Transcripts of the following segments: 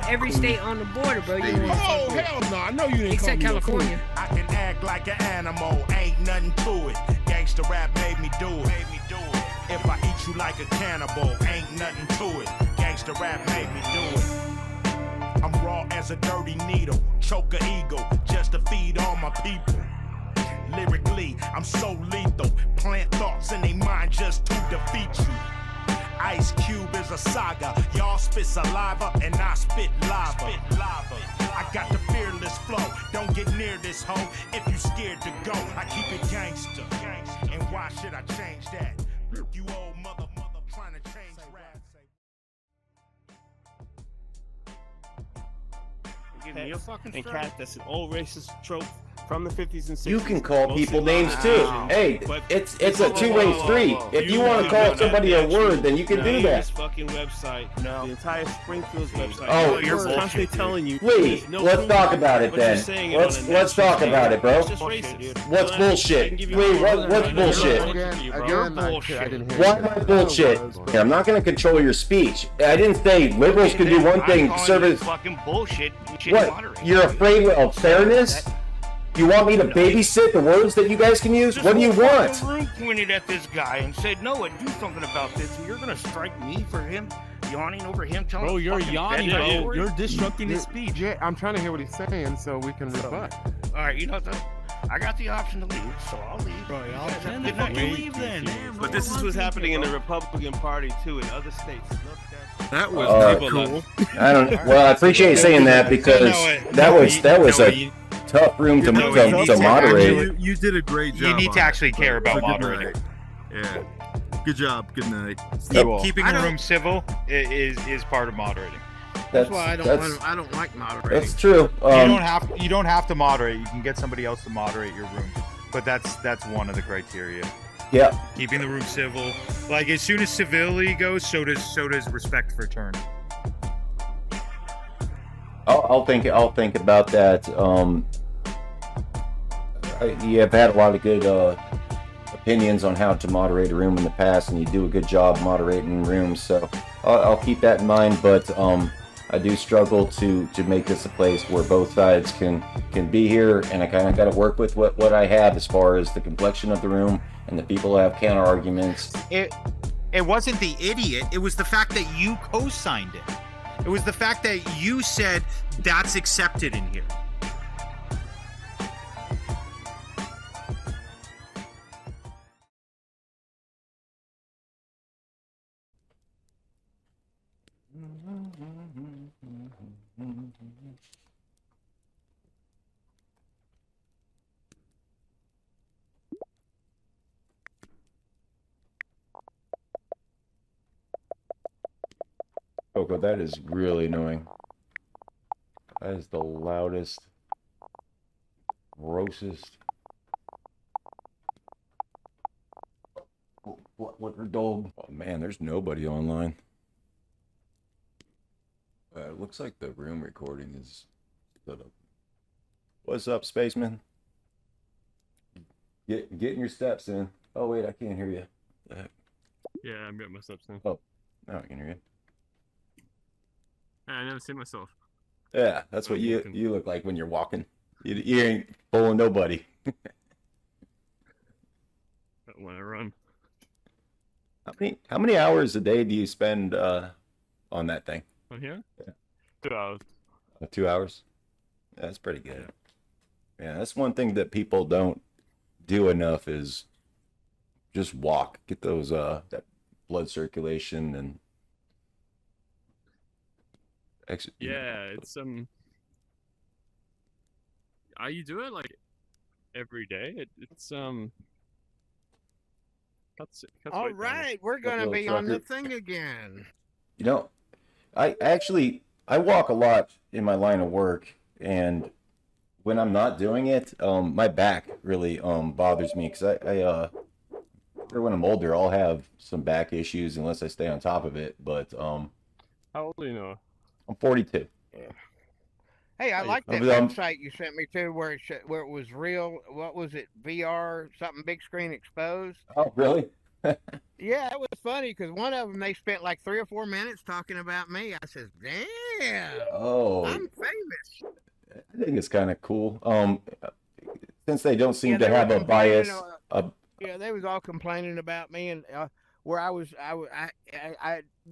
Every state on the border, bro. You know oh, hell no. I know you didn't except California. I can act like an animal, ain't nothing to it. Gangsta rap made me do it. If I eat you like a cannibal, ain't nothing to it. Gangsta rap made me do it. I'm raw as a dirty needle, choke a eagle, just to feed all my people. Lyrically, I'm so lethal. Plant thoughts in their mind just to defeat you. Ice Cube is a saga. Y'all spit saliva and I spit lava. I got the fearless flow. Don't get near this hoe if you scared to go. I keep it gangster. And why should I change that? You old mother trying to change rap. Give me a fucking and cat, that's an old racist trope from the 50s and 60s. You can call people names too. Hey, it's a two-way street. If you want to call somebody a word, then you can do that. This fucking website, the entire Springfield's website. Oh, you're constantly telling you. Wait, let's talk about it then. Let's talk about it, bro. What's bullshit? Wait, what's bullshit? Why am I bullshit? I'm not gonna control your speech. I didn't say liberals can do one thing. Service. Fucking bullshit. What? You're afraid of fairness? You want me to babysit the words that you guys can use? What do you want? The room pointed at this guy and said, "Noah, do something about this." And you're gonna strike me for him yawning over him telling. Bro, you're yawning. Bro. You're disrupting his speech. Yeah, I'm trying to hear what he's saying so we can rebut. All right, you know what? I got the option to leave, so I'll leave. Bro, then fucking leave then. But this is what's happening in the Republican Party too in other states. That was cool. I don't. Well, I appreciate you saying that because that was a tough room to moderate. You did a great job. You need to actually care about moderating. Yeah. Good job. Good night. Keeping the room civil is part of moderating. That's why I don't like moderating. That's true. You don't have to moderate. You can get somebody else to moderate your room, but that's one of the criteria. Yeah. Keeping the room civil. Like as soon as civility goes, so does respect for turn. I'll think about that. You have had a lot of good opinions on how to moderate a room in the past, and you do a good job moderating rooms. So I'll keep that in mind. But I do struggle to make this a place where both sides can be here, and I kind of got to work with what I have as far as the complexion of the room and the people who have counter arguments. It wasn't the idiot. It was the fact that you co-signed it. It was the fact that you said that's accepted in here. Coco, that is really annoying. That is the loudest, grossest. What her dog? Oh man, there's nobody online. It looks like the room recording is set up. What's up, spaceman? Getting your steps in. Oh wait, I can't hear you. Yeah, I'm getting my steps in. Oh, now I can hear you. I never see myself. Yeah, that's what you look like when you're walking. You ain't fooling nobody. When I run. How many hours a day do you spend on that thing? On here? Yeah. 2 hours. 2 hours? Yeah, that's pretty good. Yeah, that's one thing that people don't do enough is just walk. Get those that blood circulation and it's you do it like every day. It's all right, we're gonna be on the thing again. You know, I walk a lot in my line of work, and when I'm not doing it, my back really bothers me because I when I'm older, I'll have some back issues unless I stay on top of it. But how old are you now? I'm 42. Yeah. Hey, I like that website you sent me to where it was real. What was it? VR something? Big Screen Exposed. Oh, really? Yeah, it was funny because one of them they spent like 3 or 4 minutes talking about me. I says, "Damn, Oh, I'm famous." I think it's kind of cool. Since they don't seem Yeah, to they were have a complaining, bias. Yeah, they was all complaining about me and where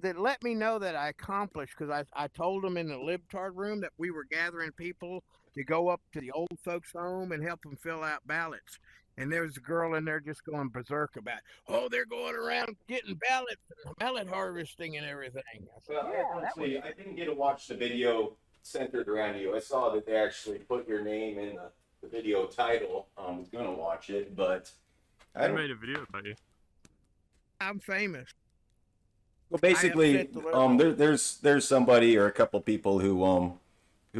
that let me know that I accomplished because I told them in the libtard room that we were gathering people to go up to the old folks' home and help them fill out ballots. And there was a girl in there just going berserk about, oh, they're going around getting ballots and ballot harvesting and everything. I said, Well, honestly, I didn't get to watch the video centered around you. I saw that they actually put your name in the video title. I was gonna watch it, but I made a video about you. I'm famous. Well, basically, there's somebody or a couple people who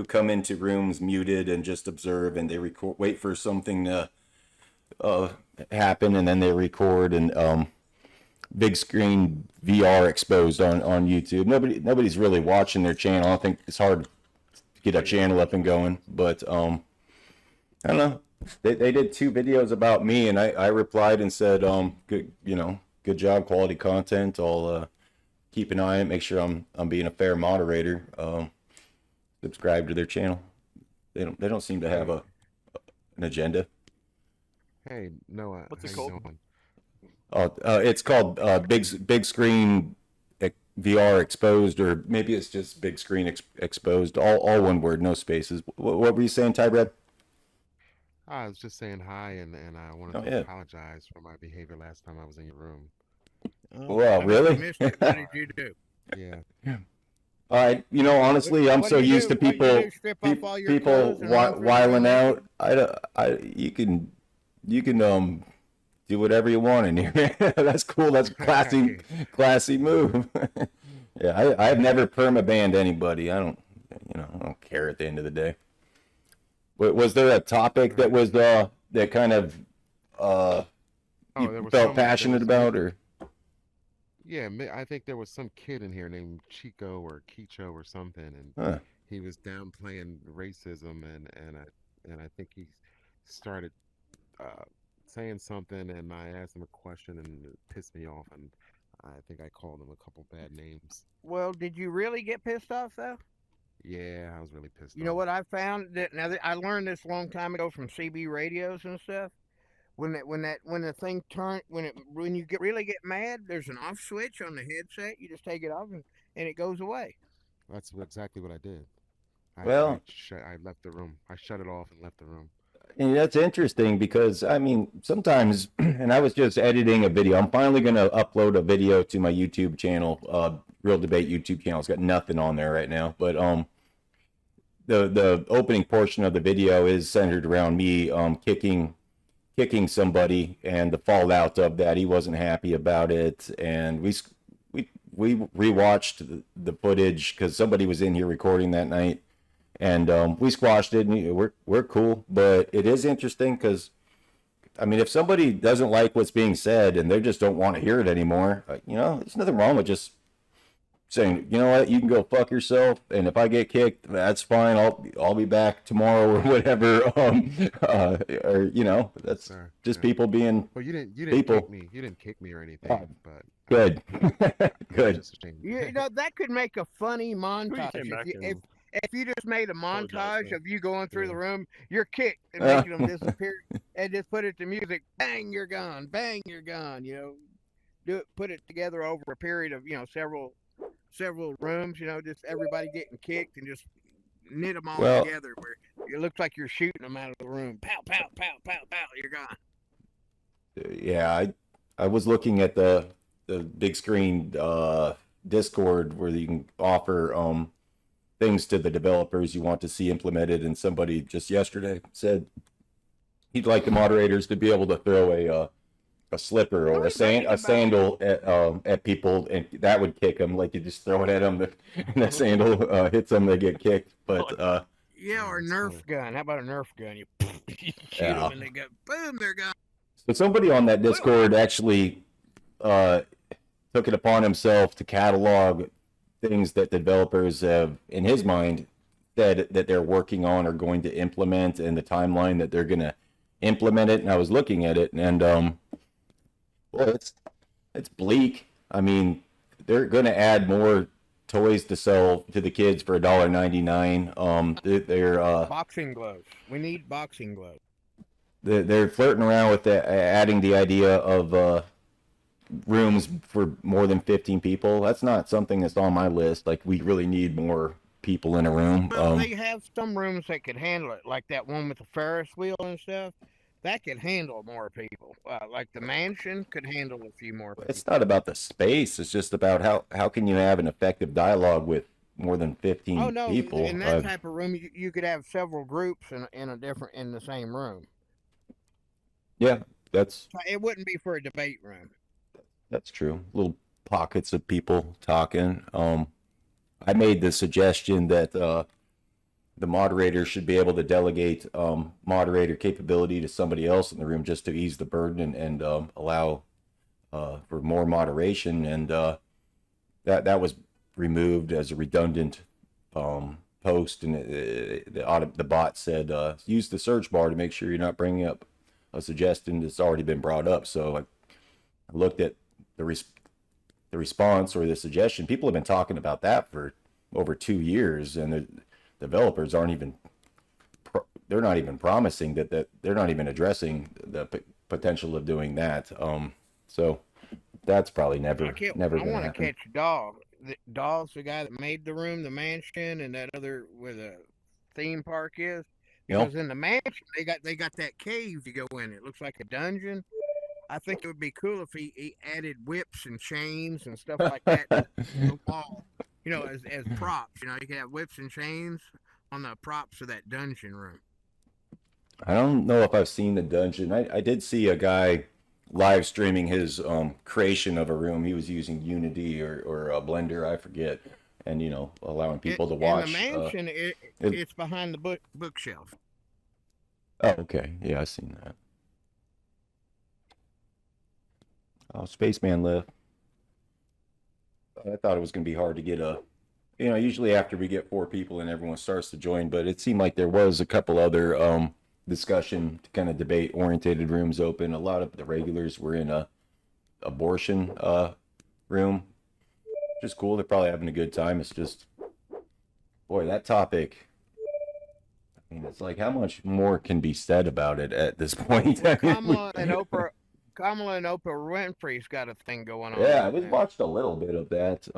come into rooms muted and just observe, and they wait for something to happen, and then they record. And Big Screen VR Exposed on YouTube. Nobody's really watching their channel. I think it's hard to get a channel up and going, but I don't know. They did 2 videos about me, and I replied and said, good job, quality content. I'll keep an eye on it, make sure I'm being a fair moderator. Subscribe to their channel. They don't seem to have an agenda. Hey, Noah, what's it called? It's called Big Screen VR Exposed, or maybe it's just Big Screen Exposed. All one word, no spaces. What were you saying, Ty Brad? I was just saying hi, and I wanted to apologize for my behavior last time I was in your room. Well, really? What did you do? Yeah. All right. Honestly, I'm so used to people wiling out. You can do whatever you want in here. That's cool. That's a classy move. Yeah, I've never perma-banned anybody. I don't care at the end of the day. Was there a topic that was that kind of you felt passionate about, or? Yeah, I think there was some kid in here named Chico or Kicho or something, and he was downplaying racism, and I think he started saying something, and I asked him a question, and it pissed me off, and I think I called him a couple bad names. Well, did you really get pissed off though? Yeah, I was really pissed off. You know what I found? I learned this a long time ago from CB radios and stuff. When the thing when you really get mad, there's an off switch on the headset. You just take it off and it goes away. That's exactly what I did. I left the room. I shut it off and left the room. And that's interesting because sometimes, and I was just editing a video. I'm finally going to upload a video to my YouTube channel, Real Debate YouTube channel. It's got nothing on there right now, but the opening portion of the video is centered around me kicking somebody and the fallout of that. He wasn't happy about it, and we rewatched the footage because somebody was in here recording that night, and we squashed it. And we're cool, but it is interesting because if somebody doesn't like what's being said and they just don't want to hear it anymore, there's nothing wrong with just saying, you know what, you can go fuck yourself, and if I get kicked, that's fine. I'll be back tomorrow or whatever. That's just people being. Well, you didn't people. Kick me. You didn't kick me or anything, but good, good. That could make a funny montage if you just made a montage of you going through the room, you're kicked and making them disappear, and just put it to music. Bang, you're gone. Bang, you're gone. Put it together over a period of several rooms, just everybody getting kicked and just knit them all together where it looks like you're shooting them out of the room. Pow, pow, pow, pow, pow, you're gone. Yeah, I was looking at the big screen Discord where you can offer things to the developers you want to see implemented, and somebody just yesterday said he'd like the moderators to be able to throw a slipper or a sandal at people, and that would kick them. Like you just throw it at them, and that sandal hits them, they get kicked. But or a Nerf gun. How about a Nerf gun? You shoot them and they go boom, they're gone. So somebody on that Discord actually took it upon himself to catalog things that developers have, in his mind, said that they're working on or going to implement, and the timeline that they're going to implement it. And I was looking at it, and well, it's bleak. I mean, they're going to add more toys to sell to the kids for $1.99. They're boxing gloves. We need boxing gloves. They're flirting around with adding the idea of rooms for more than 15 people. That's not something that's on my list. Like, we really need more people in a room. Well, they have some rooms that could handle it, like that one with the Ferris wheel and stuff. That could handle more people. Like the mansion could handle a few more people. It's not about the space. It's just about how can you have an effective dialogue with more than 15 people. In that type of room, you could have several groups in the same room. Yeah, it wouldn't be for a debate room. That's true. Little pockets of people talking. I made the suggestion that the moderator should be able to delegate moderator capability to somebody else in the room, just to ease the burden and allow for more moderation. And that was removed as a redundant post, and the bot said use the search bar to make sure you're not bringing up a suggestion that's already been brought up. So I looked at the response or the suggestion. People have been talking about that for over 2 years, and the developers aren't even they're not even promising that they're not even addressing the potential of doing that. So that's probably never I going to happen. I want to catch Dog. Dog's the guy that made the room, the mansion, and that other where the theme park is. Because in the mansion, they got that cave you go in. It looks like a dungeon. I think it would be cool if he added whips and chains and stuff like that to the wall. You know, as props. You know, you could have whips and chains on the props of that dungeon room. I don't know if I've seen the dungeon. I did see a guy live streaming his creation of a room. He was using Unity or a Blender, I forget, and allowing people to watch. In the mansion, it's behind the bookshelf. Oh, okay. Yeah, I've seen that. Oh, Spaceman left. I thought it was going to be hard to get usually after we get 4 people and everyone starts to join, but it seemed like there was a couple other discussion kind of debate orientated rooms open. A lot of the regulars were in a abortion room, which is cool. They're probably having a good time. It's just, boy, that topic, I mean, it's like, how much more can be said about it at this point? Kamala and Oprah Winfrey's got a thing going on. Yeah, I watched a little bit of that.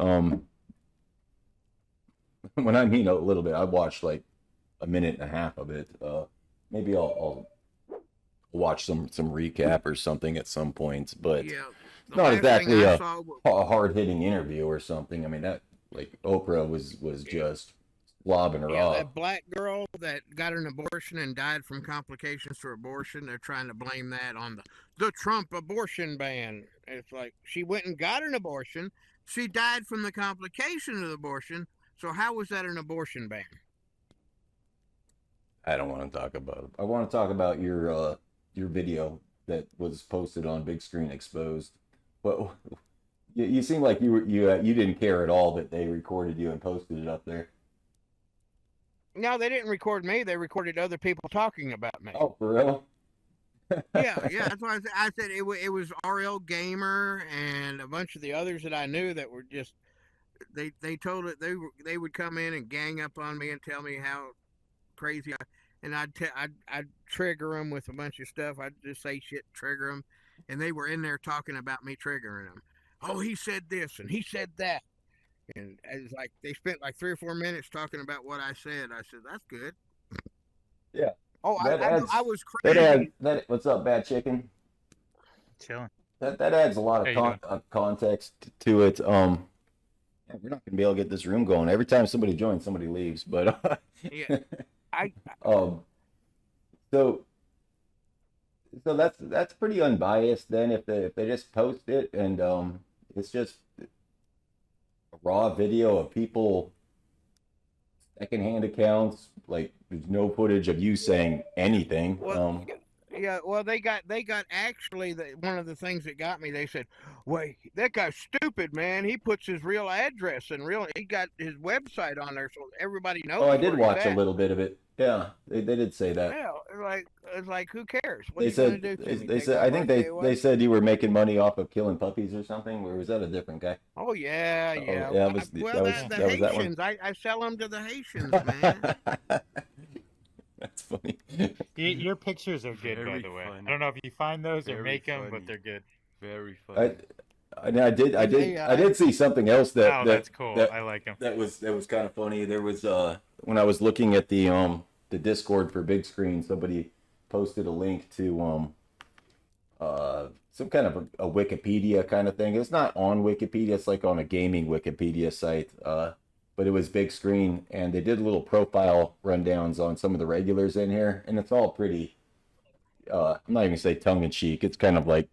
When I mean a little bit, I watched like a minute and a half of it. Maybe I'll watch some recap or something at some point, but it's not exactly a hard-hitting interview or something. I mean, that, like, Oprah was just lobbing her off. That black girl that got an abortion and died from complications for abortion, they're trying to blame that on the Trump abortion ban. It's like, she went and got an abortion. She died from the complication of the abortion. So how was that an abortion ban? I don't want to talk about it. I want to talk about your video that was posted on BigscreenExposed. Well, you seem like you didn't care at all that they recorded you and posted it up there. No, they didn't record me. They recorded other people talking about me. Oh, for real? yeah. That's why I said it was RL Gamer and a bunch of the others that I knew that were just they told it they would come in and gang up on me and tell me how crazy and I'd trigger them with a bunch of stuff. I'd just say shit, trigger them, and they were in there talking about me triggering them. Oh, he said this and he said that. And it's like they spent like 3 or 4 minutes talking about what I said. I said, that's good. Yeah. Oh, I was crazy. What's up, Bad Chicken? Chilling. That adds a lot of context to it. We're not gonna be able to get this room going. Every time somebody joins, somebody leaves. But yeah, So that's pretty unbiased. Then if they just post it and it's just a raw video of people, secondhand accounts, like there's no footage of you saying anything. Well, Yeah, well, they got actually one of the things that got me. They said, "Wait, that guy's stupid, man. He puts his real address and he got his website on there, so everybody knows." Oh, I did where he's watch a at." little bit of it. Yeah, they did say that. Yeah, it's like who cares? What They are you said gonna do to me? they Take said my I think birthday they away? said you were making money off of killing puppies or something. Or was that a different guy? Oh yeah, Oh, yeah. yeah, it was- Well, that was- the that was that one. Haitians. I sell them to the Haitians, man. That's funny. Your pictures are good, by Very the way. funny. I don't know if you find those or Very make them, funny. but they're good. Very funny. I did see something else that that's cool. that, I like them. that was kind of funny. There was when I was looking at the Discord for Big Screen, somebody posted a link to some kind of a Wikipedia kind of thing. It's not on Wikipedia, it's like on a gaming Wikipedia site. But it was Big Screen, and they did little profile rundowns on some of the regulars in here, and it's all pretty I'm not even gonna say tongue in cheek. It's kind of like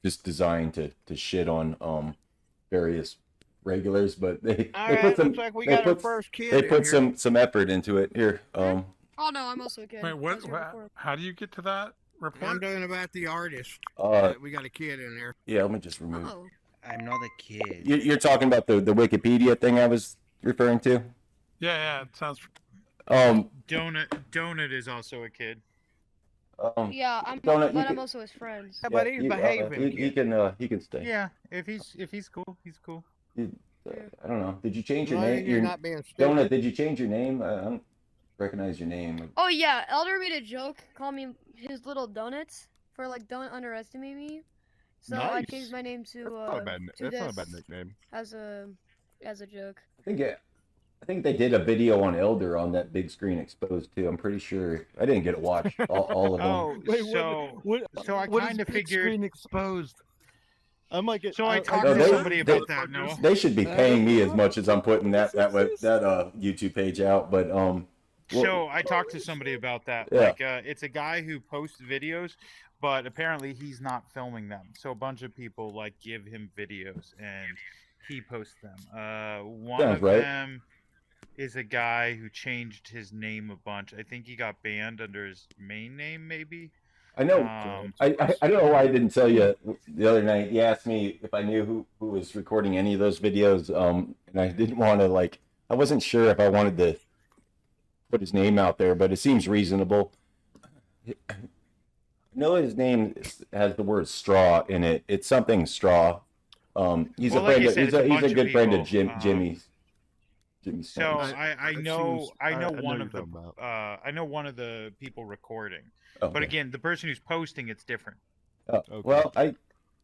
just designed to shit on various regulars, but they put some looks like we got our first kid they in put here. some effort into it here. Oh no, I'm also a kid. Wait, I what? was here before. How do you get to that I'm report? talking about the artist. We got a kid in there. Yeah, let me just remove. Oh. I'm not a kid. You're talking about the Wikipedia thing I was referring to. Yeah, it sounds. Donut is also a kid. Yeah, Donut, but I'm also his friend. Yeah, but he's behaving. He can stay. Yeah, if he's cool, he's cool. I don't know. Did you change your No, name? you're not being stupid. Donut, did you change your name? I don't recognize your name. Oh yeah, Elder made a joke, call me his little donuts for like don't underestimate me. So I Nice. changed my name to That's not a bad, to that's not a this bad nickname. as a joke. I think they did a video on Elder on that Big Screen Exposed too. I'm pretty sure. I didn't get to watch all of them. Oh, so I kind of figured. Screen Exposed. I'm like, So I talked No, to they- somebody they- about that. Noah. They should be paying me as much as I'm putting that YouTube page out. But So I talked to somebody about that. Yeah. Like, it's a guy who posts videos, but apparently he's not filming them. So a bunch of people like give him videos and he posts them. One Sounds of right. them is a guy who changed his name a bunch. I think he got banned under his main name, maybe. I know. I don't know why I didn't tell you the other night. You asked me if I knew who was recording any of those videos, and I didn't want to I wasn't sure if I wanted to put his name out there, but it seems reasonable. I know his name has the word straw in it. It's something straw. He's Well, a like friend. you Of, said, he's it's a a bunch of good friend of people, Jimmy's. So I know know one you're of the talking about. I know one of the people recording, Okay. but again, the person who's posting it's different. Oh, well,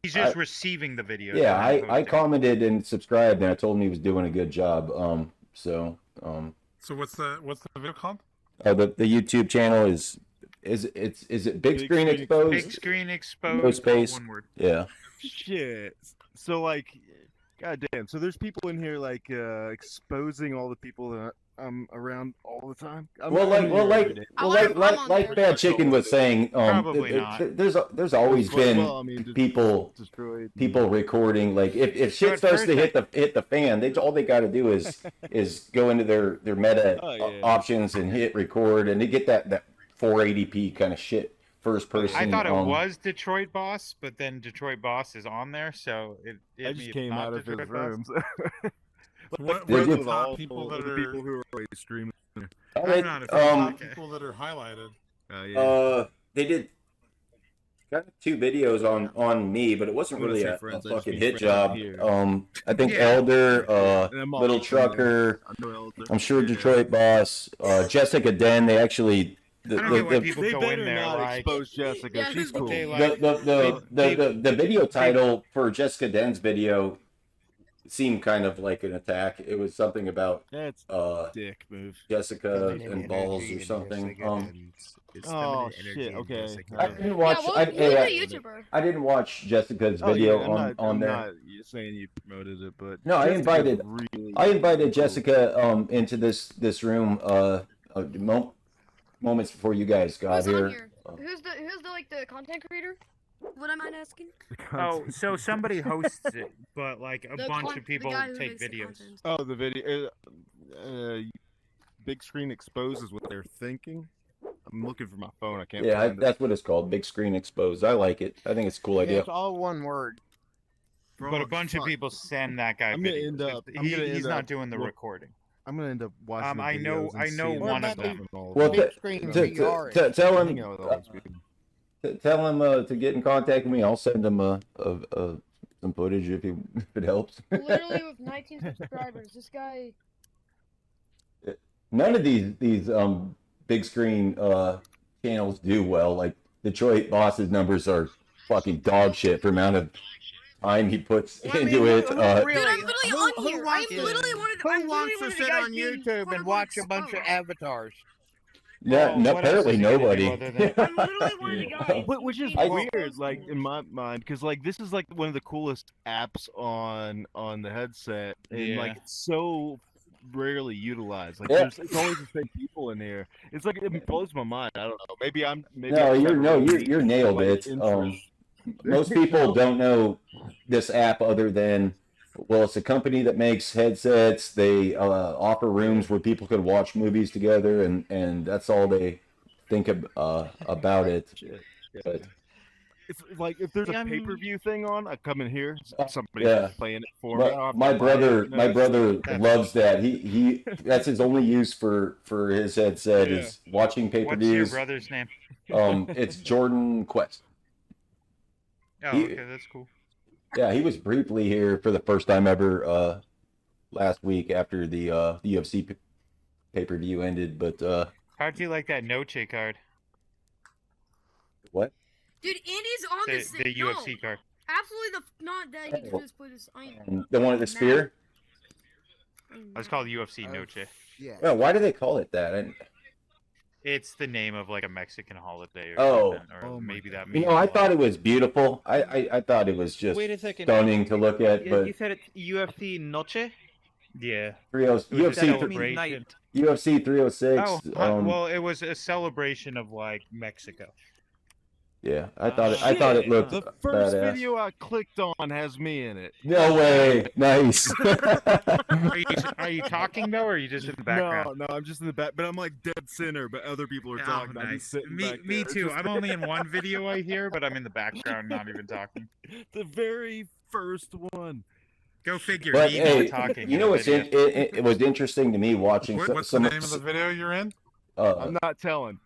He's just receiving the video. Yeah, I commented and subscribed, and I told him he was doing a good job. So what's the video called? the YouTube channel is it Big Screen Exposed? Big Screen Exposed. No space. One word. Yeah. Shit. So goddamn. So there's people in here exposing all the people that I'm around all the time. Like Bad Chicken was saying, Probably not. there's always been Well, I mean, people recording. Like if shit starts to hit the fan, all they got to do is go into their meta options and hit record, and they get that 480p kind of shit first person. I thought it was Detroit Boss, but then Detroit Boss is on there, so I just came out of his room. What Did are you? the top people that the are people who are always streaming? I'm not a fan. people that are highlighted? They did got 2 videos on me, but it wasn't When I really say a friends, I fucking just mean hit friends job. here. I think Yeah. Elder, And I'm Little also- Trucker, I know Elder. I'm sure Detroit Boss, Jessica Den. They actually I don't get why people They go better in there not like expose Jessica. Yeah, She's cool. they like the video title for Jessica Den's video seemed kind of like an attack. It was something about That's dick move. Jessica and balls or something. Oh shit. Okay. I didn't watch. Yeah, well, I, he's a I- YouTuber. I didn't watch Jessica's video on there. I'm not saying you promoted it, but No, I Jessica's invited- I invited Jessica into this room moments before you guys got Who's on here. here? Who's the like the content creator? What am I asking? Oh, so somebody hosts it, but like a The bunch con- of people the guy who take makes the videos. content. Oh, the video. Big Screen Exposed is what they're thinking. I'm looking for my phone. I can't. Yeah, find it. that's what it's called. Big Screen Exposed. I like it. I think it's a cool Yeah, idea. it's all one word. But a bunch of people send that guy. I'm gonna videos. end up. He's not doing the recording. I'm gonna end up watching. The I know one of them. Well, tell him. Tell him to get in contact with me. I'll send him some footage if it helps. Literally with 19 subscribers, this guy. None of these big screen channels do well. Like Detroit Boss's numbers are fucking dog shit for amount of time he puts into it. Dude, I'm literally on here. Who wants to sit on YouTube and watch a bunch of avatars? Apparently nobody. Which is weird, like in my mind, because like this is like one of the coolest apps on the headset, and like it's so rarely utilized. Like it's always the same people in here. It's like it blows my mind. I don't know. Maybe you're nailed it. Most people don't know this app other than, well, it's a company that makes headsets. They offer rooms where people could watch movies together, and that's all they think about it. But, if there's a pay-per-view thing on, I come in here. Somebody's playing it for me. My brother loves that. He that's his only use for his headset is watching pay-per-views. What's your brother's name? It's Jordan Quest. Oh, okay, that's cool. Yeah, he was briefly here for the first time ever last week after the UFC pay-per-view ended. But how'd you like that Noche card? What? Dude, Andy's on this thing. The UFC card. Absolutely not that. He can just put his. The one with the spear? It's called UFC Noche. Yeah. Well, why do they call it that? It's the name of like a Mexican holiday or something. Or maybe that means. I thought it was beautiful. I thought it was just stunning to look at. But you said it's UFC Noche? Yeah. UFC 306. Well, it was a celebration of like Mexico. Yeah, I thought it looked the first badass. video I clicked on has me in it. No way! Nice. Are you talking though, or are you just in the background? No, I'm just in the back, but I'm like dead center. But other people are talking. I'm Nice. sitting back Me there. too. I'm only in one video I hear, but I'm in the background, not even talking. The very first one. Go figure. But Me hey, not talking. you know what's it was interesting to me watching. What's the name of the video you're in? I'm not telling.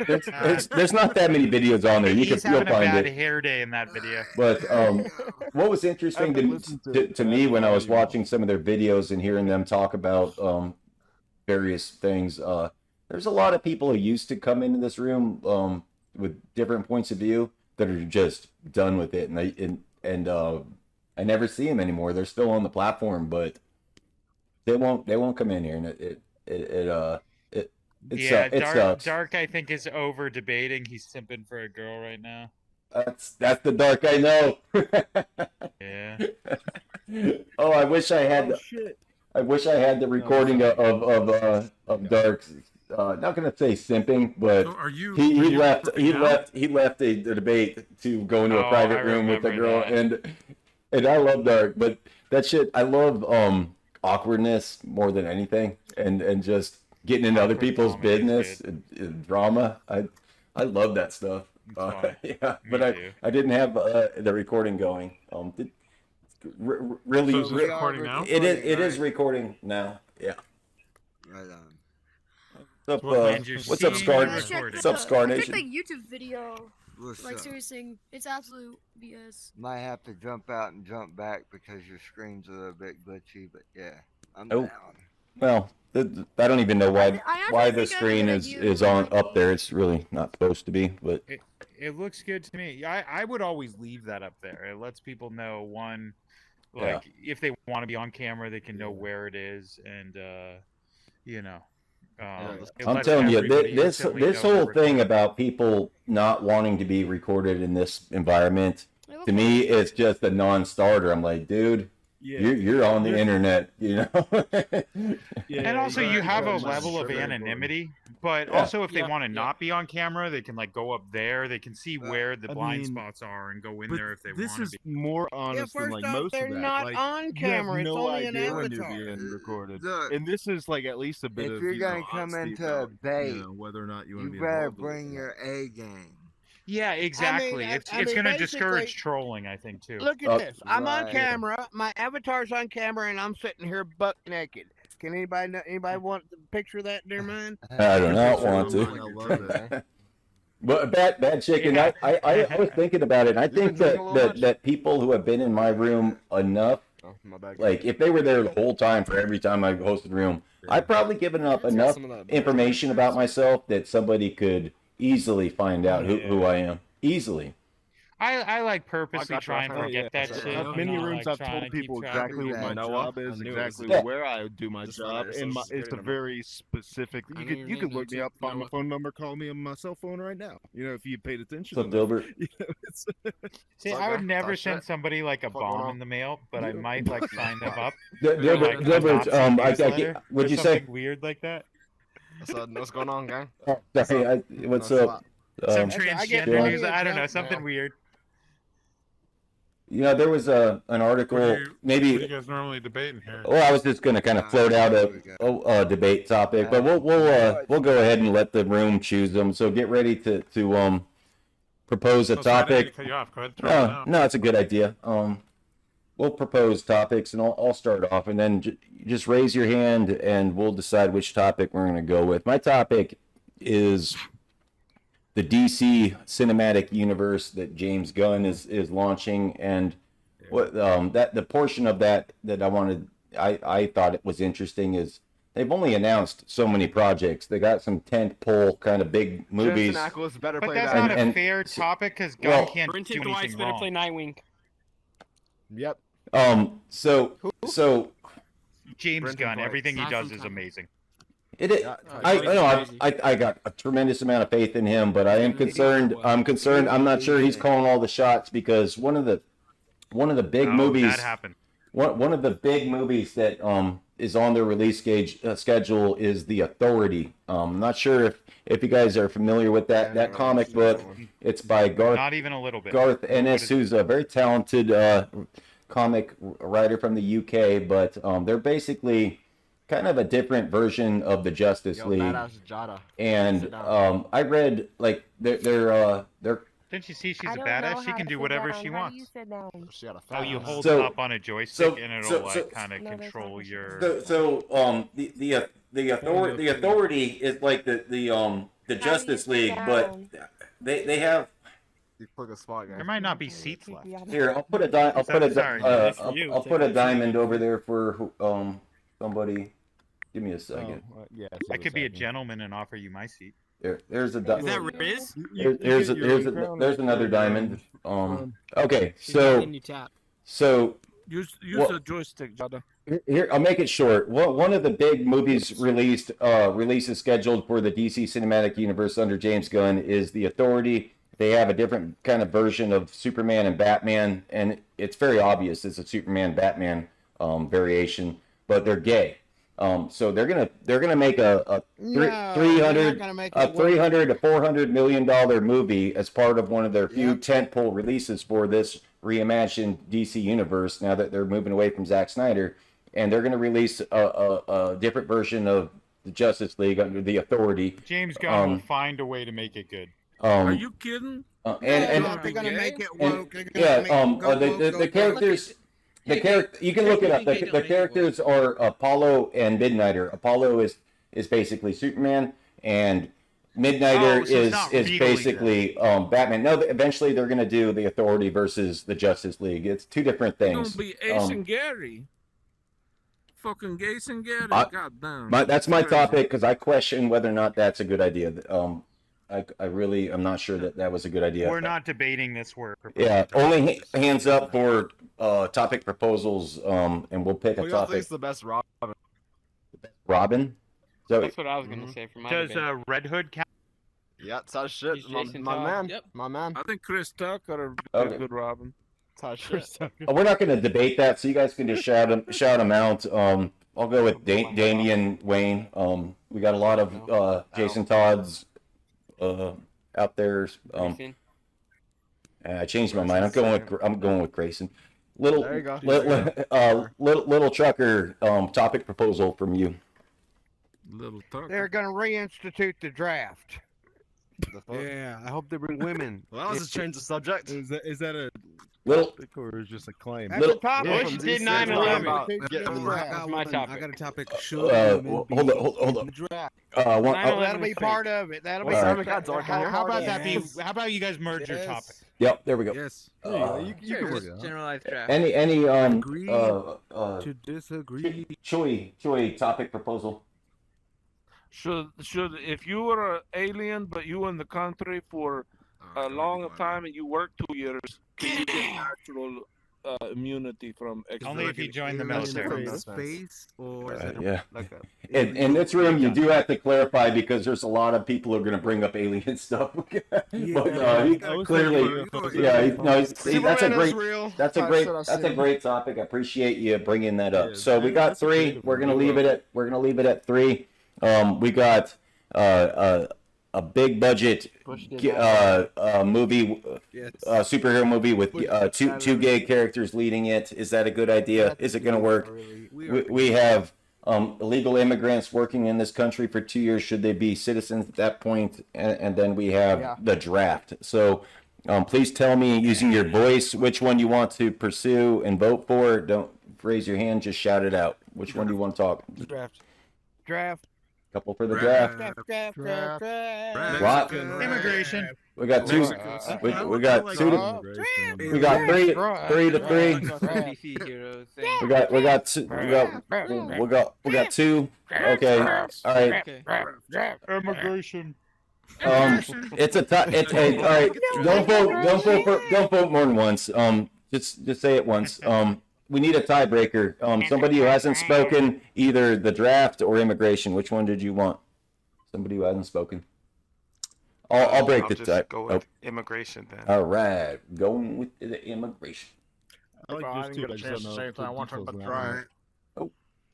There's not that many videos on there. You'll having find a bad it. hair day in that video. But what was interesting to me when I was watching some of their videos and hearing them talk about various things, there's a lot of people who used to come into this room with different points of view that are just done with it, and I never see them anymore. They're still on the platform, but they won't come in here, and it sucks. Dark, I think, is over debating. He's simping for a girl right now. That's the Dark I know. Yeah. Oh, I wish I had. I wish I had the recording of Dark. Not gonna say simping, but So he left a debate to go into a private room with a girl, and I love Dark, but that shit, I love awkwardness more than anything, and just getting into other people's business and drama. I love that stuff. Yeah, but I didn't have the recording going. Really, So is this recording now? It is recording now. Yeah. Right on. What's up, Scar? What's up, Scar Nation? Check the YouTube video. What's Like up? seriously, it's absolute BS. Might have to jump out and jump back because your screen's a little bit glitchy, but yeah, I'm Oh. down. Well, I don't even know why actually the think I screen heard is you. on up there. It's really not supposed to be, but It looks good to me. I would always leave that up there. It lets people know, one, Yeah. like if they want to be on camera, they can know where it is, and it I'm lets telling you, everybody this instantly know whole we're thing about people not wanting to be recorded in this environment, to me, it's just a non-starter. I'm like, dude, you're on the internet, you know. And also, you have a level of anonymity, but also if they want to not be on camera, they can like go up there. They can see where the blind spots are and go in there if they want to. This is more honest than like most they're of that. not Like, on camera. You have It's no only an idea when avatar. you're being recorded, Look, and this is like at least a bit if of you're gonna come honesty into a about, bait, whether or not you want to be better involved with bring it. your A game. Yeah, exactly. I it's mean, going to basically, discourage trolling, I think, too. Look at this. I'm on Right. camera. My avatar's on camera, and I'm sitting here buck naked. Can anybody want to picture that in their mind? I do not want I love to. it. But bad chicken. Yeah. I was thinking about it. And I think been drinking a little much? that people who have been in my room enough, Oh, my bad. like if they were there the whole time for every time I hosted a room, I've probably given up enough some of that. information about myself that somebody could easily find out who I am. Easily. I like purposely got you. try and Oh, yeah. forget that I've shit. I've many you know, rooms like, I've trying told to keep people track exactly of what my that. job I is, knew it was exactly Yeah. where I do my Just job, like- and so it's it's good a enough. very specific. I You know could your you could name, look me too. up, find You my know phone number, call me on my cell phone right now. You know, if you paid attention. What's up, enough. Dilbert? You know, it's See, What's up, I would guy? never Talk send shit. somebody like a What's going bomb on? in the mail, but I might like sign them up. Dilbert, Like a Nazi I newsletter what'd or you say? something weird like that. What's going on, guy? Sorry, what's No, up? Some I get transgender plenty news. of I don't know, junk something mail. weird. You know, there was an article, What do maybe. you guys normally debate in here? Well, I was just going to kind of float out a debate topic, but we'll go ahead and let the room choose them. So get ready to propose a Oh, sorry, I didn't mean to topic. cut you off. Go ahead and throw it out. No, it's a good idea. We'll propose topics, and I'll start off, and then just raise your hand, and we'll decide which topic we're going to go with. My topic is the DC cinematic universe that James Gunn is launching, and what that the portion of that I thought it was interesting is they've only announced so many projects. They got some tent pole kind of big movies. Jensen Ackles better But play that's that. not a fair topic because Gunn well, can't do anything wrong. Nightwing. Yep. So James Brenton Gunn, Price. everything he Awesome does is time. amazing. it is. I know I got a tremendous amount of faith in him, but I am concerned. I'm concerned. I'm not sure he's calling all the shots because one of the big movies. That happened. One of the big movies that is on their release schedule is The Authority. I'm not sure if you guys are familiar with that comic book. It's by Not even a little bit. Garth Ennis, who's a very talented comic writer from the UK, but they're basically kind of a different version of the Justice League. Badass Jada. And I read like they're Didn't you see she's a badass? She can do whatever she wants. She got a Oh, you fat hold So- it up on a joystick and it'll so- like kind of control your. The authority is like the Justice League, but they have. You click a spot, guy. There might not be seats left. Here, I'll put a diamond over there for somebody. Give me a second. I could be a gentleman and offer you my seat. There's a Is that Riz? there's another diamond. Okay, so use well, a joystick, Jada. here I'll make it short. One of the big movies releases scheduled for the DC Cinematic Universe under James Gunn is The Authority. They have a different kind of version of Superman and Batman, and it's very obvious it's a Superman Batman variation, but they're gay. So they're gonna make a 300 to $400 million movie as part of one of their few tentpole releases for this reimagined DC universe. Now that they're moving away from Zack Snyder, and they're gonna release a different version of the Justice League under The Authority. James Gunn will find a way to make it good. Are you kidding? They're gonna make it woke. The characters. The character, you can look it up. The characters are Apollo and Midnighter. Apollo is basically Superman, and Midnighter is basically Batman. No, eventually they're gonna do The Authority versus the Justice League. It's two different things. It's gonna be Ace and Gary. Fucking Ace and Gary. Goddamn. That's my topic because I question whether or not that's a good idea. I really am not sure that was a good idea. We're not debating this. Yeah, only hands up for topic proposals, and we'll pick a Who y'all topic. think's the best Robin? Robin? So, That's what I was gonna say for my Does debate. Red Hood count? Yeah, it's that shit. Jason My Todd. man. Yep. My man. I think Chris Tucker would be Okay. a good Robin. We're not going to debate that, so you guys can just shout them out. I'll go with Danny and Wayne. We got a lot of Jason Todd's out there. I changed my mind. I'm going with Grayson. Little trucker topic proposal from you. Little trucker. They're going to reinstitute the draft. Yeah, I hope they bring women. Well, that was just change the subject. Is that a little topic or is just a claim? That's a topic. Bush did 9/11. I got a topic. Should hold up. That'll be part of it. That'll be part of it. How about that be? How about you guys merge your topic? Yep, there we go. Yes. You can work Just generalized draft. Any to disagree. Chewy topic proposal. Should if you were an alien but you in the country for a long time and you work 2 years, can you get natural immunity from Only if you join the military. Space or Yeah. In this room, you do have to clarify because there's a lot of people who are going to bring up alien stuff. But clearly, that's a great topic. I appreciate you bringing that up. So we got 3. We're going to leave it at 3. We got a big budget movie, superhero movie with two gay characters leading it. Is that a good idea? Is it going to work? We have illegal immigrants working in this country for 2 years. Should they be citizens at that point? And then we have the draft. So please tell me using your voice which one you want to pursue and vote for. Don't raise your hand. Just shout it out. Which one do you want to talk? Draft. Couple for the draft. What? Immigration. We got 2. We got 2 to. We got 3 to 3. We got 2. Okay. All right. Immigration. It's a all right. Don't vote more than once. Just say it once. We need a tiebreaker. Somebody who hasn't spoken, either the draft or immigration. Which one did you want? Somebody who hasn't spoken. I'll break the tie. Go with immigration then. All right, going with the immigration. I didn't get a chance to say anything. I want to talk about dry. Oh,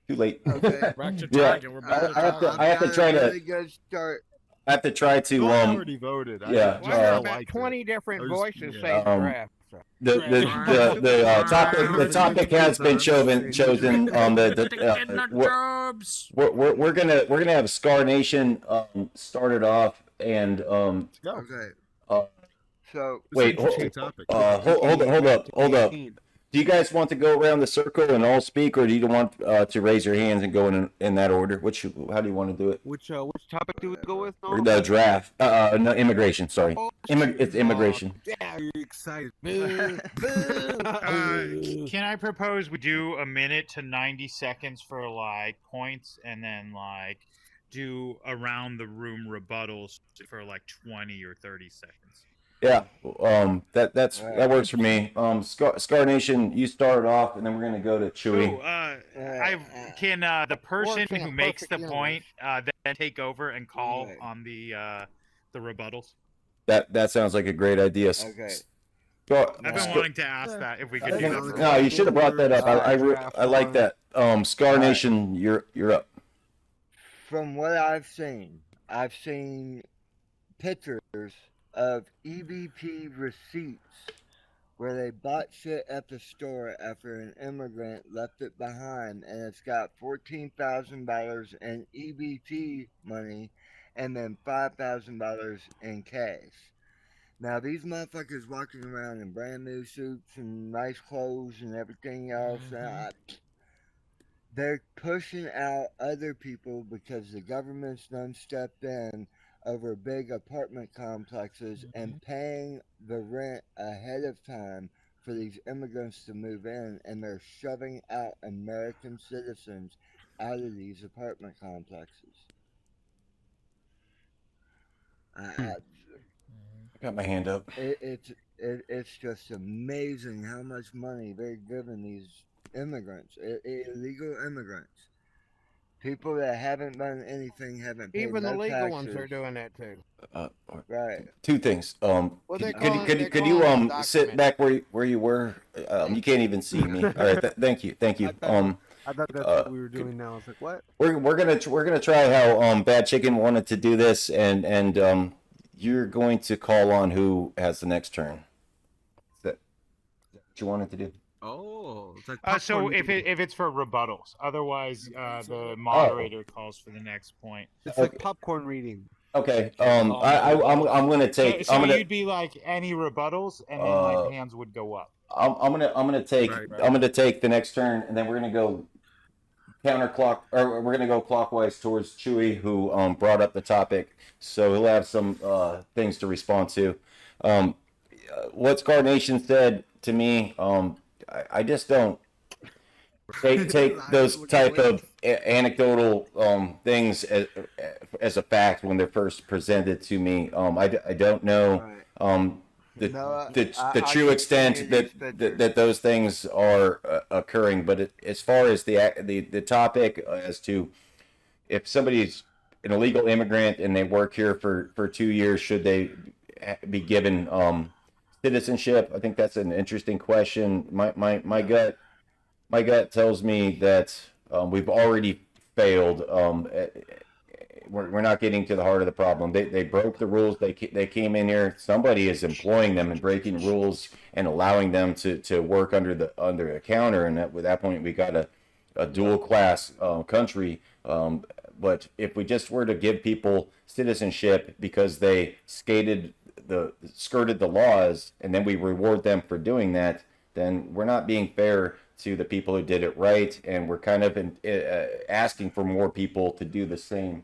too late. Okay. Back to dragon. We're back to I have to try to. I have to try to. I already voted. Yeah. About 20 different voices say draft. The topic has been chosen. We're gonna have Scar Nation started off and So wait, hold up. Do you guys want to go around the circle and all speak, or do you want to raise your hands and go in that order? How do you want to do it? Which topic do we go with? The draft. No, immigration. Sorry, it's immigration. Yeah, you're excited. Can I propose we do a minute to 90 seconds for like points, and then like do around the room rebuttals for like 20 or 30 seconds? Yeah, that works for me. Scar Nation, you start off, and then we're gonna go to Chewy. Can the person who makes the point then take over and call on the rebuttals? That sounds like a great idea. Okay. I've been wanting to ask that if we could do that. No, you should have brought that up. I like that. Scar Nation, you're up. From what I've seen pictures of EBT receipts where they bought shit at the store after an immigrant left it behind, and it's got $14,000 in EBT money and then $5,000 in cash. Now these motherfuckers walking around in brand new suits and nice clothes and everything else, they're pushing out other people because the government's done stepped in over big apartment complexes and paying the rent ahead of time for these immigrants to move in, and they're shoving out American citizens out of these apartment complexes. I got my hand up. It's just amazing how much money they're giving these immigrants, illegal immigrants. People that haven't done anything haven't paid Even no the legal taxes. ones are doing that too. Right. Two things. they Could call it- they could call you it sit back where you were? You can't even see me. All right. Thank you. Thank you. I thought that's what we were doing now. I was like, what? We're gonna try how Bad Chicken wanted to do this, and you're going to call on who has the next turn. Is that what you wanted to do? Oh, it's like So if it's for rebuttals, otherwise the moderator calls for the next point. It's like popcorn reading. Okay. I'm gonna take. So I'm gonna. you'd be like any rebuttals, and then like hands would go up. I'm gonna take. Right. I'm gonna take the next turn, and then we're gonna go we're gonna go clockwise towards Chewy, who brought up the topic. So he'll have some things to respond to. What Scar Nation said to me, I just don't take those type of anecdotal things as a fact when they're first presented to me. I don't know the true extent that those things are occurring. But as far as the topic as to if somebody's an illegal immigrant and they work here for 2 years, should they be given citizenship? I think that's an interesting question. My gut tells me that we've already failed. We're not getting to the heart of the problem. They broke the rules. They came in here. Somebody is employing them and breaking rules and allowing them to work under the counter. And at that point, we got a dual class country. But if we just were to give people citizenship because they skirted the laws, and then we reward them for doing that, then we're not being fair to the people who did it right, and we're kind of asking for more people to do the same.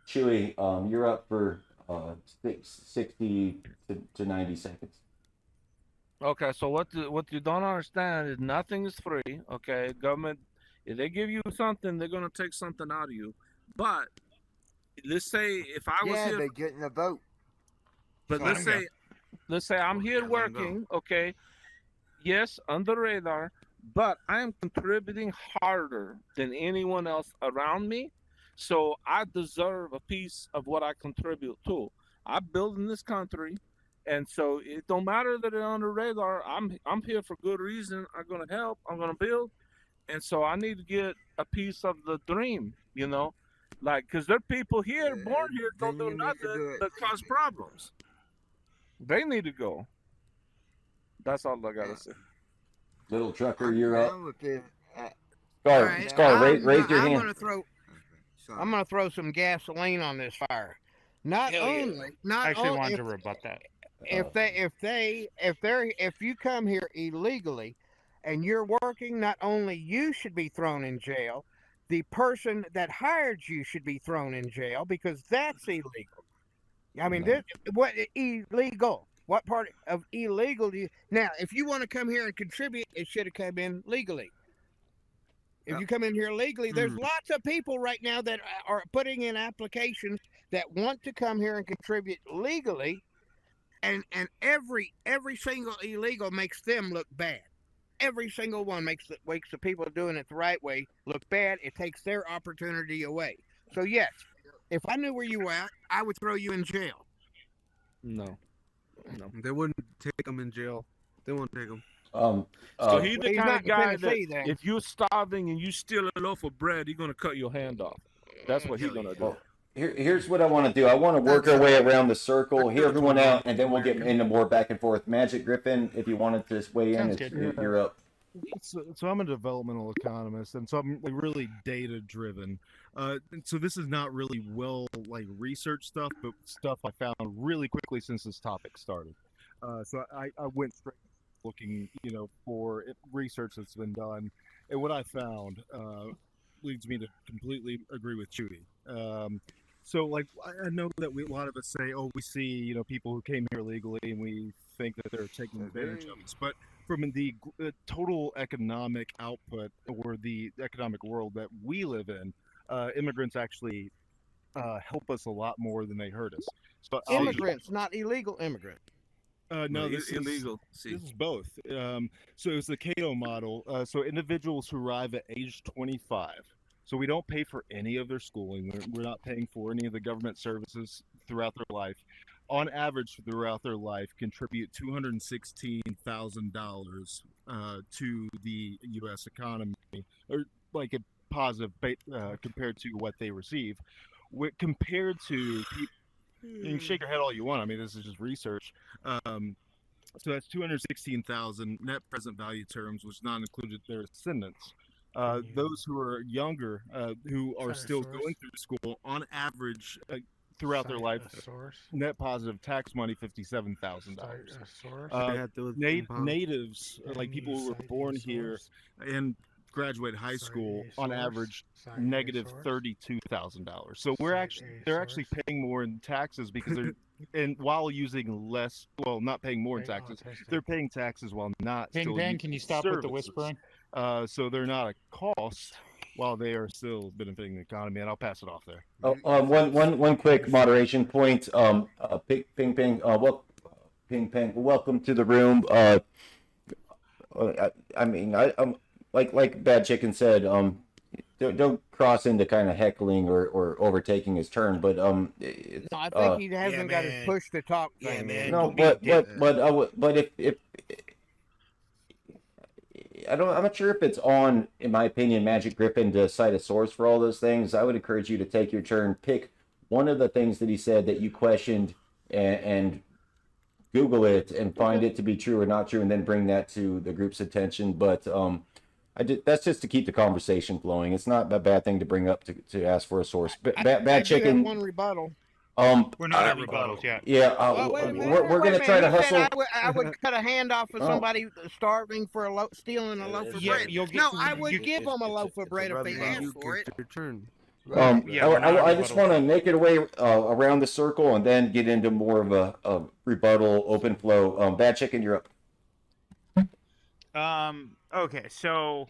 Chewy, you're up for 60 to 90 seconds. Okay, so what you don't understand is nothing is free. Okay, government, if they give you something, they're gonna take something out of you. But let's say if I was here, they're getting a vote. but let's say I'm here working. Okay, yes, under radar, but I am contributing harder than anyone else around me. So I deserve a piece of what I contribute to. I build in this country, and so it don't matter that they're under radar. I'm here for good reason. I'm gonna help. I'm gonna build, and so I need to get a piece of the dream. You know, like because there are people here, born here, don't do nothing that cause problems. They need to go. That's all I gotta say. Little trucker, you're up. Right, Scar, raise your hand. I'm gonna throw some gasoline on this fire. Not only, I actually wanted to rebut that. If you come here illegally and you're working, not only you should be thrown in jail, the person that hired you should be thrown in jail because that's illegal. I mean, what illegal? What part of illegal do you now? If you want to come here and contribute, it should have come in legally. If you come in here legally, there's lots of people right now that are putting in applications that want to come here and contribute legally, and every single illegal makes them look bad. Every single one makes the people doing it the right way look bad. It takes their opportunity away. So yes, if I knew where you were at, I would throw you in jail. No, they wouldn't take them in jail. They won't take them. So he's the kind of guy that then. if you're starving and you steal a loaf of bread, he's gonna cut your hand off. That's what he's gonna do. Here's what I want to do. I want to work our way around the circle, hear everyone out, and then we'll get into more back and forth. Magic Griffin, if you wanted to weigh in, you're up. So I'm a developmental economist, and so I'm really data driven. So this is not really research stuff, but stuff I found really quickly since this topic started. So I went straight looking, for research that's been done, and what I found leads me to completely agree with Judy. So I know that a lot of us say, we see people who came here legally, and we think that they're taking advantage of us, but from the total economic output or the economic world that we live in, immigrants actually help us a lot more than they hurt us. So Immigrants, not illegal immigrants. No, this is illegal. This is both. So it's the Cato model. So individuals who arrive at age 25 So we don't pay for any of their schooling. We're not paying for any of the government services throughout their life. On average, throughout their life, contribute $216,000 to the U.S. economy, or like a positive compared to what they receive. Compared to, you can shake your head all you want. I mean, this is just research. So that's 216,000 net present value terms, which not included their descendants. Those who are younger, who are still going through school, on average, throughout their life, net positive tax money $57,000. Natives, like people who were born here and graduate high school, on average, negative $32,000. So they're actually paying more in taxes because they're and while using less, well, not paying more in taxes, they're paying taxes while not. Ping Ping, can you stop with the whispering? So they're not a cost while they are still benefiting the economy, and I'll pass it off there. One quick moderation point. Ping Ping, welcome to the room. I mean, I'm like Bad Chicken said. Don't cross into kind of heckling or overtaking his turn, but no, I think he hasn't got his push to talk thing. Man. No, but if I'm not sure if it's on, in my opinion, Magic Griffin to cite a source for all those things. I would encourage you to take your turn, pick one of the things that he said that you questioned, and Google it and find it to be true or not true, and then bring that to the group's attention. But that's just to keep the conversation flowing. It's not a bad thing to bring up to ask for a source. Bad Chicken. Have one rebuttal. We're not at rebuttals yet. Yeah, we're going to try to hustle. I would cut a hand off of somebody starving for stealing a loaf of bread. I would give them a loaf of bread if they asked for it. Your turn. I just want to make it away around the circle and then get into more of a rebuttal, open flow. Bad Chicken, you're up. Okay, so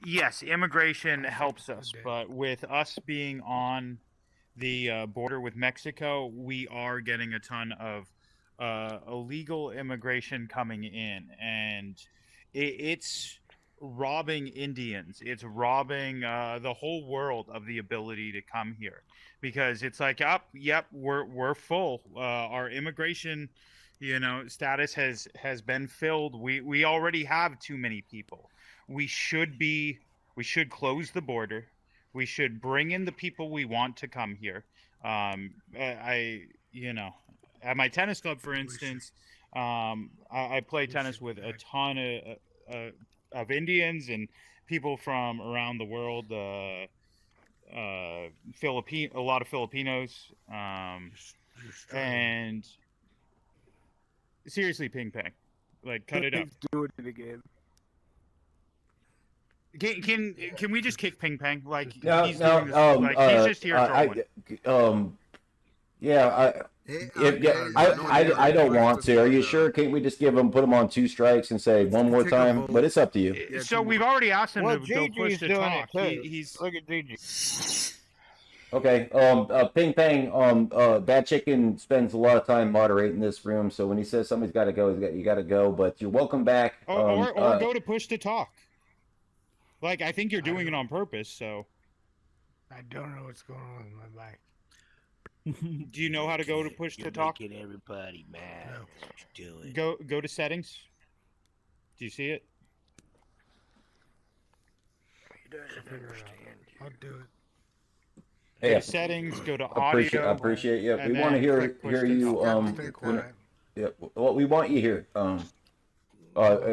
yes, immigration helps us, but with us being on the border with Mexico, we are getting a ton of illegal immigration coming in, and it's robbing Indians. It's robbing the whole world of the ability to come here, because it's like, we're full. Our immigration, status has been filled. We already have too many people. We should close the border. We should bring in the people we want to come here. At my tennis club, for instance, I play tennis with a ton of Indians and people from around the world. A lot of Filipinos, and seriously, Ping Pong, like, cut it up. Doing it again. Can we just kick Ping Pong? Like, he's just here trolling. I don't want to. Are you sure? Can't we just put him on 2 strikes and say one more time? But it's up to you. So we've already asked him to go push to doing talk. He's look at Gigi. Okay. Ping Pong. Bad Chicken spends a lot of time moderating this room, so when he says somebody's got to go, you got to go. But you're welcome back. Or go to push to talk. Like, I think you're doing it on purpose, so. I don't know what's going on in my life. Do you know how to go to push to talk? Making everybody mad. No. That's what you're doing. Go to settings. Do you see it? He doesn't understand. I'll do it. Hey, go to settings. Go to audio. I appreciate you. We want to hear you. We want you here.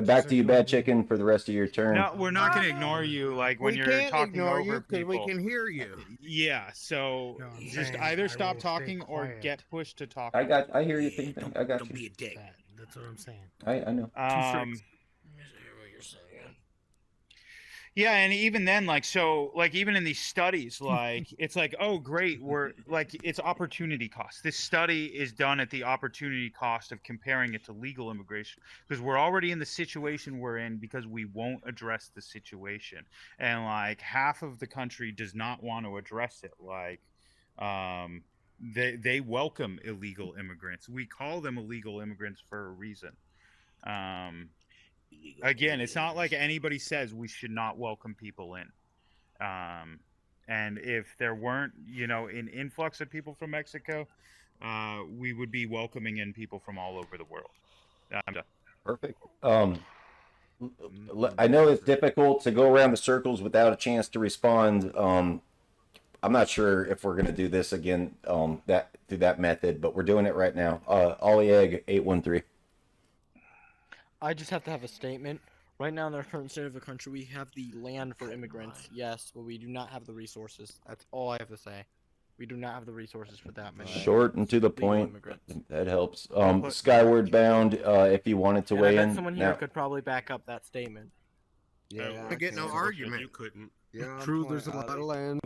Back to you, Bad Chicken, for the rest of your turn. No, we're not going to ignore you. Like, when you're talking over people. Because we can hear you. Yeah. So just either stop talking or get pushed to talk. I hear you. Ping Pong. I got you. Don't be a dick. That's what I'm saying. I know. What you're saying. Yeah, and even then, even in these studies, it's like, oh, great, it's opportunity cost. This study is done at the opportunity cost of comparing it to legal immigration, because we're already in the situation we're in because we won't address the situation, and half of the country does not want to address it. They welcome illegal immigrants. We call them illegal immigrants for a reason. Again, it's not like anybody says we should not welcome people in. And if there weren't, an influx of people from Mexico, we would be welcoming in people from all over the world. I'm done. Perfect. I know it's difficult to go around the circles without a chance to respond. I'm not sure if we're going to do this again through that method, but we're doing it right now. Ollie Egg 813. I just have to have a statement. Right now, in the current state of the country, we have the land for immigrants, yes, but we do not have the resources. That's all I have to say. We do not have the resources for that many. Short and to the point. That helps. Skyward Bound, if you wanted to weigh in. Someone here could probably back up that statement. Yeah, I get no argument. You couldn't. Yeah, true. There's a lot of land.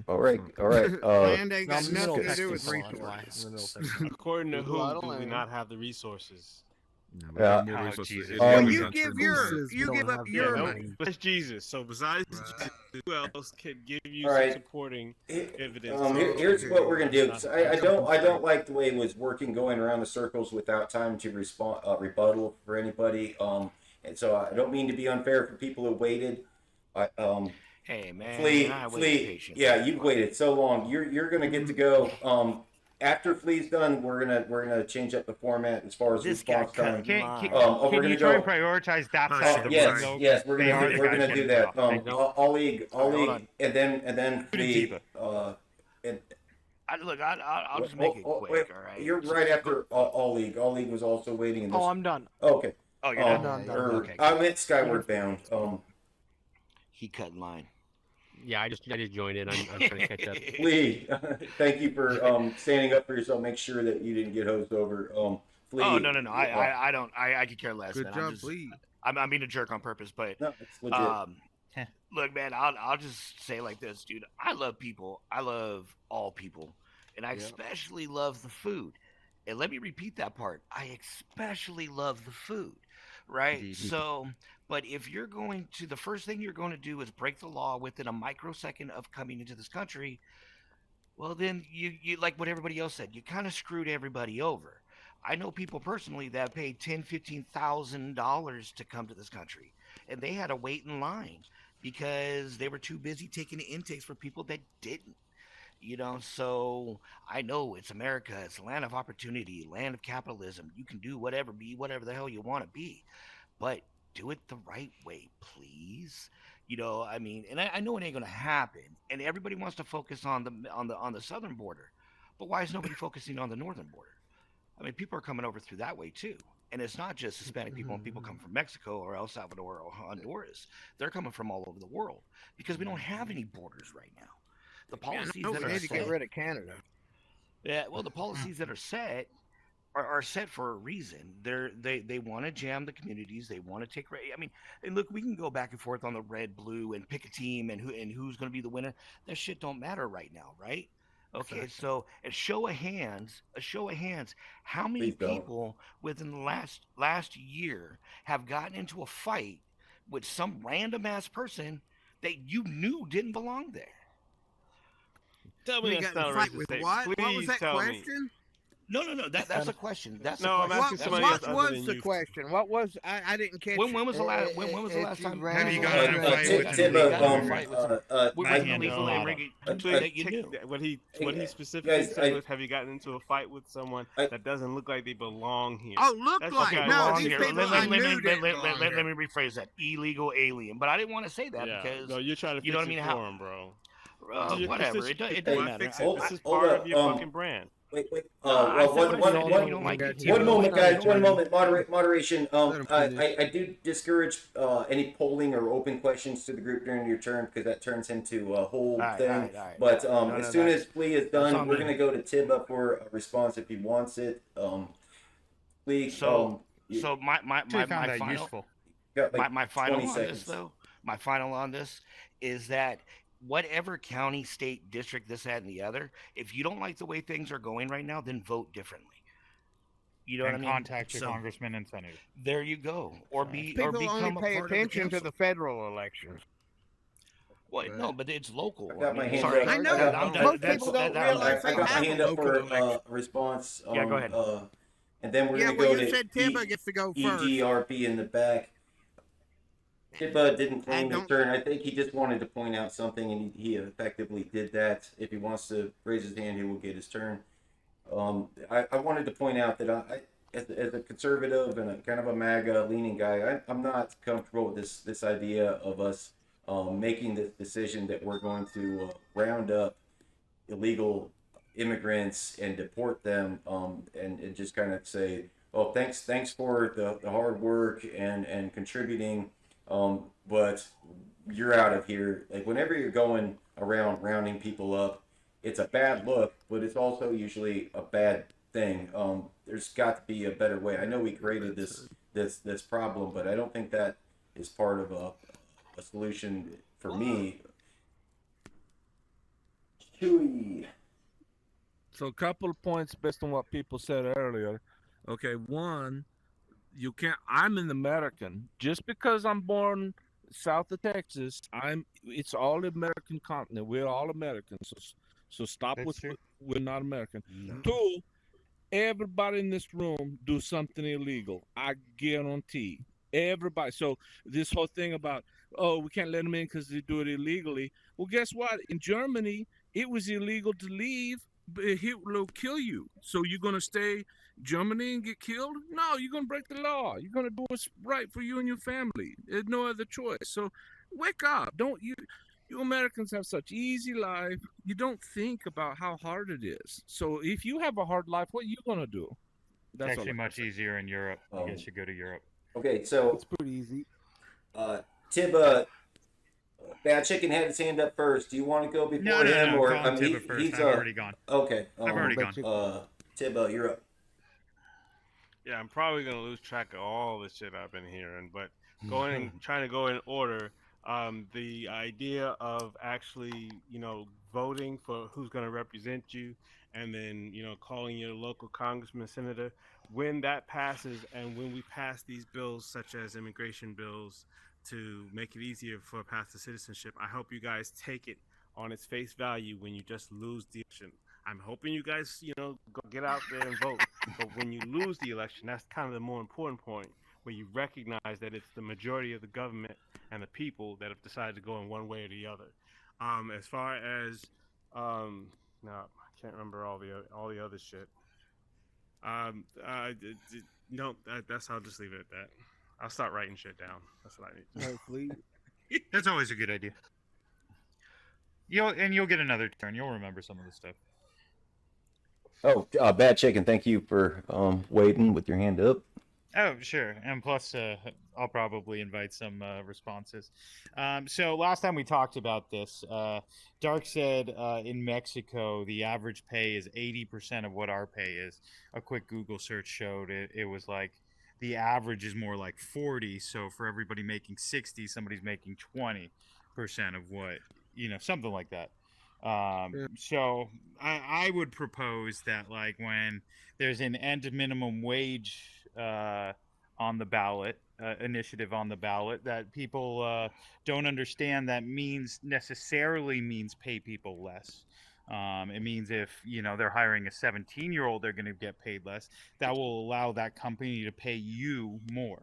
All right. Land ain't got nothing to do with resources. According to who, do we not have the resources? Yeah. You give up your money. That's Jesus. So besides Jesus, who else can give you All some right. supporting evidence? Here's what we're gonna do. I don't like the way it was working, going around the circles without time to respond rebuttal for anybody. And so I don't mean to be unfair for people who waited. Hey man, Flea. Yeah, you've waited so long. You're gonna get to go. After Flea's done, we're gonna change up the format as far as response time. Can you try and prioritize that side of the room? Yes, we're gonna do that. All league, and then Flea. I'll just make it quick. All right. You're right after All League. All League was also waiting in this. Oh, I'm done. Okay. Oh, you're done. Okay. I meant Skyward Bound. He cut in line. Yeah, I just joined in. I'm trying to catch up. Lee, thank you for standing up for yourself. Make sure that you didn't get hosed over. Flea, Oh no. I don't. I could care less. Good man. job, Lee. I'm being a jerk on purpose, but no, it's legit. look, man. I'll just say it like this, dude. I love people. I love all people, and I especially love the food. And let me repeat that part. I especially love the food, right? Indeed. So, but if you're going to, the first thing you're going to do is break the law within a microsecond of coming into this country, well, then you like what everybody else said. You kind of screwed everybody over. I know people personally that paid $10,000-$15,000 to come to this country, and they had to wait in line because they were too busy taking intakes for people that didn't. So I know it's America. It's a land of opportunity, land of capitalism. You can do whatever, be whatever the hell you want to be, but do it the right way, please. And I know it ain't gonna happen. And everybody wants to focus on the southern border, but why is nobody focusing on the northern border? I mean, people are coming over through that way too. And it's not just Hispanic people and people come from Mexico or El Salvador or Honduras. They're coming from all over the world because we don't have any borders right now. The policies that are need to set, get rid of Canada. Yeah, well, the policies that are set are set for a reason. They want to jam the communities. They want to take. And look, we can go back and forth on the red, blue, and pick a team and who's going to be the winner. That shit don't matter right now, right? Okay, so a show of hands. How many people within the last year have gotten into a fight with some random ass person that you knew didn't belong there? Tell me that's not fight with what? Please What was that tell question? Me. No. That's a question. That's no. I'm asking somebody else. What was the question? What was? I didn't catch. When was the last? When was the last time? Have you gone in a fight with What he specifically said was, have you gotten into a fight with someone that doesn't look like they belong here? Oh, look like no. These people I knew let me rephrase that. Illegal alien. But I didn't want to say that because no, you're trying to fix it for him, bro. Whatever. It doesn't matter. This is part of your fucking brand. Wait. One moment, guys. One moment. Moderation. I do discourage any polling or open questions to the group during your turn because that turns into a whole thing. But as soon as Flea is done, we're gonna go to Tibba for a response if he wants it. Flea. So my final on this is that whatever county, state, district, this, that, and the other, if you don't like the way things are going right now, then vote differently. You know what I mean? Contact your congressman and senator. There you go. People only pay attention to the federal elections. Well, no, but it's local. I got my hand up. I know. Most people don't realize they I got my have hand up for a response. Yeah, go ahead. And then we're gonna go to Tibba gets to go first. EGRP in the back. Tibba didn't claim his turn. I think he just wanted to point out something, and he effectively did that. If he wants to raise his hand, he will get his turn. I wanted to point out that as a conservative and a kind of a MAGA leaning guy, I'm not comfortable with this idea of us making this decision that we're going to round up illegal immigrants and deport them, and just kind of say, oh, thanks for the hard work and contributing, but you're out of here. Like, whenever you're going around rounding people up, it's a bad look, but it's also usually a bad thing. There's got to be a better way. I know we created this problem, but I don't think that is part of a solution for me. Chewy. So a couple of points based on what people said earlier. Okay, one, you can't. I'm an American. Just because I'm born south of Texas, it's all American continent. We're all Americans. So stop with we're not American. No. Two, everybody in this room do something illegal. I guarantee. Everybody. So this whole thing about, oh, we can't let them in because they do it illegally. Well, guess what? In Germany, it was illegal to leave, but Hitler will kill you. So you're going to stay Germany and get killed? No, you're going to break the law. You're going to do what's right for you and your family. There's no other choice. So wake up. You Americans have such easy life. You don't think about how hard it is. So if you have a hard life, what are you going to do? That's actually much easier in Europe. You guys should go to Europe. Okay, so it's pretty easy. Tibba, Bad Chicken had his hand up first. Do you want to go before him? No, or Tibba first. I've already gone. Okay. I've already gone. Tibba, you're up. Yeah, I'm probably gonna lose track of all the shit I've been hearing, but trying to go in order. The idea of actually, voting for who's going to represent you, and then, calling your local congressman, senator, when that passes, and when we pass these bills, such as immigration bills, to make it easier for a path to citizenship, I hope you guys take it on its face value when you just lose the election. I'm hoping you guys, go get out there and vote. But when you lose the election, that's kind of the more important point, where you recognize that it's the majority of the government and the people that have decided to go in one way or the other. As far as no, I can't remember all the other shit. No, I'll just leave it at that. I'll start writing shit down. That's what I need. Hopefully, that's always a good idea. You'll get another turn. You'll remember some of the stuff. Oh, Bad Chicken, thank you for waiting with your hand up. Oh, sure. And plus, I'll probably invite some responses. So last time we talked about this, Dark said in Mexico, the average pay is 80% of what our pay is. A quick Google search showed it was like the average is more like 40. So for everybody making 60, somebody's making 20% of what, something like that. So I would propose that, like, when there's an end minimum wage on the ballot, initiative on the ballot, that people don't understand that necessarily means pay people less. It means if they're hiring a 17-year-old, they're going to get paid less. That will allow that company to pay you more,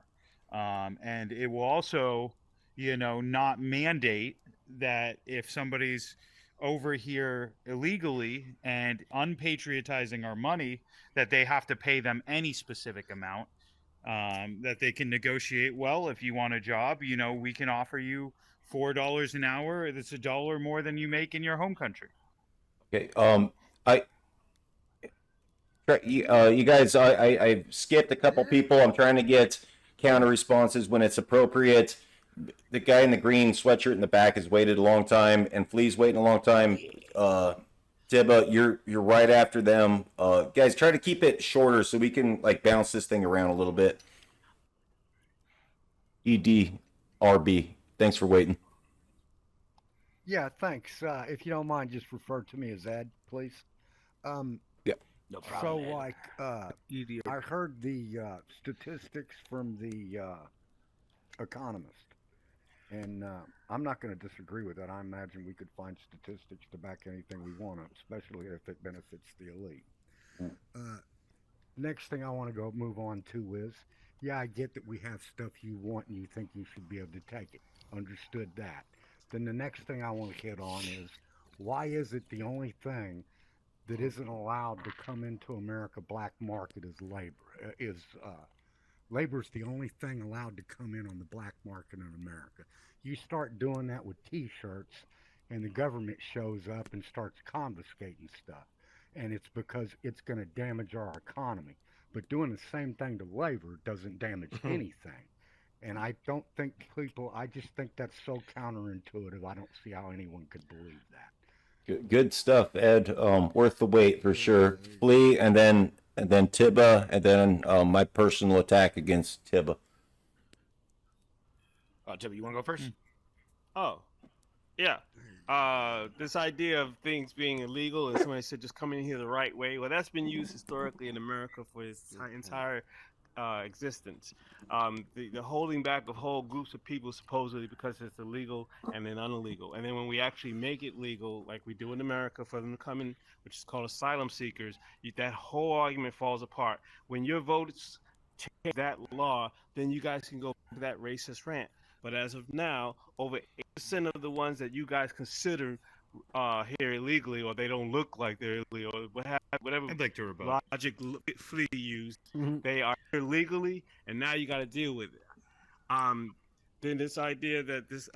and it will also not mandate that if somebody's over here illegally and unpatriotizing our money, that they have to pay them any specific amount, that they can negotiate. Well, if you want a job, we can offer you $4 an hour. That's $1 more than you make in your home country. Okay. You guys, I skipped a couple people. I'm trying to get counter responses when it's appropriate. The guy in the green sweatshirt in the back has waited a long time, and Flea's waiting a long time. Tibba, you're right after them. Guys, try to keep it shorter so we can bounce this thing around a little bit. EDRB, thanks for waiting. Yeah, thanks. If you don't mind, just refer to me as Ed, please. Yeah, no problem. So, I heard the statistics from the Economist. And I'm not going to disagree with that. I imagine we could find statistics to back anything we want, especially if it benefits the elite. Next thing I want to go move on to is, yeah, I get that we have stuff you want and you think you should be able to take it. Understood that. Then the next thing I want to hit on is, why is it the only thing that isn't allowed to come into America black market is labor? Labor's the only thing allowed to come in on the black market in America. You start doing that with T-shirts, and the government shows up and starts confiscating stuff. And it's because it's going to damage our economy. But doing the same thing to labor doesn't damage anything. And I don't think I just think that's so counterintuitive. I don't see how anyone could believe that. Good stuff, Ed. Worth the wait for sure. Flea, and then Tibba, and then my personal attack against Tibba. Tibba, you want to go first? Oh, yeah. This idea of things being illegal, and somebody said just coming in here the right way. Well, that's been used historically in America for its entire existence. The holding back of whole groups of people supposedly because it's illegal and then unillegal. And then when we actually make it legal, like we do in America for them to come in, which is called asylum seekers, that whole argument falls apart. When your votes take that law, then you guys can go to that racist rant. But as of now, over 8% of the ones that you guys consider here illegally, or they don't look like they're illegal, or whatever I'd like to rebut. logic Flea used, they are here legally, and now you got to deal with it. Then this idea that this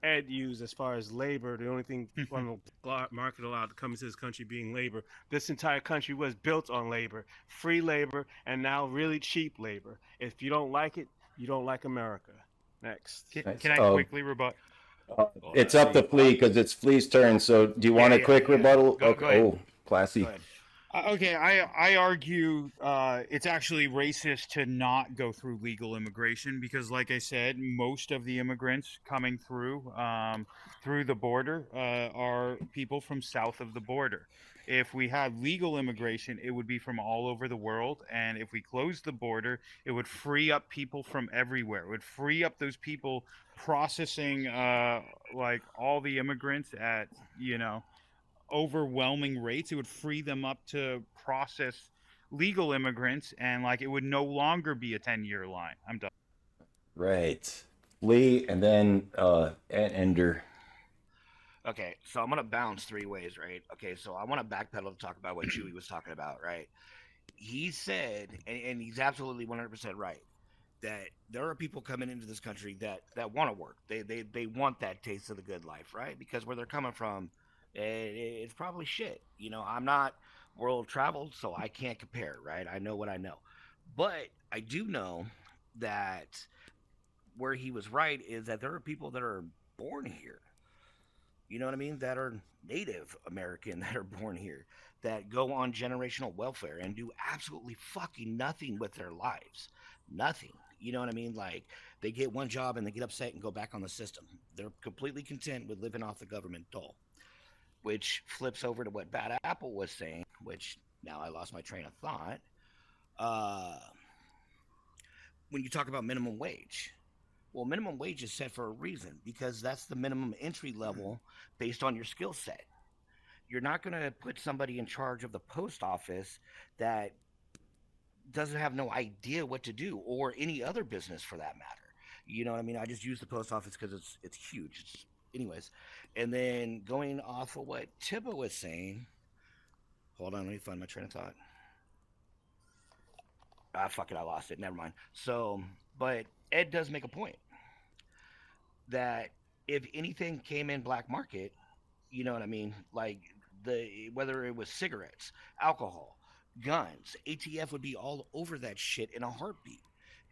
Ed used as far as labor, the only thing on the market allowed to come into this country being labor. This entire country was built on labor, free labor, and now really cheap labor. If you don't like it, you don't like America. Next. Can I quickly rebut? It's up to Flea because it's Flea's turn. So do you want a quick rebuttal? Go ahead. Oh, classy. Okay, I argue it's actually racist to not go through legal immigration because, like I said, most of the immigrants coming through the border are people from south of the border. If we had legal immigration, it would be from all over the world, and if we closed the border, it would free up people from everywhere. It would free up those people processing like all the immigrants at overwhelming rates. It would free them up to process legal immigrants, and like it would no longer be a 10-year line. I'm done. Right. Flea, and then Ender. Okay, so I'm gonna bounce three ways, right? Okay, so I want to backpedal to talk about what Chewy was talking about, right? He said, and he's absolutely 100% right, that there are people coming into this country that want to work. They want that taste of the good life, right? Because where they're coming from, it's probably shit. I'm not world traveled, so I can't compare, right? I know what I know, but I do know that where he was right is that there are people that are born here. You know what I mean? That are Native American that are born here, that go on generational welfare and do absolutely fucking nothing with their lives. Nothing. You know what I mean? Like, they get one job and they get upset and go back on the system. They're completely content with living off the government dole, which flips over to what Bad Apple was saying, which now I lost my train of thought. When you talk about minimum wage, well, minimum wage is set for a reason because that's the minimum entry level based on your skill set. You're not going to put somebody in charge of the post office that doesn't have no idea what to do, or any other business for that matter. You know what I mean? I just use the post office because it's huge. Anyways, and then going off of what Tibba was saying, hold on, let me find my train of thought. Fuck it, I lost it. Never mind. So, but Ed does make a point that if anything came in black market, you know what I mean? Like whether it was cigarettes, alcohol, guns, ATF would be all over that shit in a heartbeat.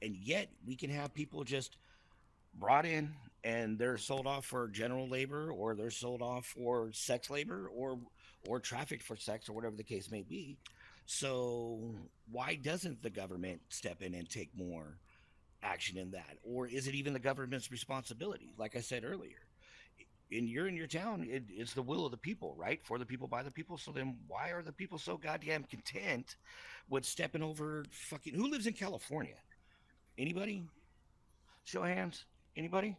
And yet we can have people just brought in and they're sold off for general labor, or they're sold off for sex labor, or trafficked for sex, or whatever the case may be. So why doesn't the government step in and take more action in that? Or is it even the government's responsibility? Like I said earlier, you're in your town, it's the will of the people, right? For the people, by the people. So then why are the people so goddamn content with stepping over fucking... Who lives in California? Anybody? Show of hands. Anybody?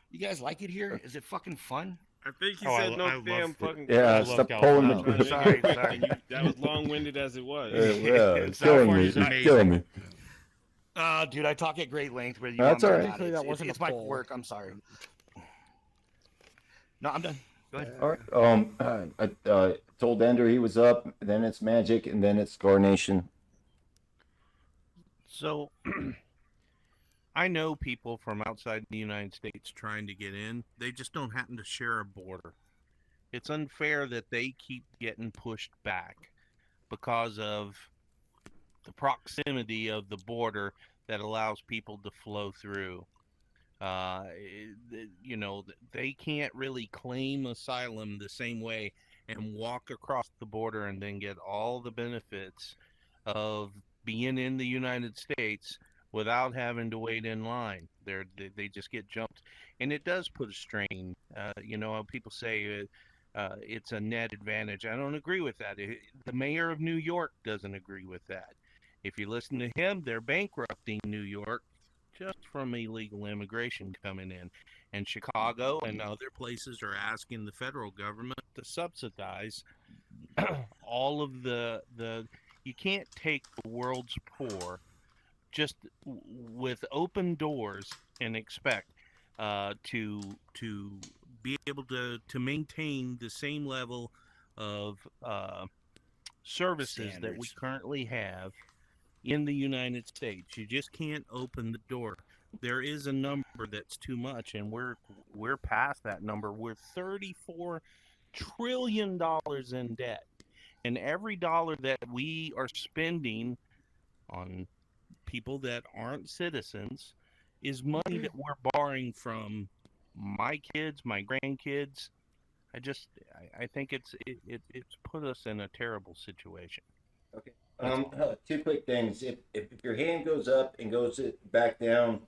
You guys like it here? Is it fucking fun? I think he Oh, said no damn fucking. Yeah, stop pulling the. Sorry. That was long-winded as it was. Yeah, it's killing me. It's killing me. Dude, I talk at great length whether you That's want all me right. or not. That wasn't It's a my poll. work. I'm sorry. No, I'm done. Go ahead. All right. I told Ender he was up. Then it's Magic, and then it's Scar Nation. So, I know people from outside the United States trying to get in. They just don't happen to share a border. It's unfair that they keep getting pushed back because of the proximity of the border that allows people to flow through. You know, they can't really claim asylum the same way and walk across the border and then get all the benefits of being in the United States without having to wait in line. They just get jumped, and it does put a strain. You know, people say it's a net advantage. I don't agree with that. The mayor of New York doesn't agree with that. If you listen to him, they're bankrupting New York just from illegal immigration coming in. And Chicago and other places are asking the federal government to subsidize all of the you can't take the world's poor just with open doors and expect to be able to maintain the same level of services that we currently have in the United States. You just can't open the door. There is a number that's too much, and we're past that number. We're $34 trillion in debt, and every dollar that we are spending on people that aren't citizens is money that we're borrowing from my kids, my grandkids. I think it's put us in a terrible situation. Okay. Two quick things. If your hand goes up and goes back down,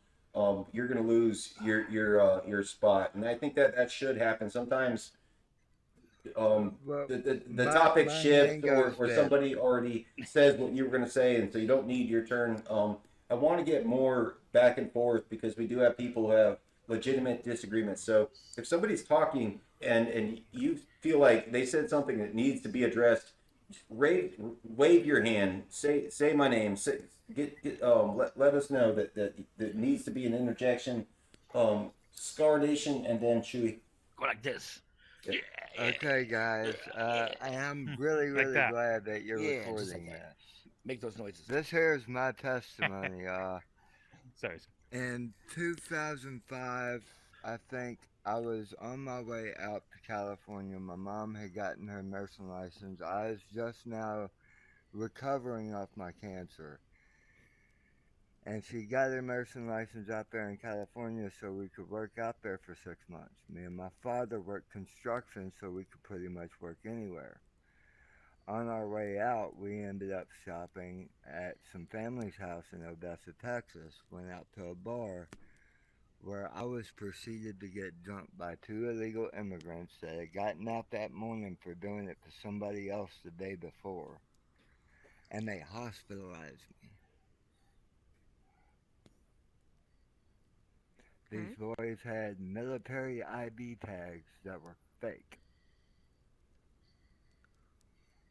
you're gonna lose your spot, and I think that should happen sometimes. The topic shift or somebody already says what you were gonna say, and so you don't need your turn. I want to get more back and forth because we do have people who have legitimate disagreements. So if somebody's talking and you feel like they said something that needs to be addressed, wave your hand, say my name, let us know that needs to be an interjection. Scar Nation and then Chewy. Go like this. Yeah. Okay, guys. I am really that. glad that you're Yeah, just recording like this. that. Make those noises. This here is my testimony. Sorry. In 2005, I think I was on my way out to California. My mom had gotten her nursing license. I was just now recovering off my cancer. And she got her nursing license out there in California so we could work out there for 6 months. Me and my father worked construction so we could pretty much work anywhere. On our way out, we ended up shopping at some family's house in Odessa, Texas. Went out to a bar where I was proceeded to get jumped by 2 illegal immigrants that had gotten out that morning for doing it to somebody else the day before. And they hospitalized me. These boys had military ID tags that were fake.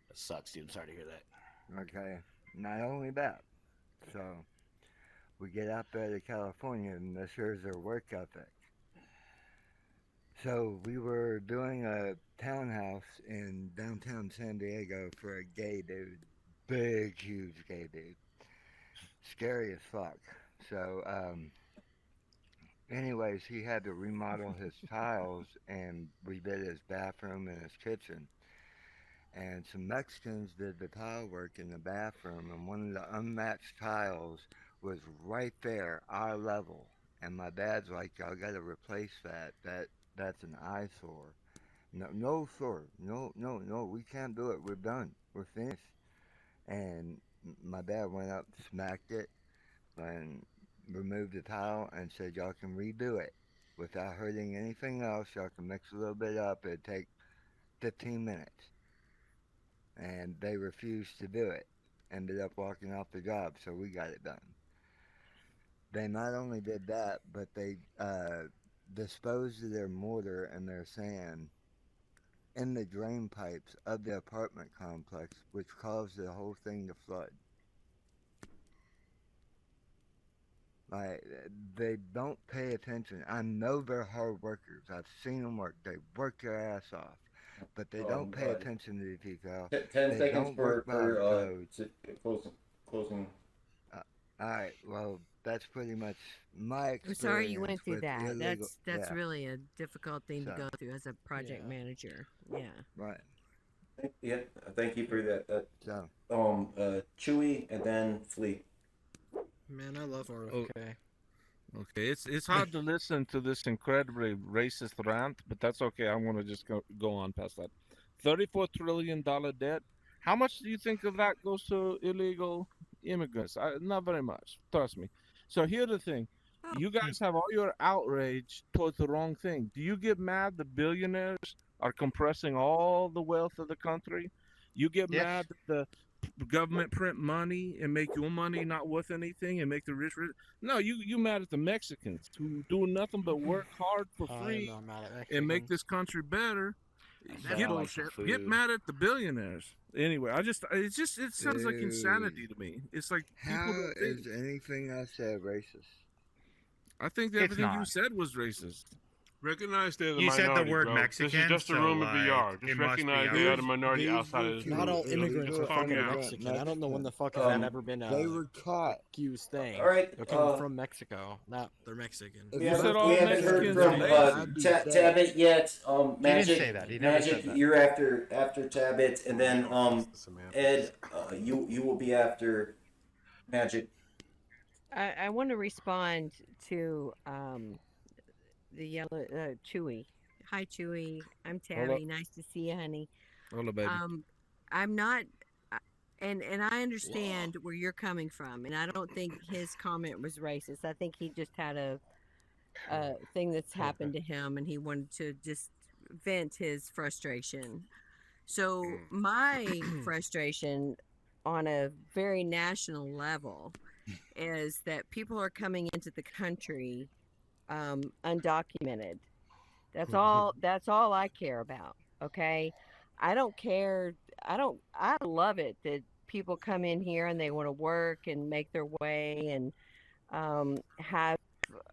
That sucks, dude. I'm sorry to hear that. Okay. Not only that. So, we get out there to California, and this here's their work ethic. So, we were doing a townhouse in downtown San Diego for a gay dude. Big, huge gay dude. Scary as fuck. So, anyways, he had to remodel his tiles and redid his bathroom and his kitchen. And some Mexicans did the tile work in the bathroom, and one of the unmatched tiles was right there, eye level. And my dad's like, y'all gotta replace that. That's an eyesore. No, sir. No, we can't do it. We're done. We're finished. And my dad went up, smacked it, and removed the tile and said, y'all can redo it without hurting anything else. Y'all can mix a little bit up. It'd take 15 minutes. And they refused to do it. Ended up walking off the job, so we got it done. They not only did that, but they disposed of their mortar and their sand in the drain pipes of the apartment complex, which caused the whole thing to flood. Like, they don't pay attention. I know they're hard workers. I've seen them work. They work their ass off. But they don't pay attention to the detail. 10 they seconds don't for work by the code. closing. Alright, well, that's pretty much my I'm experience. sorry you went through with that. illegal- That's yeah. really a difficult thing to So, go through as a project manager. Yeah. Right. Yeah, thank you for that. So. Chewy and then Flea. Man, I love RFK. Okay, it's hard to listen to this incredibly racist rant, but that's okay. I'm gonna just go on past that. $34 trillion debt. How much do you think of that goes to illegal immigrants? Not very much. Trust me. So here's the thing: you guys have all your outrage towards the wrong thing. Do you get mad the billionaires are compressing all the wealth of the country? You get mad that the government print money and make your money not worth anything and make the rich rich? No, you mad at the Mexicans who do nothing but work hard for free and make this country better. Get mad at the billionaires. Anyway, it sounds like insanity to me. It's like How is anything I said racist? I think that everything you said was racist. Recognize they're the You minority, said the word bro. Mexican, This is just a so, room of like, VR. it Just must recognize be they are ours. the minority outside of this Not all group. immigrants are fucking out. Mexican. I don't know when the fuck has that ever been They were caught. accused thing. All right, They're coming from Mexico. Not they're Mexican. We haven't heard from Tabit yet. Magic, say that. He never Magic, said that. you're after Tabit, and then Ed, you will be after Magic. I want to respond to the yellow Chewy. Hi, Chewy. I'm Tabby. Nice to see you, honey. Hello, baby. I'm not, and I understand where you're coming from, and I don't think his comment was racist. I think he just had a thing that's happened to him, and he wanted to just vent his frustration. So my frustration on a very national level is that people are coming into the country undocumented. That's all I care about. Okay. I don't care. I love it that people come in here and they want to work and make their way and have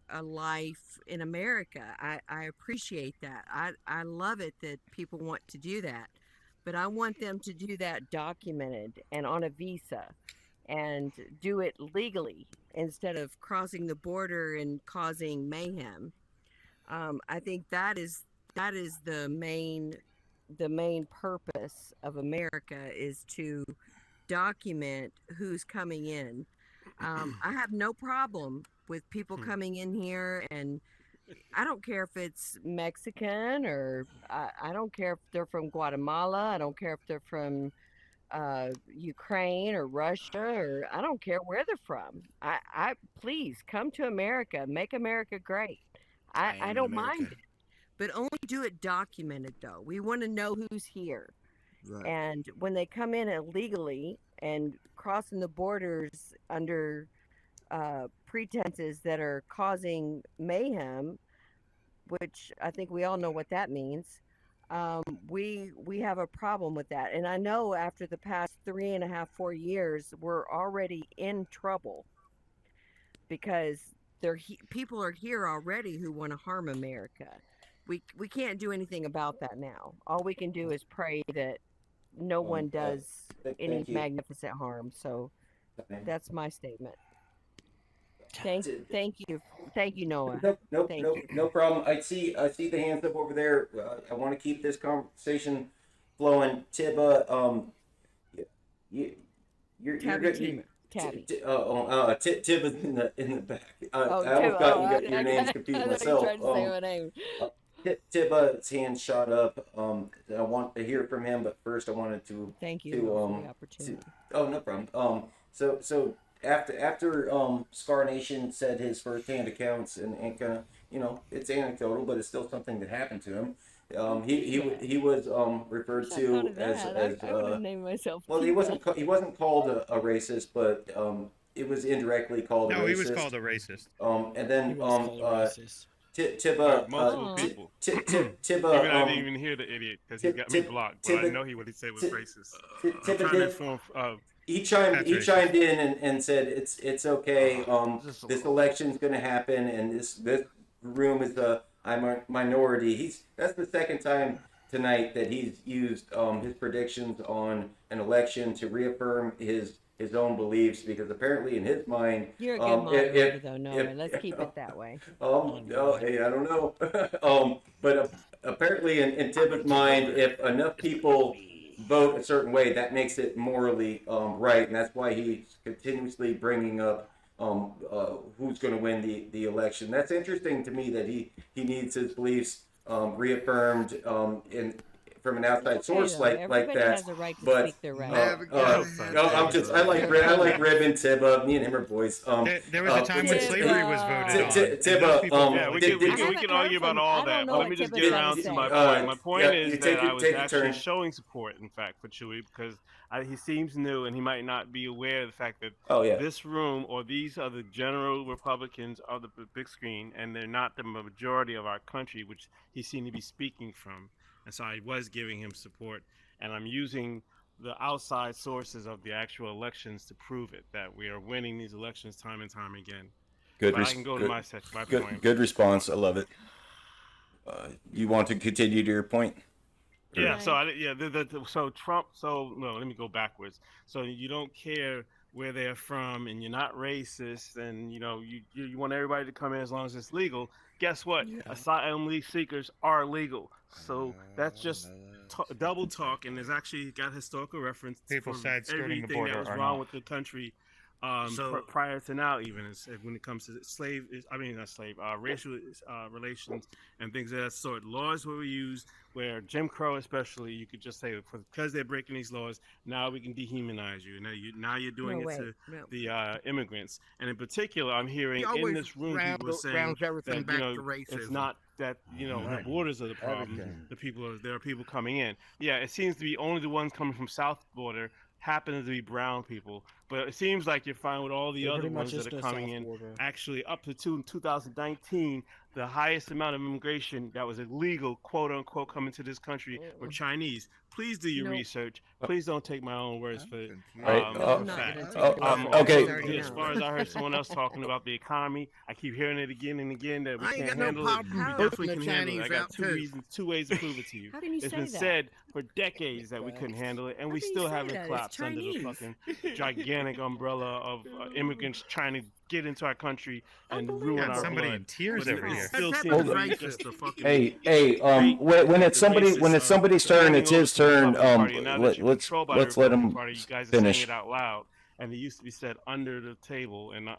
a life in America. I appreciate that. I love it that people want to do that, but I want them to do that documented and on a visa and do it legally instead of crossing the border and causing mayhem. I think that is the main purpose of America, is to document who's coming in. I have no problem with people coming in here, and I don't care if it's Mexican or I don't care if they're from Guatemala. I don't care if they're from Ukraine or Russia, or I don't care where they're from. I please come to America, make America great. I don't mind it, but only do it documented though. We want to know who's here. Right. And when they come in illegally and crossing the borders under pretenses that are causing mayhem, which I think we all know what that means, we have a problem with that. And I know after the past 3.5, 4 years, we're already in trouble because people are here already who want to harm America. We can't do anything about that now. All we can do is pray that no one does any magnificent harm. So that's my statement. Thank you, Noah. No problem. I see the hands up over there. I want to keep this conversation flowing. Tiba, you're good. Tabby. Tiba's in the back. I almost got your names confused myself. Tiba's hand shot up. I want to hear from him, but first I wanted to thank you for the opportunity. No problem. So after Scar Nation said his firsthand accounts and kind of, it's anecdotal, but it's still something that happened to him. He was referred to as I would have named myself. Well, he wasn't called a racist, but it was indirectly called a racist. No, he was called a racist. And then Tibba, multiple people. Tibba, Even I didn't even hear the idiot because he got me blocked. But I know what he said was racist. Tibba did. He chimed in and said it's okay. This election's going to happen, and this room is I'm a minority. That's the second time tonight that he's used his predictions on an election to reaffirm his own beliefs, because apparently in his mind, you're a good moderator, though. No, let's keep it that way. Hey, I don't know. But apparently in Tibba's mind, if enough people vote a certain way, that makes it morally right, and that's why he's continuously bringing up who's going to win the election. That's interesting to me that he needs his beliefs reaffirmed from an outside source like that. Has a right to but speak their right. I like Ribbon Tibba. Me and him are boys. There was a time when slavery was voted on. Tibba. We can argue about all that, but let me just get around to my point. My point is that I was actually showing support, in fact, for Chewy, because he seems new and he might not be aware of the fact that this room or these are the general Republicans of the big screen, and they're not the majority of our country, which he seemed to be speaking from. And so I was giving him support, and I'm using the outside sources of the actual elections to prove it, that we are winning these elections time and time again. I can go to my point. Good response. I love it. You want to continue to your point? Yeah. So so Trump. So no, let me go backwards. So you don't care where they're from, and you're not racist, and you want everybody to come in as long as it's legal. Guess what? Asylum seekers are legal. So that's just double talk, and there's actually got historical reference People for said skirting the everything border that was are wrong not. with the country prior to now, even when it comes to racial relations and things of that sort. Laws were used where Jim Crow, especially, you could just say because they're breaking these laws, now we can dehumanize you. Now you're doing the immigrants, and in particular, I'm hearing in this room people saying that it's not that the borders are the problem. There are people coming in. Yeah, it seems to be only the ones coming from south border happens to be brown people, but it seems like you're fine with all the other ones that are coming in. Actually, up to 2019, the highest amount of immigration that was illegal, quote unquote, coming to this country were Chinese. Please do your research. Please don't take my own words for it. Okay. As far as I heard someone else talking about the economy, I keep hearing it again and again that we can't handle it. We definitely can handle it. I got two ways to prove it to you. How can you It's say been that? said for decades that we couldn't handle it, and we still haven't collapsed under the fucking gigantic umbrella of immigrants trying to get into our country and ruin our somebody blood. in tears But over it here. still seems to be just a fucking when it's somebody's turn, it's his turn. Let's let him you guys are finish. saying it out loud, and it used to be said under the table, and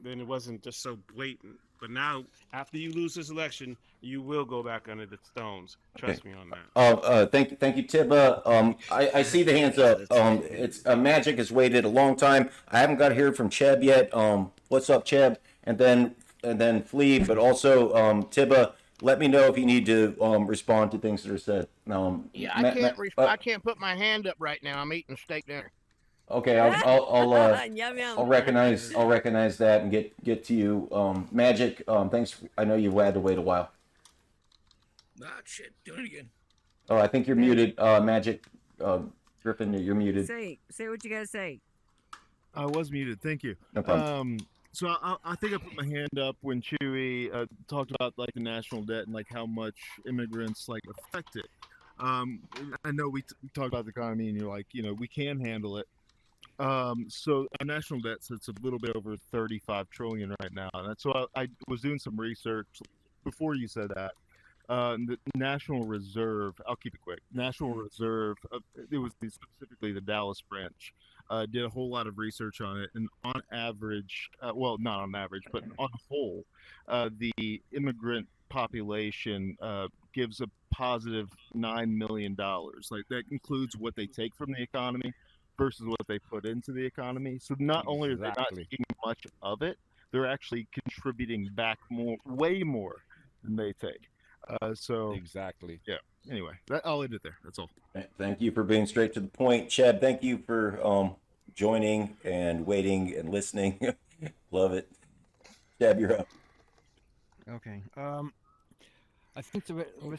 then it wasn't just so blatant. But now, after you lose this election, you will go back under the stones. Trust me on that. Thank you, Tibba. I see the hands up. It's Magic has waited a long time. I haven't got to hear from Cheb yet. What's up, Cheb? And then Flea, but also Tibba. Let me know if you need to respond to things that are said. I can't put my hand up right now. I'm eating steak dinner. Okay, I'll recognize that and get to you. Magic, thanks. I know you've had to wait a while. Ah, shit, doing it again. Oh, I think you're muted, Magic. Griffin, you're muted. Say what you gotta say. I was muted. Thank you. No problem. So I think I put my hand up when Chewy talked about like the national debt and like how much immigrants like affect it. I know we talked about the economy and you're like, we can handle it. So our national debt sits a little bit over 35 trillion right now. And so I was doing some research before you said that. The National Reserve, I'll keep it quick. National Reserve, it was specifically the Dallas branch, did a whole lot of research on it. And on average, well, not on average, but on whole, the immigrant population gives a positive $9 million. Like that includes what they take from the economy versus what they put into the economy. So not only are they not taking much of it, they're actually contributing back way more than they take. Exactly. Yeah. Anyway, I'll end it there. That's all. Thank you for being straight to the point, Cheb. Thank you for joining and waiting and listening. Love it. Cheb, you're up. Okay. I think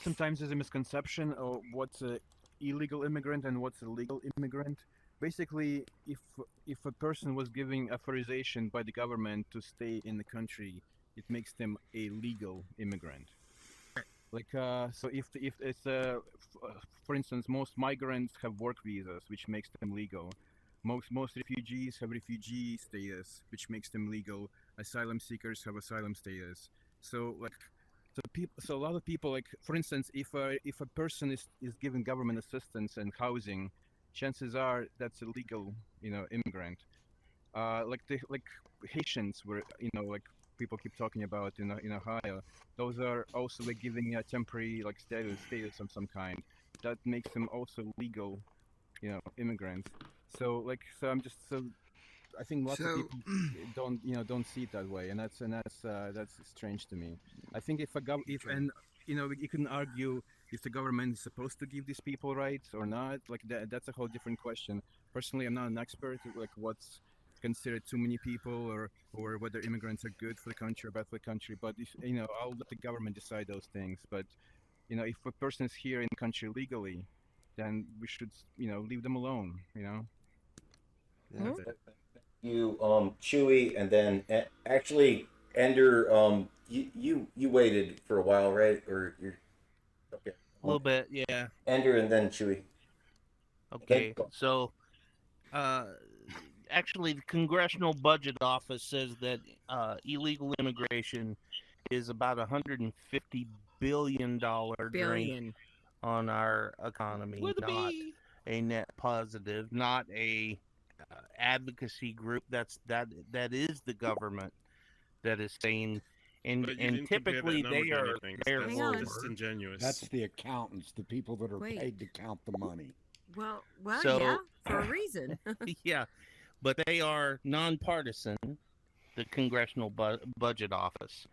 sometimes there's a misconception of what's a illegal immigrant and what's a legal immigrant. Basically, if a person was given authorization by the government to stay in the country, it makes them a legal immigrant. Like, so if it's for instance, most migrants have work visas, which makes them legal. Most refugees have refugee status, which makes them legal. Asylum seekers have asylum status. So a lot of people, like, for instance, if a person is given government assistance and housing, chances are that's a legal, immigrant. Like Haitians were, like people keep talking about in Ohio, those are also like giving a temporary like status of some kind. That makes them also legal, immigrants. So I think lots of people don't see it that way, and that's strange to me. I think you can argue if the government is supposed to give these people rights or not. Like that's a whole different question. Personally, I'm not an expert like what's considered too many people or whether immigrants are good for the country or bad for the country. But I'll let the government decide those things. But if a person is here in the country legally, then we should leave them alone. Yeah. You Chewy, and then actually Ender, you waited for a while, right? Or you're okay. A little bit, yeah. Ender and then Chewy. Okay, so actually the Congressional Budget Office says that illegal immigration is about $150 billion drain on our economy, not a net positive, not a advocacy group. That is the government that is saying, and typically they are disingenuous. That's the accountants, the people that are paid to count the money. Well, So- yeah, for a reason. Yeah, but they are nonpartisan, the Congressional Budget Office,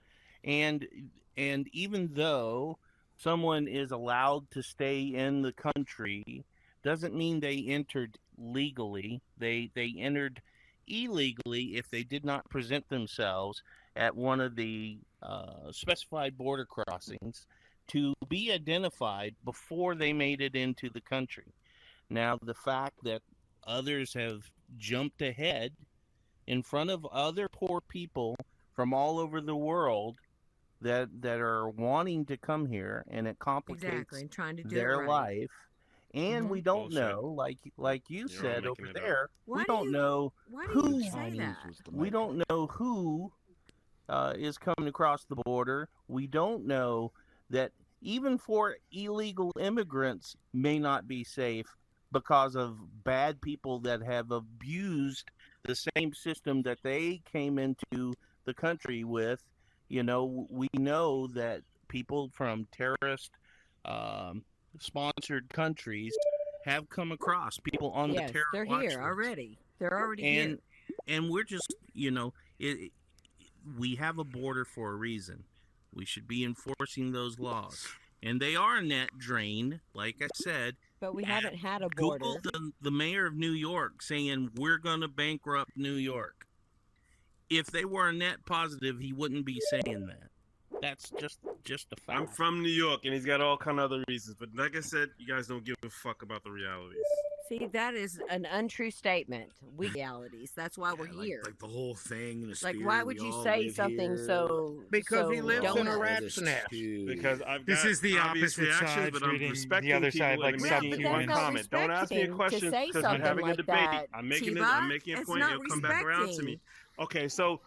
and even though someone is allowed to stay in the country, doesn't mean they entered legally. They entered illegally if they did not present themselves at one of the specified border crossings to be identified before they made it into the country. Now, the fact that others have jumped ahead in front of other poor people from all over the world that are wanting to come here, and it complicates and trying to do their it right. life. And we don't know, like you said over there, we don't know who we don't know who is coming across the border. We don't know that even for illegal immigrants may not be safe because of bad people that have abused the same system that they came into the country with. We know that people from terrorist sponsored countries have come across people on the terror they're watch here list. already. They're already here. And we're just, we have a border for a reason. We should be enforcing those laws. And they are net drain, like I said. But we haven't had a border. Google the mayor of New York saying we're going to bankrupt New York. If they were a net positive, he wouldn't be saying that. That's just a fact. I'm from New York, and he's got all kind of other reasons. But like I said, you guys don't give a fuck about the realities. See, that is an untrue statement. Realities. That's why we're here. Like the whole thing. Like, why would you say something so? Because he lives in a donut? rat's nest. Because I've got This is the obvious opposite reactions, side but I'm treating respecting the other people side like and making subhumans. one comment. Don't ask me a respecting question to say because we're something having a like debate. that, I'm making a It's point. not It'll come back around to me. respecting. Okay, so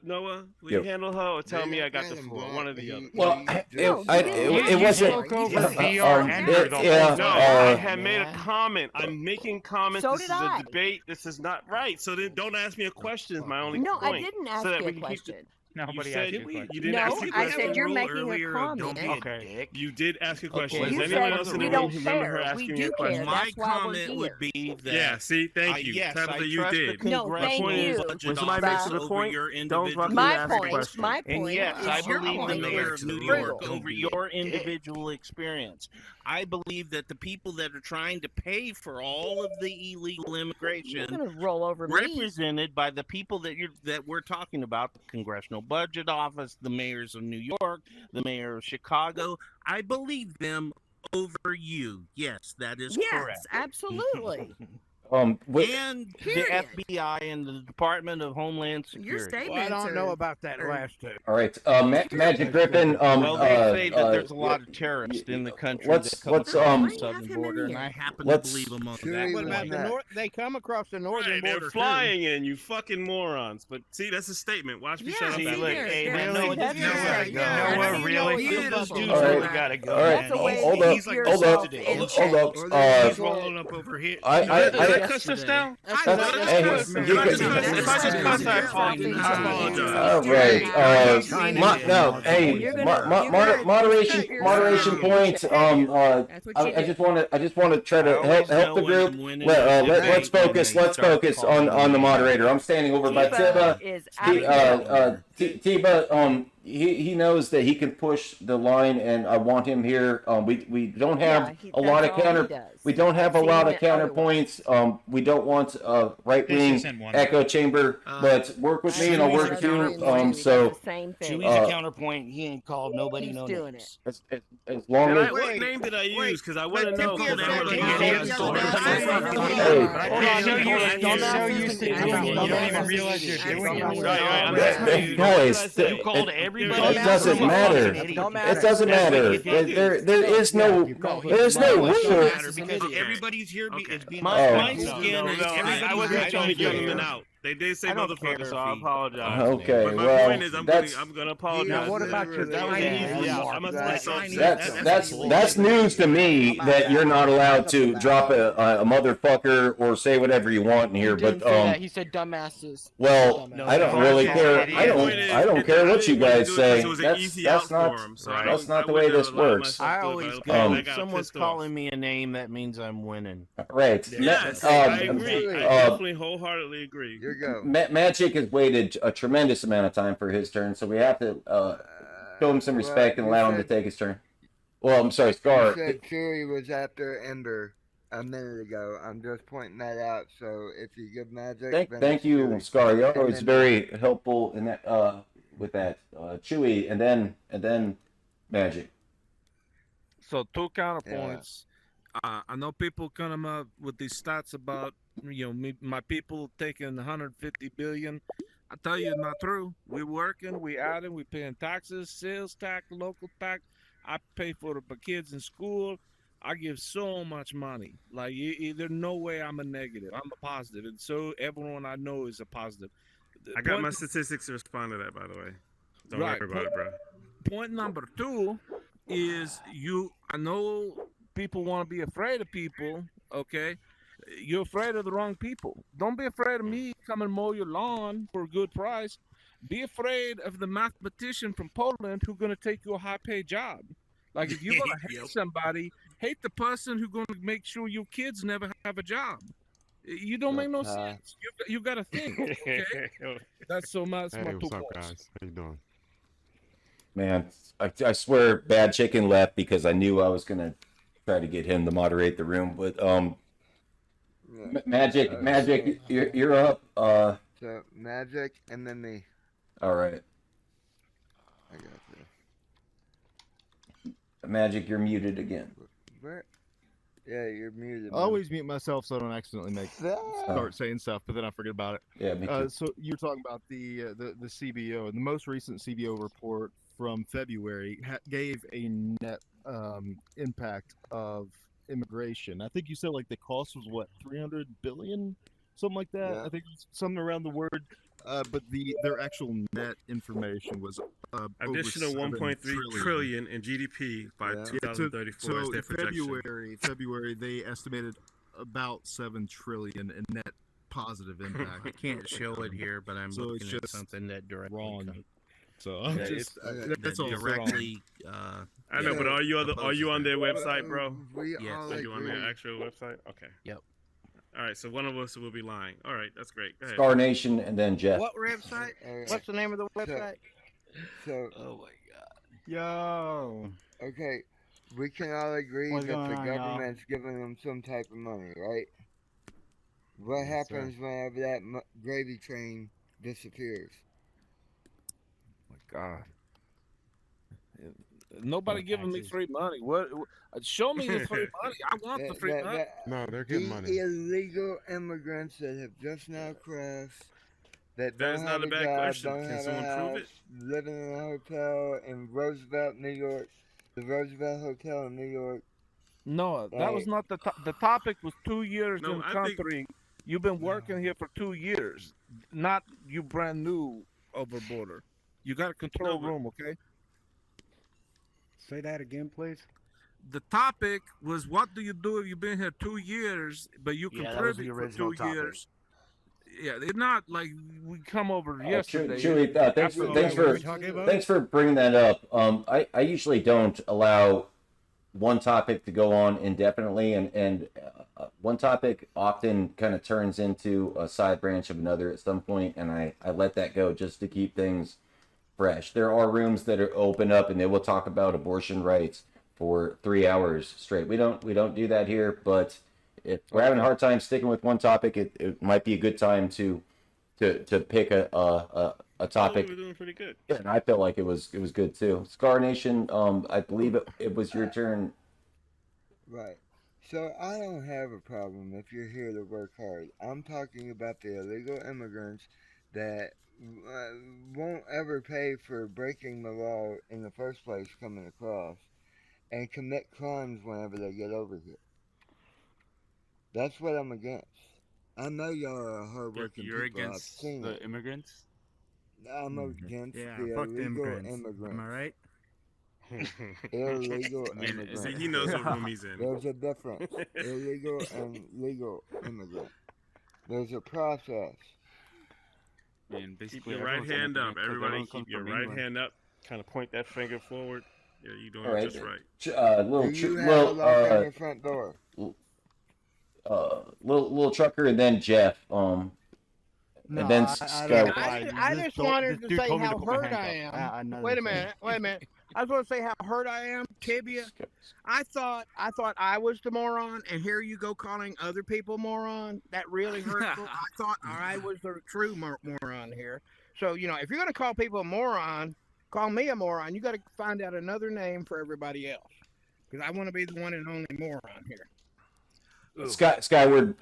Noah, will you handle her or tell me I got the floor? One or the other. Well, it wasn't. No, I had made a comment. I'm making comments. So This did is I. a debate. This is not right. So then don't ask me a question is my only No, point. I didn't ask so that you we a can keep the- question. Nobody you said asked you a question. You didn't No, ask a I question. said you're making a comment. Okay. You did ask a question. You Does anyone said else in we the don't room remember her care. asking We me a do question? care. My That's why we're comment would here. be that. Yeah, see, thank you. Yes, Tabitha, I you trust did. the No, My thank point is, you. when somebody makes over a point, your don't individual fucking My ask a point. question. My And point yes, is I your believe the point mayor is of New brutal. York over your individual experience. I believe that the people that are trying to pay for all of the illegal immigration gonna roll over me. represented by the people that we're talking about, the Congressional Budget Office, the mayors of New York, the mayor of Chicago. I believe them over you. Yes, that is correct. Yes, absolutely. And the FBI and the Department of Homeland Security. Well, I don't know about that last two. All right, Magic Griffin. Well, they say that there's a lot of terrorists in the country that come across the southern border, and I happen to believe among that. What about the north? They come across the northern border. They're flying in, you fucking morons. But see, that's a statement. Watch me shut up. Noah, really? Those dudes really gotta go. All right, hold up. He's rolling up over here. Cuss us down? All right. Moderation point. I just want to try to help the group. Let's focus on the moderator. I'm standing over by Tiba. Tiba, he knows that he can push the line, and I want him here. We don't have a lot of counterpoints. We don't want a right-wing echo chamber, but work with me and I'll work with you. Chewy's a counterpoint. He ain't called nobody no names. As long as what name did I use? Because I want to know. Guys, it doesn't matter. It doesn't matter. There is no rule. Because everybody's here is being My skin. I wasn't trying to get them out. They did say motherfucker, so I apologize. Okay, but my point is, I'm gonna apologize. Yeah, what about your That's news to me that you're not allowed to drop a motherfucker or say whatever you want in here. But he said dumbasses. Well, I don't really care. I don't care what you guys say. That's not the way this works. I always go. If someone's calling me a name, that means I'm winning. Right. Yes, I agree. I definitely wholeheartedly agree. Magic has waited a tremendous amount of time for his turn, so we have to show him some respect and allow him to take his turn. Well, I'm sorry, Scar. You said Chewy was after Ember a minute ago. I'm just pointing that out. So if you give Magic, thank you, Scar. You're always very helpful in that with that. Chewy, and then Magic. So 2 counterpoints. I know people come up with these stats about my people taking 150 billion. I tell you, not true. We're working, we adding, we paying taxes, sales tax, local tax. I pay for the kids in school. I give so much money. Like there's no way I'm a negative. I'm a positive, and so everyone I know is a positive. I got my statistics to respond to that, by the way. Don't worry about it, bro. Point number 2 is I know people want to be afraid of people, okay? You're afraid of the wrong people. Don't be afraid of me coming mow your lawn for a good price. Be afraid of the mathematician from Poland who's going to take you a high-paid job. Like, if you're going to hate somebody, hate the person who's going to make sure your kids never have a job. You don't make no sense. You got to think, okay? That's my 2 what's up, points. guys? How you doing? Man, I swear Bad Chicken left because I knew I was going to try to get him to moderate the room, but Magic, you're up. So Magic and then me. All right. I got you. Magic, you're muted again. Where? Yeah, you're muted. I always mute myself so I don't accidentally start saying stuff, but then I forget about it. Yeah, me too. So you're talking about the CBO, and the most recent CBO report from February gave a net impact of immigration. I think you said like the cost was what, 300 billion, something like that. Yeah. I think something around the word. But their actual net information was additional 1.3 trillion in GDP by 2034. So is their projection. February they estimated about 7 trillion in net positive impact. I can't show it here, but I'm looking at something that directly wrong. So that's all directly. I know, but are you on their website, bro? Yes. Are you on their actual website? Okay. Yep. All right, so one of us will be lying. All right, that's great. Go ahead. Scar Nation and then Jeff. What website? What's the name of the website? So oh my god. Yo. Okay. we can all agree What's that going the on, y'all? government's giving them some type of money, right? What happens whenever that gravy train disappears? My God. Nobody giving me free money. What? Show me the free money. I want the free money. No, they're getting money. The illegal immigrants that have just now crossed, that That's don't not have a a bad job, question. don't Can have a someone prove house, it? living in a hotel in Roosevelt, New York, the Roosevelt Hotel in New York. No, that was not the topic. Was 2 years No, in the I think- country. You've been working here for 2 years, not you brand new over border. You got a control room, okay? Say that again, please. The topic was, what do you do if you've been here 2 years, but you Yeah, that was the contribute for original 2 topic. years? Yeah, it's not like we come over yesterday. Chewy, thanks for bringing that up. I usually don't allow one topic to go on indefinitely, and one topic often kind of turns into a side branch of another at some point, and I let that go just to keep things fresh. There are rooms that are open up and they will talk about abortion rights for 3 hours straight. We don't do that here, but if we're having a hard time sticking with one topic, it might be a good time to pick a topic. We're doing pretty good. Yeah, and I felt like it was good too. Scar Nation, I believe it was your turn. Right. So I don't have a problem if you're here to work hard. I'm talking about the illegal immigrants that won't ever pay for breaking the law in the first place coming across and commit crimes whenever they get over here. That's what I'm against. I know y'all are hardworking You're people. against I've seen the it. immigrants? I'm against Yeah, the fuck the illegal immigrants. Am I right? Illegal Man, immigrants. see, he knows what room he's in. There's a difference. Illegal and legal immigrant. There's a process. Man, Keep basically, your right everyone's hand up. immigrant 'cause Everybody everyone keep comes your from right England. hand up. Kind of point that finger forward. Yeah, you're doing All it right. just right. Do you have a lock on your front door? Little trucker, and then Jeff. And then I just wanted to say how hurt I am. Wait a minute. I just want to say how hurt I am, Tibia. I thought I was the moron, and here you go calling other people moron. That really hurtful. I thought I was the true moron here. So if you're gonna call people a moron, call me a moron. You got to find out another name for everybody else, because I want to be the one and only moron here. Skyward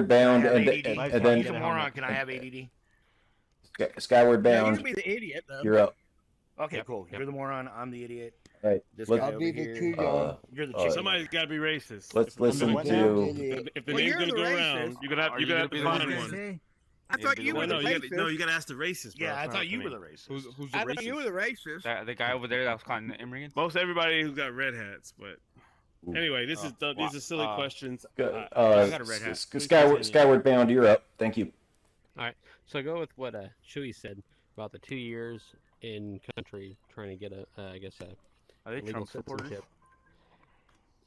Bound, Can I have and ADD? then He's a moron. Can I have ADD? Skyward Yeah, Bound. you can be the idiot though. You're up. Okay, cool. You're the moron. I'm the idiot. Right. This Let's- guy I'll over be the here. Cougar. You're the uh, chick. Somebody's got to be racist. Let's If I'm listen gonna- to- If the Well, name's you're gonna the go racist. around, you're gonna have Are you to gonna be the find racist? one. I thought you were the racist. No, you gotta ask the racist. Bro. Yeah, I It's thought not you up were to the me. racist. Who's the I racist? thought you were the racist. The guy over there that was calling immigrants? Most everybody who's got red hats, but anyway, these are silly questions. I got a red hat. Skyward Bound, you're up. Thank you. All right, so I go with what Chewy said about the 2 years in country trying to get Are they legal Trump supporters?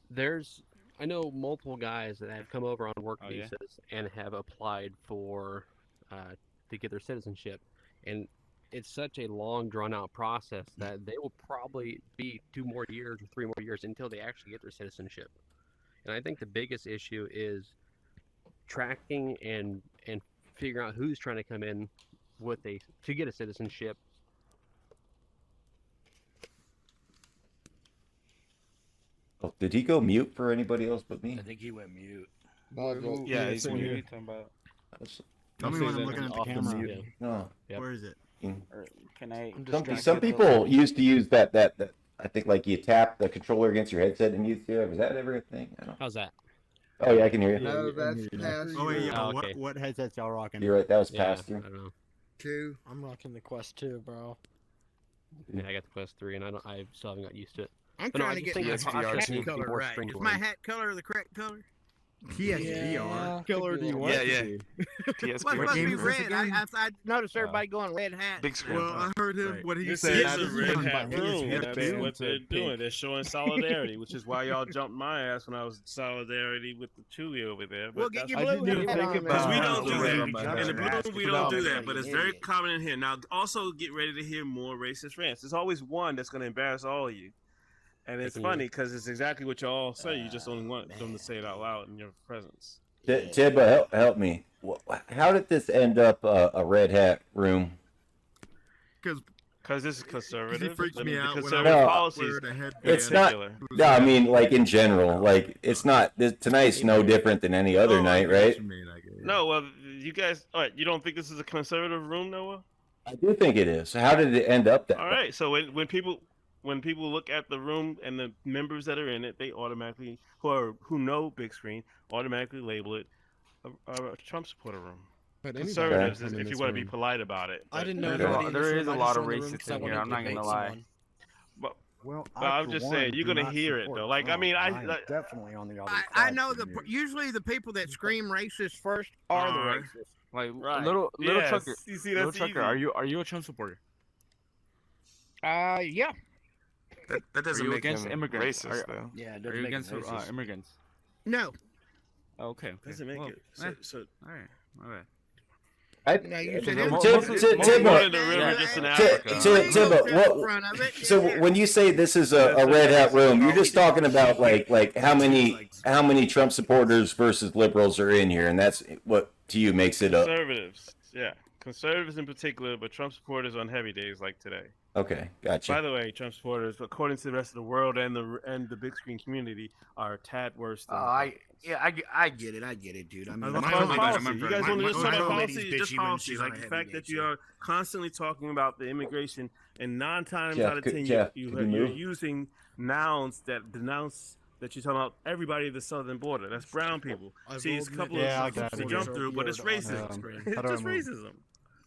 citizenship. I know multiple guys that have come over on work visas and have applied for to get their citizenship, and it's such a long, drawn-out process that they will probably be 2 more years or 3 more years until they actually get their citizenship. And I think the biggest issue is tracking and figuring out who's trying to come in to get a citizenship. Oh, did he go mute for anybody else but me? I think he went mute. Yeah, he's mute. Tell me when I'm looking at the camera. No. Where is it? Can I? Some people used to use that. I think like you tap the controller against your headset and use it. Was that ever a thing? I don't. How's that? Oh yeah, I can hear you. No, that's past. Oh wait, yeah. okay. What headsets y'all rocking? You're right. That was Yeah, passed through. I don't know. 2. I'm rocking the Quest 2, bro. Yeah, I got the Quest 3, and I still haven't got used to it. I'm But no, trying I to just get my think the process hat needs to be color more right. Is my streamlined. hat color the correct color? TSVR. Color do you want? Yeah. Well, it's supposed to be red. I noticed everybody going red hat. Well, I heard him. What he This said. is a red hat room. That's what they're doing. Pink. They're showing solidarity, which is why y'all jumped my ass when I was in solidarity with the Chewy over there. Well, But get that's- your blue hat on. Because we man. don't do that. In the That's blue, we about don't do being that. But an it's very idiot. common in here. Now, also get ready to hear more racist rants. There's always one that's going to embarrass all of you. And it's funny because it's exactly what y'all say. You just only want them to say it out loud in your presence. Tibba, help me. How did this end up a red hat room? Because this is conservative. He freaks me out when conservative I policies. wear the headband. It's not. No, I mean, like in general, like it's not. Tonight's no different than any other night, right? No, well, you guys. All right, you don't think this is a conservative room, Noah? I do think it is. How did it end up that All way? right, so when people look at the room and the members that are in it, they automatically who know Big Screen automatically label it a Trump supporter room. But Conservatives, if you want to be polite about it. I didn't know there is a lot of racists in here. I'm not gonna lie. Well, I'm just saying you're gonna hear it though. Like, I mean, I definitely on the other side. I know usually the people that scream racist first are the racists. Like Right. little Yes. trucker. You see, Little that's trucker, easy. are you a Trump supporter? Yeah. That doesn't are you make against him immigrants? racist, though. Yeah, it Are doesn't you make him against racist. immigrants? No. Okay. Doesn't make it. So all right. All right. Now you said So when you say this is a red hat room, you're just talking about like how many Trump supporters versus liberals are in here, and that's what to you makes it up. Conservatives, yeah, conservatives in particular, but Trump supporters on heavy days like today. Okay, gotcha. By the way, Trump supporters, according to the rest of the world and the big screen community, are a tad worse than. I get it, dude. I mean, policy. You guys want to just talk about policy? bitchy Just when policy. she's Like on a the heavy fact day, that you are constantly talking about the immigration, and 9 times Jeff, out of 10 Jeff, you're could you move? using nouns that denounce that you're talking about everybody at the southern border. That's brown people. See, it's a couple of to jump through, but it's racism. It's just racism.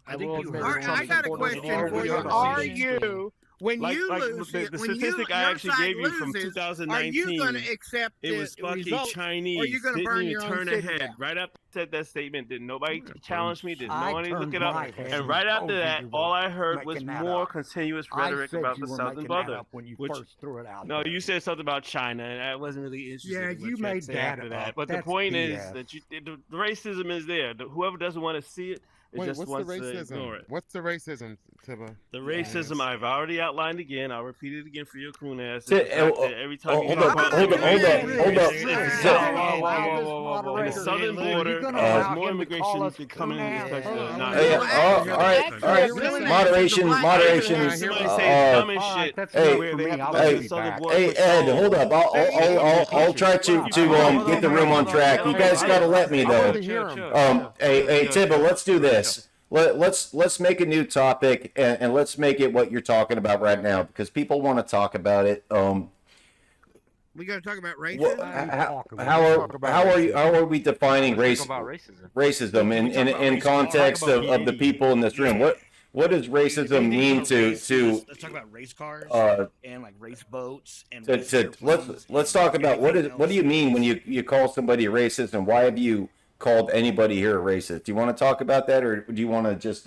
I think you heard. I got a question for you. Are you, when you lose, the when statistic I actually gave you from 2019, are you going to accept it was fucking results, Chinese. Or are you going to didn't burn even your own turn city their head. down? Right after I said that statement, didn't nobody challenge me? Didn't I nobody look turned it up? my head And right after told you that, you all were I heard was making that more up. continuous I rhetoric said about you the were southern making border. that up when you first threw it out No, there. you said something about China, and I wasn't really interested. Yeah, in what you had to made say that after that. up. But the That's point is BS. that the racism is there. Whoever doesn't want to see it, Wait, just what's wants the to ignore racism? it. What's the racism, Tibba? The racism I've already outlined again. I'll repeat it again for your coon ass. Every time you hold talk up, about hold up. on the southern border, there's more immigration to come in this country. All right. Moderation. Hey, Ed, hold up. I'll try to get the room on track. You guys gotta let me though. Hey, Tibba, let's do this. Let's make a new topic and let's make it what you're talking about right now because people want to talk about it. We got to talk about racism. How are we defining racism in context of the people in this room? What does racism mean to let's talk about race cars and like race boats and let's talk about what do you mean when you call somebody a racist and why have you called anybody here a racist? Do you want to talk about that or do you want to just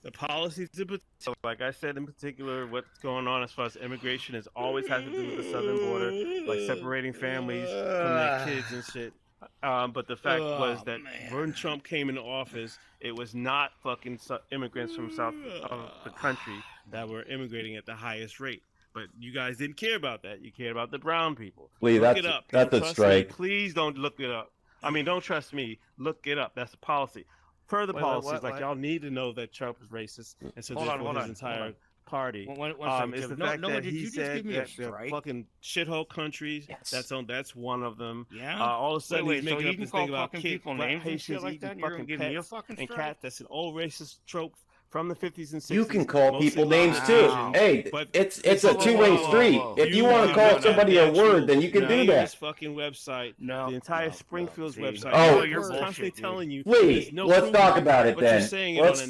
the policies in particular, like I said in particular, what's going on as far as immigration has always had to do with the southern border, like separating families from their kids and shit. But the fact was that when Trump came into office, it was not fucking immigrants from south of the country that were immigrating at the highest rate. But you guys didn't care about that. You cared about the brown people. Lee, look it up. that's a strike. Please don't look it up. I mean, don't trust me. Look it up. That's a policy. Further policies, like y'all need to know that Trump is racist, and so therefore his entire party. Is the fact that he said that they're fucking shithole countries. That's one of them. Yeah. All of a sudden he's so making you up can this call thing about fucking people names and shit like that, and you're gonna give me a fucking and strike? cats. That's an old racist trope from the 50s and 60s. You can call mostly people names lies. too. Hey, it's a two-way street. If you want to call somebody a word, then you can do that. This fucking website, the entire Springfield's website. Oh, you're constantly telling you. Lee, let's talk about it then.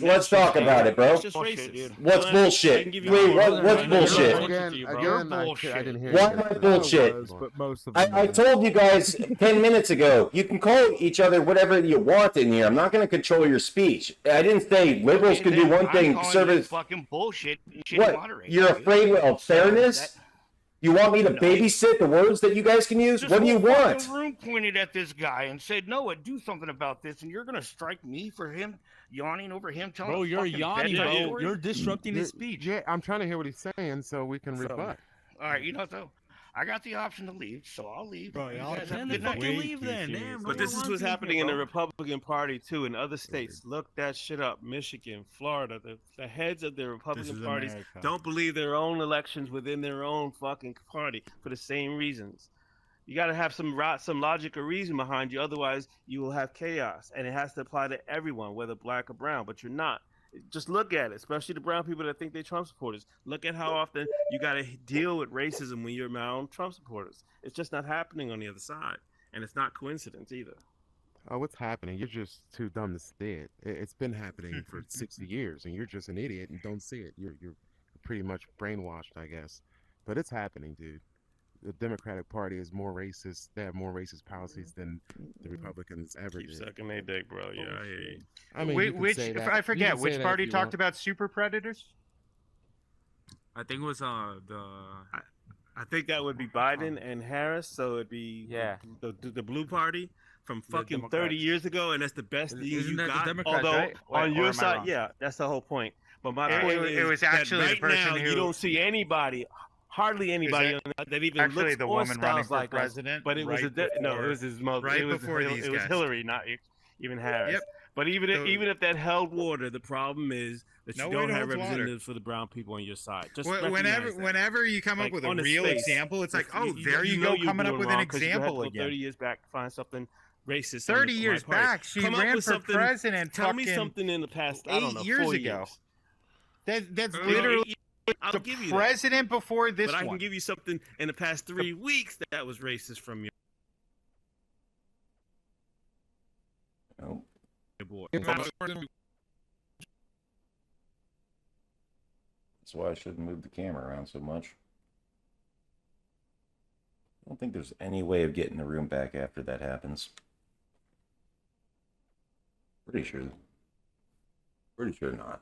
Let's talk about it, bro. It's just racist. What's bullshit? Lee, what's bullshit? I didn't hear Why you. am I bullshit? I told you guys 10 minutes ago, you can call each other whatever you want in here. I'm not going to control your speech. I didn't say liberals can do one thing, conservatives. Fucking bullshit. What? You're afraid of fairness? You want me to babysit the words that you guys can use? What do you want? The room pointed at this guy and said, "Noah, do something about this," and you're gonna strike me for him yawning over him telling. Bro, a you're fucking yawning, bedtime bro. story? You're disrupting his speech. Yeah, I'm trying to hear what he's saying so we can rebut. All right, you know so. I got the option to leave, so I'll leave. Bro, y'all guys have a then good the fucking night. leave then. Damn, But this is what's happening in the Republican Party too in other states. Look that shit up. Michigan, Florida, the heads of the Republican is parties America. don't believe their own elections within their own fucking party for the same reasons. You got to have some logic or reason behind you, otherwise you will have chaos, and it has to apply to everyone, whether black or brown. But you're not. Just look at it, especially the brown people that think they're Trump supporters. Look at how often you got to deal with racism when you're around Trump supporters. It's just not happening on the other side, and it's not coincidence either. Oh, what's happening? You're just too dumb to see it. It's been happening for 60 years, and you're just an idiot and don't see it. You're pretty much brainwashed, I guess. But it's happening, dude. The Democratic Party is more racist. They have more racist policies than the Republicans ever Keep did. sucking their dick, bro. Yeah, I hear you. I mean, you can which say that. I You forget can say which that party if you talked want. about super predators. I think it was I think that would be Biden and Harris, so it'd be the blue party from fucking 30 years ago, and that's the best thing Isn't you that the got. Democrats, Although right? on Or your am I side, wrong? yeah, that's the whole point. But my It- point it- is it was that actually the right person now who- you don't see anybody, hardly anybody that even actually looks the or woman running sounds for like us. president But it was right no, before- it was his mother. right it was before these it was guys. Hillary, not even Harris. Yep. But even So- if that held water, the problem is that you No, don't it have holds water. representatives for the brown people on your side. Just Whenever recognize that. whenever you come Like, up with a on his real face. example, it's like, If oh, there you know go, you're coming up doing with an wrong 'cause you had to example go again. 30 years back to find something racist. 30 on my years party. back, she Come up ran with for something- president Tell me fucking something in the past. I don't know, 8 years 4 ago. years. That's Well, literally I'll the give you that. president before this But I one. can give you something in the past 3 weeks that was racist from your boy. That's why I shouldn't move the camera around so much. I don't think there's any way of getting the room back after that happens. Pretty sure not.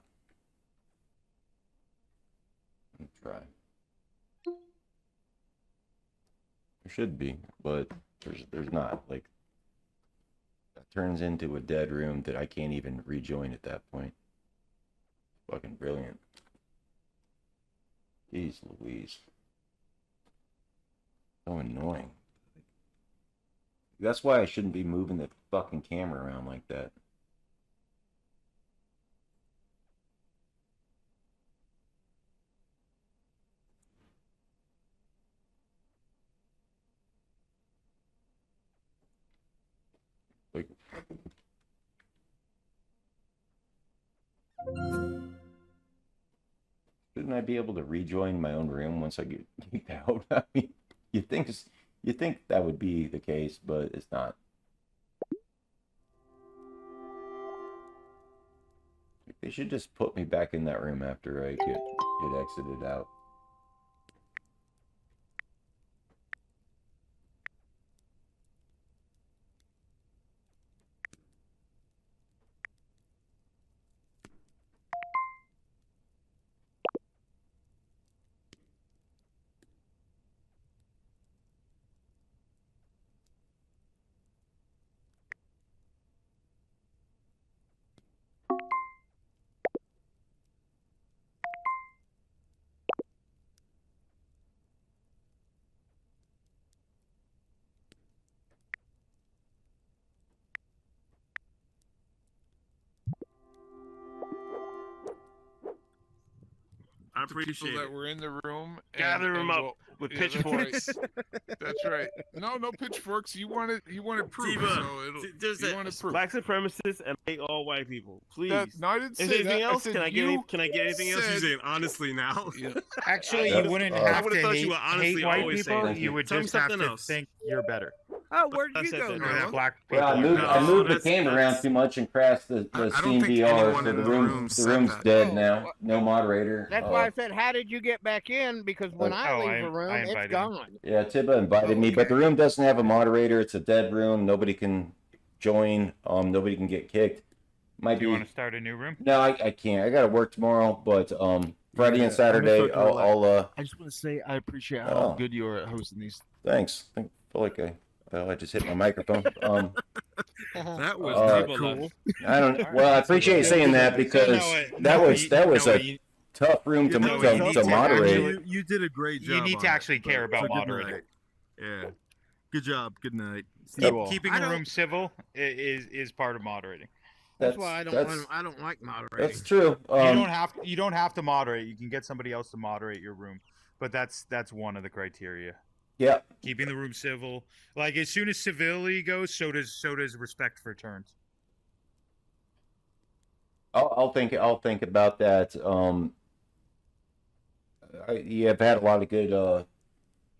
Let's try. There should be, but there's not. Like, that turns into a dead room that I can't even rejoin at that point. Fucking brilliant. Jeez Louise. So annoying. That's why I shouldn't be moving the fucking camera around like that. Like, shouldn't I be able to rejoin my own room once I get kicked out? I mean, you think that would be the case, but it's not. They should just put me back in that room after I get exited out. I appreciate people it. that were in the room. Gather them up with yeah, pitchforks. That's right. That's right. No pitchforks. You wanted proof. Tiba, So there's you wanted proof. black supremacists and hate all white people. Please. No, I didn't Is say there anything that. I else? said Can I get anything else? You said- saying honestly now? Actually, I you wouldn't would've have to thought hate, you would honestly hate white always say people. that. You would Tell me just have something to else. think you're better. Oh, where'd I you said go, that. Or that Noah? black people. Well, I moved the camera around too much and crashed the Steam VR, so the room's dead now. No moderator. That's why I said, how did you get back in? Because when I Oh, leave the room, it's gone. Yeah, Tiba invited me, but the room doesn't have a moderator. It's a dead room. Nobody can join. Nobody can get kicked. Might Do you be. want to start a new room? No, I can't. I got to work tomorrow, but Friday and Saturday, I'll I just want to say I appreciate how Oh. good you are at hosting these. Thanks. I feel like I just hit my microphone. That was Uh, cool. I don't. Well, I appreciate you saying that because that was tough room to, No, to moderate. You did a great job. You need to on actually it, care but- about so good moderating. night. Yeah. Good job. Good night. See Yep. you all. Keeping I a don't- room civil is part of moderating. That's why I don't like moderating. That's true. You don't have to moderate. You can get somebody else to moderate your room, but that's one of the criteria. Yeah. Keeping the room civil. Like as soon as civility goes, so does respect for turns. I'll think about that. I've had a lot of good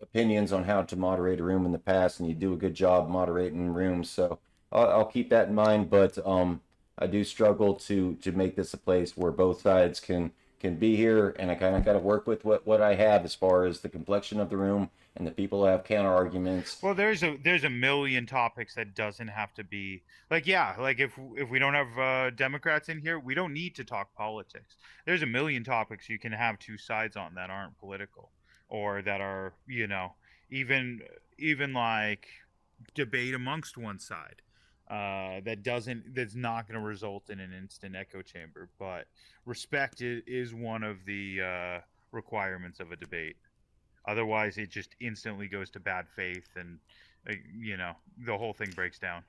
opinions on how to moderate a room in the past, and you do a good job moderating rooms. So I'll keep that in mind. But I do struggle to make this a place where both sides can be here, and I kind of got to work with what I have as far as the complexion of the room and the people who have counter arguments. Well, there's a million topics that doesn't have to be like if we don't have Democrats in here, we don't need to talk politics. There's a million topics you can have two sides on that aren't political or that are even like debate amongst one side. That's not going to result in an instant echo chamber, but respect is one of the requirements of a debate. Otherwise, it just instantly goes to bad faith, and the whole thing breaks down.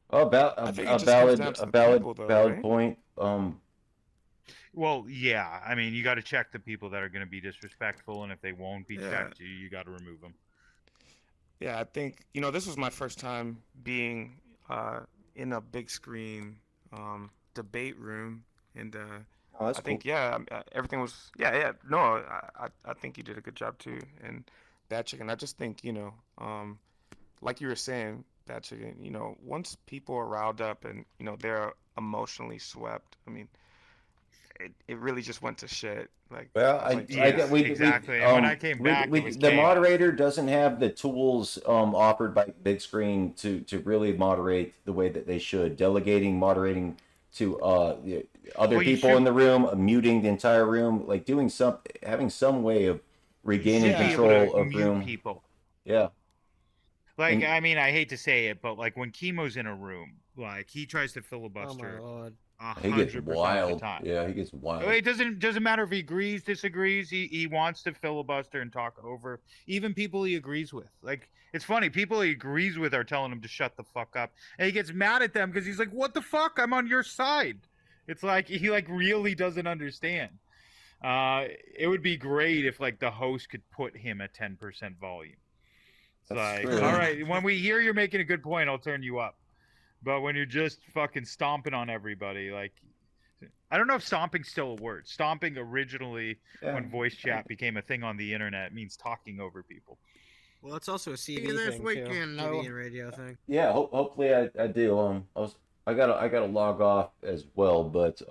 About I a think it just comes down to the valid people, though, valid right? point. Well, yeah, I mean, you got to check the people that are going to be disrespectful, and if they won't be Yeah. checked, you got to remove them. Yeah, I think this was my first time being in a big screen debate room, and Oh, that's I think cool. everything was no, I think you did a good job too. And Bad Chicken, I just think like you were saying, Bad Chicken, once people are riled up and they're emotionally swept, I mean, it really just went to shit. Like, Well, exactly. And when I came back, it was the chaos. moderator doesn't have the tools offered by Big Screen to really moderate the way that they should. Delegating, moderating to other people in the room, muting the entire room, like having some way of regaining should be able control to of mute room. people. Yeah. Like, And- I mean, I hate to say it, but like when Chemo's in a room, like he tries to filibuster. He gets 100% of wild. the time. Yeah, he gets wild. It doesn't matter if he agrees, disagrees. He wants to filibuster and talk over even people he agrees with. Like, it's funny, people he agrees with are telling him to shut the fuck up, and he gets mad at them because he's like, "What the fuck? I'm on your side." It's like he really doesn't understand. It would be great if like the host could put him at 10% volume. It's That's like, true. all right, when we hear you're making a good point, I'll turn you up. But when you're just fucking stomping on everybody, like, I don't know if stomping's still a word. Stomping originally, when voice chat became a thing on the internet, means talking over people. Well, it's also a CV this thing weekend, too. Noah. TV and radio thing. Yeah, hopefully I do. I gotta log off as well, but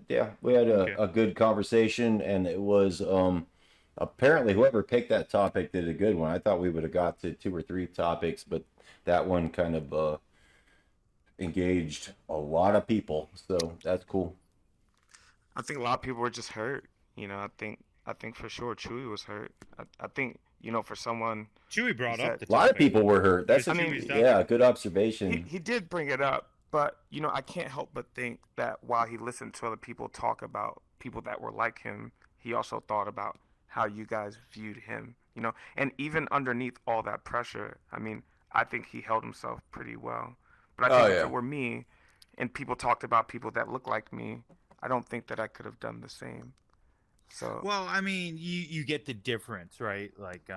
yeah, we had a good conversation, and it was apparently whoever picked that topic did a good one. I thought we would have got to 2 or 3 topics, but that one kind of engaged a lot of people, so that's cool. I think a lot of people were just hurt. I think for sure Chewy was hurt. I think for someone. Chewy brought up A lot of people were hurt. That's yeah, good observation. He did bring it up, but I can't help but think that while he listened to other people talk about people that were like him, he also thought about how you guys viewed him. And even underneath all that pressure, I mean, I think he held himself pretty well. But I think if it were me, and people talked about people that look like me, I don't think that I could have done the same. So. Well, I mean, you get the difference, right? Like,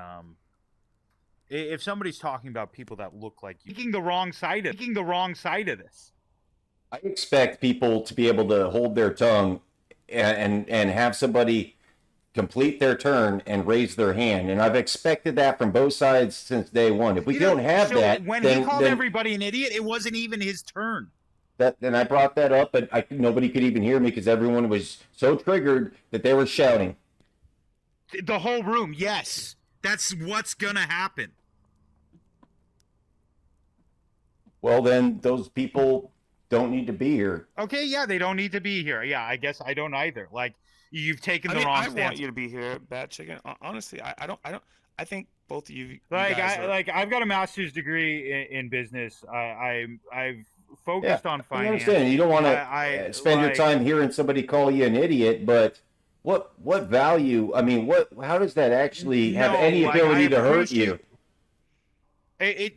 if somebody's talking about people that look like you, taking the wrong side of this. I expect people to be able to hold their tongue and have somebody complete their turn and raise their hand, and I've expected that from both sides since day one. If we don't have that, when then, he called then everybody an idiot, it wasn't even his turn. then I brought that up, but nobody could even hear me because everyone was so triggered that they were shouting. The whole room, yes, that's what's gonna happen. Well, then those people don't need to be here. Okay, yeah, they don't need to be here. Yeah, I guess I don't either. Like, you've taken the wrong I stance. want you to be here, Bad Chicken. Honestly, I don't. I think both of you. Like, guys are... I've got a master's degree in business. I've focused on I finance. understand. You don't want to spend your time hearing somebody call you an idiot, but what value? I mean, how does that actually have any like, ability I to hurt appreciate- you?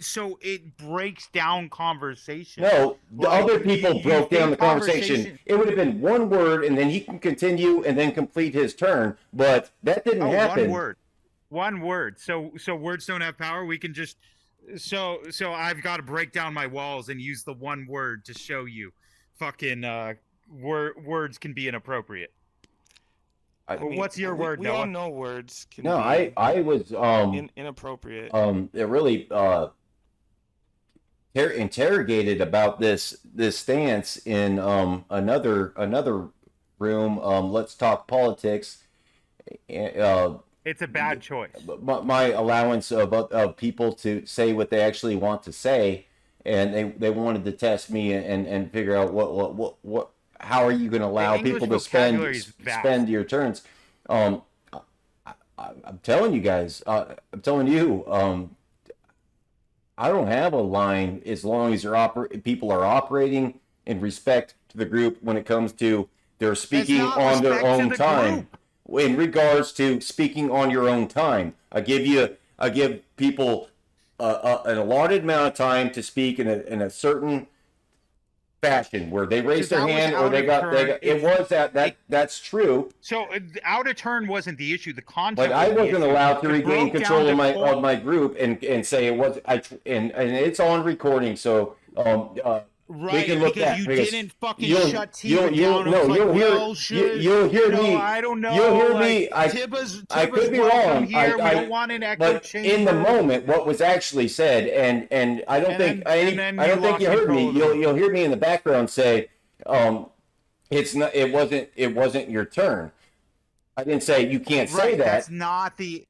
So it breaks down conversation. No, the Like, other people you broke down the think conversation. It would have been one word, and then he can continue and then complete his turn. But that didn't happen. One word. So words don't have power. We can just so I've got to break down my walls and use the one word to show you. Fucking words can be inappropriate. What's your word, We Noah? all know words can No, be I was inappropriate. It really interrogated about this stance in another room. Let's talk politics. It's a bad choice. My allowance of people to say what they actually want to say, and they wanted to test me and figure out what how are you going to allow people to spend your turns. I'm telling you guys, I'm telling you, I don't have a line as long as people are operating in respect to the group when it comes to they're speaking on their own time. In regards to speaking on your own time, I give people an allotted amount of time to speak in a certain fashion where they raise their hand or they got it was that's true. So out of turn wasn't the issue. The content. But I was the wasn't issue. allowed to It regain broke control down of to my group and say it was and it's on recording. So we can look because back. you didn't fucking shut Tiba down. You'll hear me. I don't know. You'll hear like, me. Tiba's I could be welcome wrong. Here. We don't want an echo but chamber. in the moment, what was actually said, and I don't think you heard me. You'll hear me in the background say, it wasn't your turn. I didn't say you can't say that. That's not the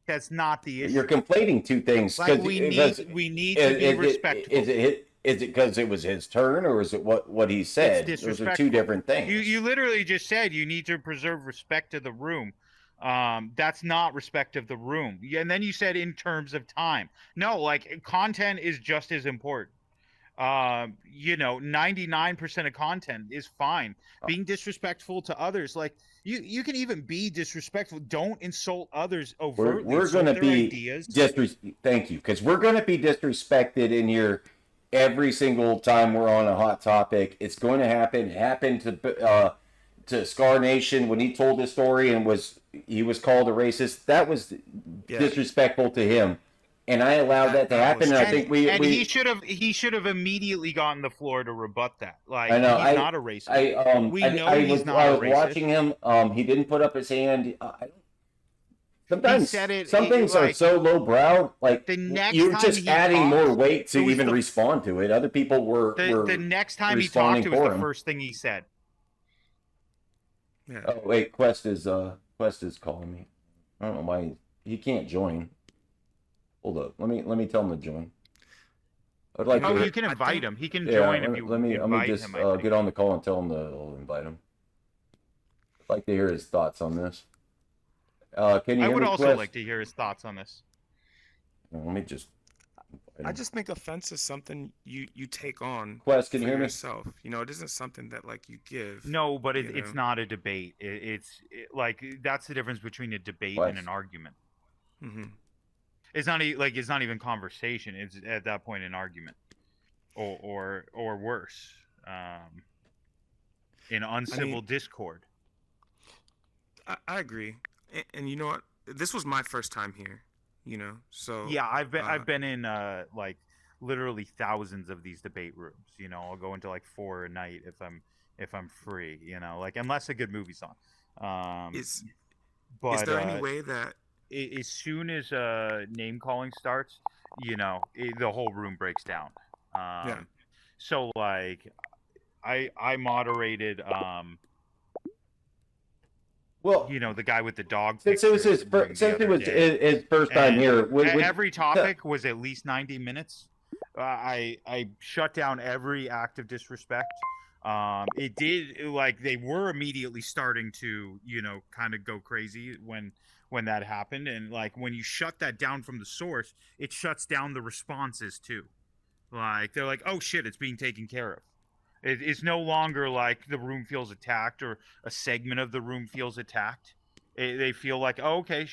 issue. You're conflating two things. Like we need to be respectful. Is it because it was his turn, or is it what he said? It's Those are two different things. You literally just said you need to preserve respect to the room. That's not respect of the room. And then you said in terms of time. No, like content is just as important. 99% of content is fine. Being disrespectful to others, like you can even be disrespectful. Don't insult others overtly. We're going to be thank you, because we're going to be disrespected in here every single time we're on a hot topic. It's going to happen. It happened to Scar Nation when he told his story and he was called a racist. That was disrespectful to him. And I allowed that to happen. And I think he should have immediately gotten the floor to rebut that. Like I know, he's not a racist. I was watching him. He didn't put up his hand. Sometimes some things are so lowbrow. Like you're just adding more weight to even respond to it. Other people were the next time he talked, it was the first thing he said. Yeah. Oh wait, Quest is calling me. I don't know why he can't join. Hold up. Let me tell him to join. I'd like you can invite him. He can join if you let me just him, get on the call and tell him to invite him. I'd like to hear his thoughts on this. Can you I would me, also Quest? like to hear his thoughts on this. Let me just. I just think offense is something you take on. Quest, can you hear me? Yourself. It isn't something that like you give. No, but it's not a debate. It's like that's the difference between a debate and an argument. Mm-hmm. It's not even conversation. It's at that point an argument, or worse, in uncivil discord. I agree, and you know what? This was my first time here. So yeah, I've been in like literally thousands of these debate rooms. I'll go into like 4 a night if I'm free. Like unless a good movie's on. Is there any way that as soon as name calling starts, the whole room breaks down. So like, I moderated. Well, the guy with the dog. Since it was his first time here, every topic was at least 90 minutes. I shut down every act of disrespect. It did they were immediately starting to kind of go crazy when that happened, and like when you shut that down from the source, it shuts down the responses too. Like they're like, oh shit, it's being taken care of. It's no longer like the room feels attacked or a segment of the room feels attacked. They feel like, oh, okay,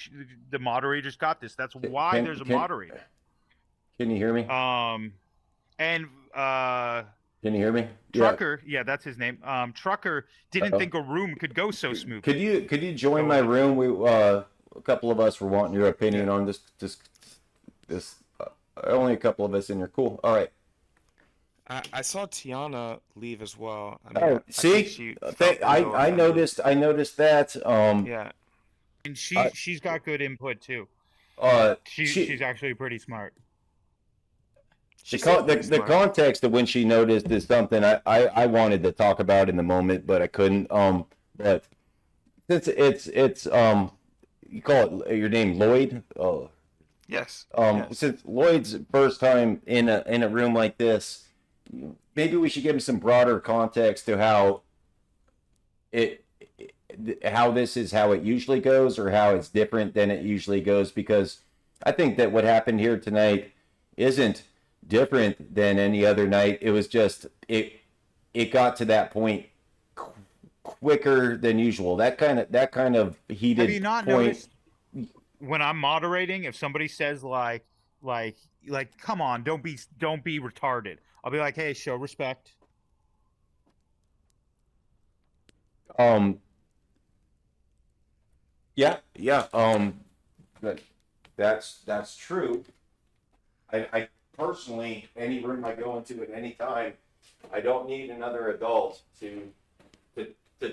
the moderator's got this. That's why there's a moderator. Can you hear me? And Can you hear me? Trucker, yeah, that's his name. Trucker didn't think a room could go so smooth. Could you join my room? We a couple of us were wanting your opinion on this. Only a couple of us in here. Cool. All right. I saw Tiana leave as well. See, I noticed. I noticed that. Yeah. And she's got good input too. She's actually pretty smart. The context of when she noticed is something I wanted to talk about in the moment, but I couldn't. But since it's you call it your name Lloyd. Yes. Since Lloyd's first time in a room like this, maybe we should give him some broader context to how this is how it usually goes, or how it's different than it usually goes, because I think that what happened here tonight isn't different than any other night. It was just it got to that point quicker than usual. That kind of heated Have you not point. noticed when I'm moderating, if somebody says like come on, don't be retarded, I'll be like, hey, show respect. That's true. I personally, any room I go into at any time, I don't need another adult to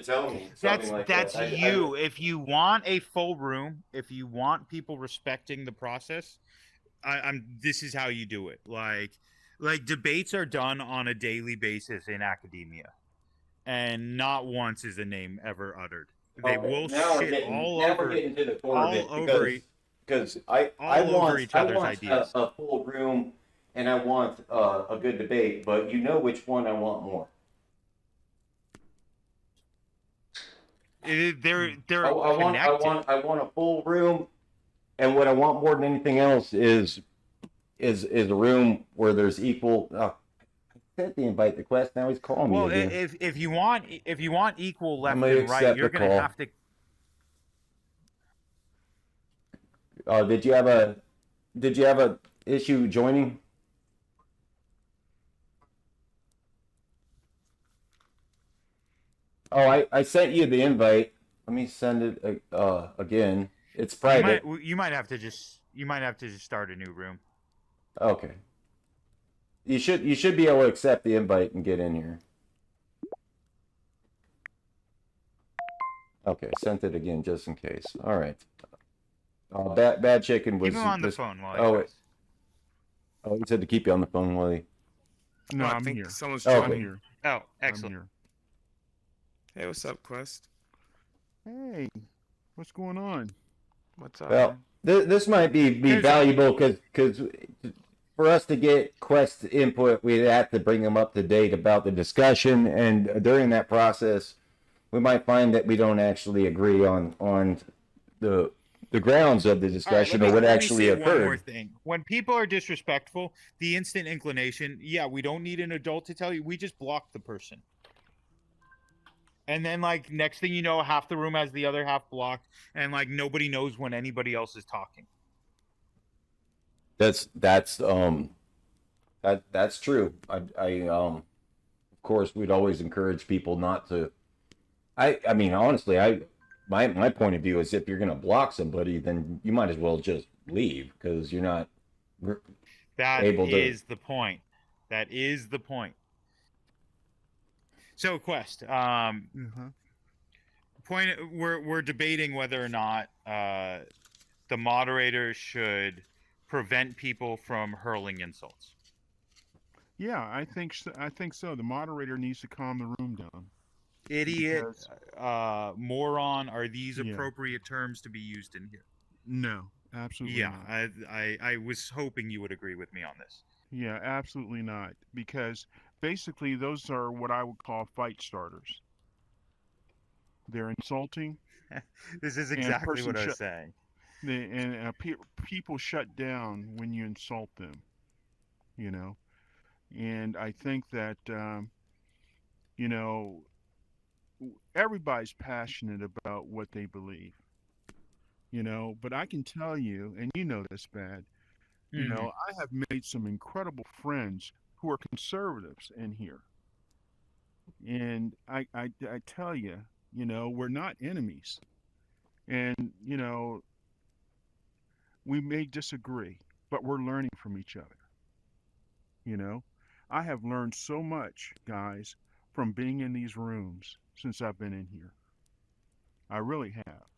tell me something like that. That's you. If you want a full room, if you want people respecting the process, this is how you do it. Like debates are done on a daily basis in academia, and not once is a name ever uttered. They will shit all over because I want each other's ideas. A full room, and I want a good debate, but you know which one I want more. They're I want a full room, and what I want more than anything else is a room where there's equal. I sent the invite request. Now he's calling me again. If you want equal left and right, you're gonna have to. Did you have a issue joining? Oh, I sent you the invite. Let me send it again. It's private. You might have to just start a new room. Okay. You should be able to accept the invite and get in here. Okay, sent it again just in case. All right. Bad chicken was. Keep him on the phone while he said to keep you on the phone while he. No, I I'm think here. someone's Okay. joining. Here. Oh, excellent. I'm here. Hey, what's up, Quest? Hey, what's going on? What's up? Well, this might be valuable because for us to get Quest input, we'd have to bring them up to date about the discussion, and during that process, we might find that we don't actually agree on the grounds of the discussion or what actually One more occurred. thing. When people are disrespectful, the instant inclination, we don't need an adult to tell you. We just block the person. And then, next thing you know, half the room has the other half blocked, and nobody knows when anybody else is talking. That's true. I of course we'd always encourage people not to. I mean honestly, my point of view is if you're gonna block somebody, then you might as well just leave because you're not able to. That is the point. That is the point. So Quest, point. We're debating whether or not the moderator should prevent people from hurling insults. Yeah, I think so. The moderator needs to calm the room down. Idiot, moron, are these appropriate terms to be used in here? No, absolutely not. I was hoping you would agree with me on this. Yeah, absolutely not. Because basically those are what I would call fight starters. They're insulting. This is exactly what I was saying. People shut down when you insult them, And I think that, everybody's passionate about what they believe. you know. But I can tell you, and you know this, Bad, you Mhm. know, I have made some incredible friends who are conservatives in here. And I tell you, you know, we're not enemies. And, you know, we may disagree, but we're learning from each other. You know, I have learned so much, guys, from being in these rooms since I've been in here. I really have.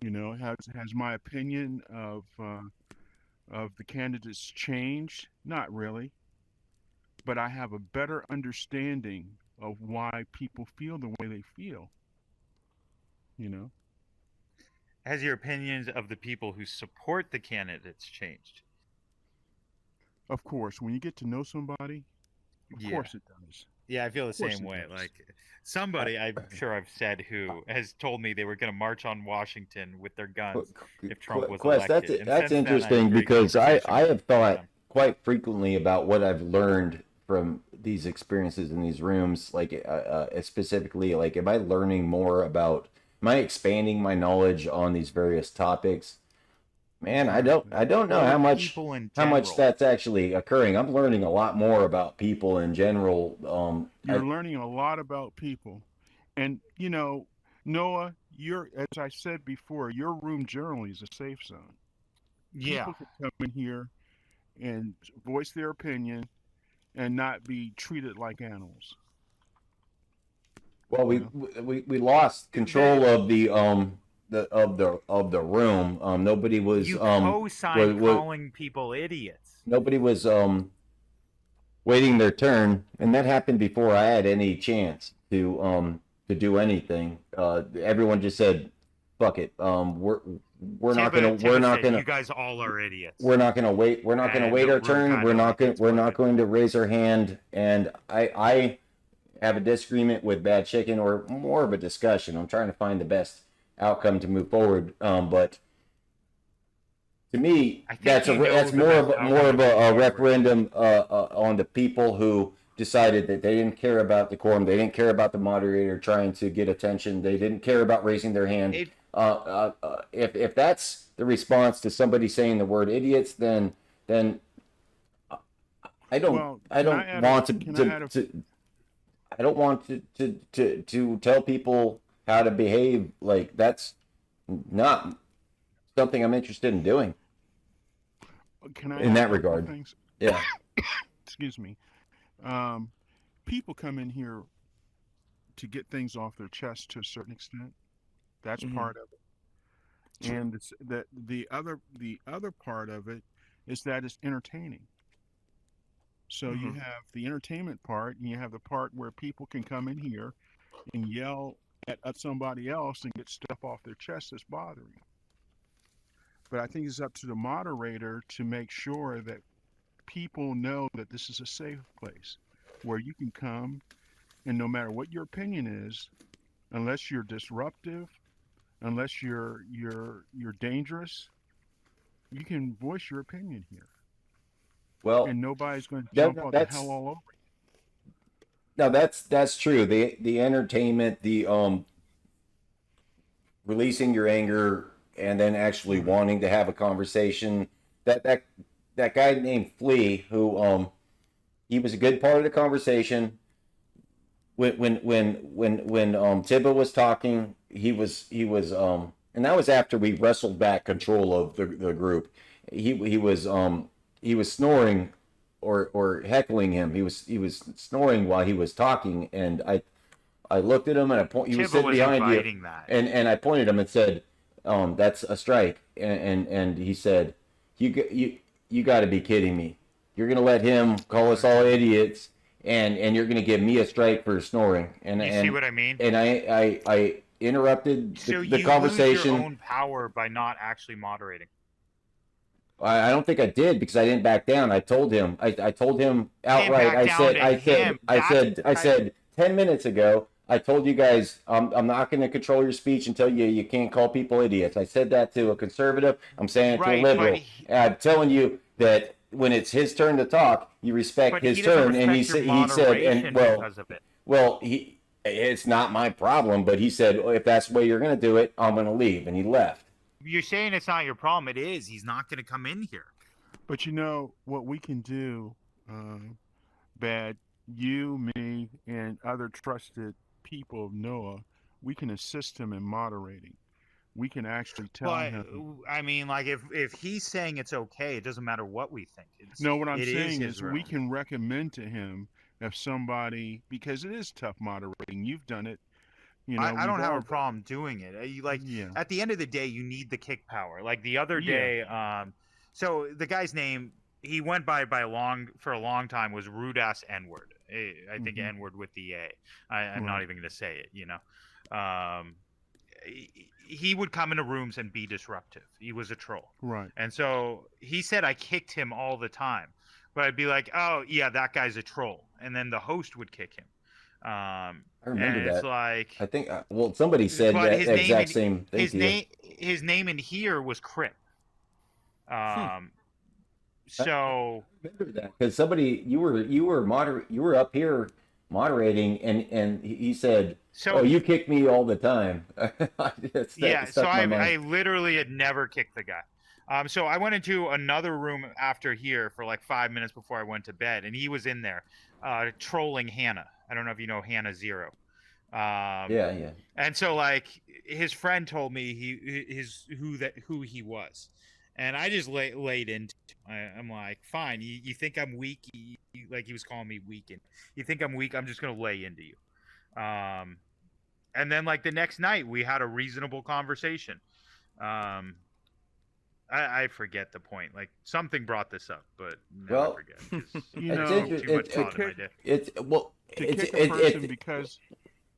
You know, has my opinion of the candidates changed? Not really, but I have a better understanding of why people feel the way they feel. You know, Has your opinions of the people who support the candidates changed? of course, when you get to know somebody, of Yeah. course it does. Yeah, I feel the Of course same it way. does. Like somebody, I'm sure I've said who has told me they were going to march on Washington with their guns if Trump was Quest, elected. And that's since then, I had a interesting great because conversation I with have thought quite frequently about what I've learned from these experiences in these rooms. Like specifically, like, am I learning more about? Am I expanding my knowledge on these various topics? Man, I don't know Or how much people in that's actually occurring. I'm learning a lot more about people in general. You're learning a lot about people. And, you know, Noah, as I said before, your room generally is a safe zone. Yeah. People can come in here and voice their opinion and not be treated like animals. Well, we lost control of the room. Nobody was You co-signed was calling people idiots. nobody was waiting their turn, and that happened before I had any chance to do anything. Everyone just said, "Fuck it. We're not gonna You guys all are idiots. we're not gonna wait. We're not gonna And wait the our room turn. kinda We're not going to raise our hand." And I have a disagreement with Bad Chicken, or more of a discussion. I'm trying to find the best outcome to move forward. But to me, that's more of a referendum on the people who decided that they didn't care about the quorum. They didn't care about the moderator trying to get attention. They didn't care about raising their hand. If that's the response to somebody saying the word idiots, then I don't want to tell people how to behave. Like, that's not something I'm interested in doing. Can I in add that a couple regard? Things? Yeah. Excuse me. People come in here to get things off their chest to a certain extent. That's part of it. And it's that the other part of it is that it's entertaining. So you have the entertainment part, and you have the part where people can come in here and yell at somebody else and get stuff off their chest that's bothering them. But I think it's up to the moderator to make sure that people know that this is a safe place where you can come, and no matter what your opinion is, unless you're disruptive, unless you're dangerous, you can voice your opinion here. Well, and nobody's going to jump on the hell all over you. No, that's true. The entertainment, the releasing your anger, and then actually wanting to have a conversation. That guy named Flea, who he was a good part of the conversation. When Tibba was talking, he was and that was after we wrestled back control of the group. He was snoring or heckling him. He was snoring while he was talking, and I looked at him and he was sitting behind you, and I pointed him and said, "That's a strike." And he said, "You got to be kidding me! You're gonna let him call us all idiots, and you're gonna give me a strike for snoring?" And see what I mean? And I interrupted the conversation. Lose your own power by not actually moderating. I don't think I did, because I didn't back down. I told him. I told him outright. I said 10 minutes ago, I told you guys, I'm not going to control your speech and tell you can't call people idiots. I said that to a conservative. I'm saying it to a liberal. I'm telling you that when it's his turn to talk, you respect his turn. And he said, and well, it's not my problem. But he said, if that's the way you're going to do it, I'm going to leave, and he left. You're saying it's not your problem. It is. He's not going to come in here. But you know what we can do, Bad, you, me, and other trusted people of Noah, we can assist him in moderating. We can actually tell him. I mean, like if he's saying it's okay, it doesn't matter what we think. No, what I'm it saying his is we room. can recommend to him if somebody, because it is tough moderating. You've done it. You know, I don't we've have all a problem doing it. At the end of the day, you need the kick power. Like the other day, so the guy's name, he went by for a long time, was rude ass N-word. I think N-word with the A. I'm not even going to say it, you know. He would come into rooms and be disruptive. He was a troll. Right. And so he said I kicked him all the time. But I'd be like, oh, yeah, that guy's a troll. And then the host would kick him. I remember and that. It's like, I think, somebody said that exact same thing to you. His name in here was Crip. So I remember that because somebody you were up here moderating, and he said, "Oh, you kick me all the time." So I literally had never kicked the guy. So I went into another room after here for like 5 minutes before I went to bed, and he was in there trolling Hannah. I don't know if you know Hannah Zero. Yeah. And so like his friend told me who he was, and I just laid into. I'm like, fine. You think I'm weak? Like he was calling me weak, and you think I'm weak? I'm just gonna lay into you. And then like the next night we had a reasonable conversation. I forget the point. Like something brought this up, but never forget. Because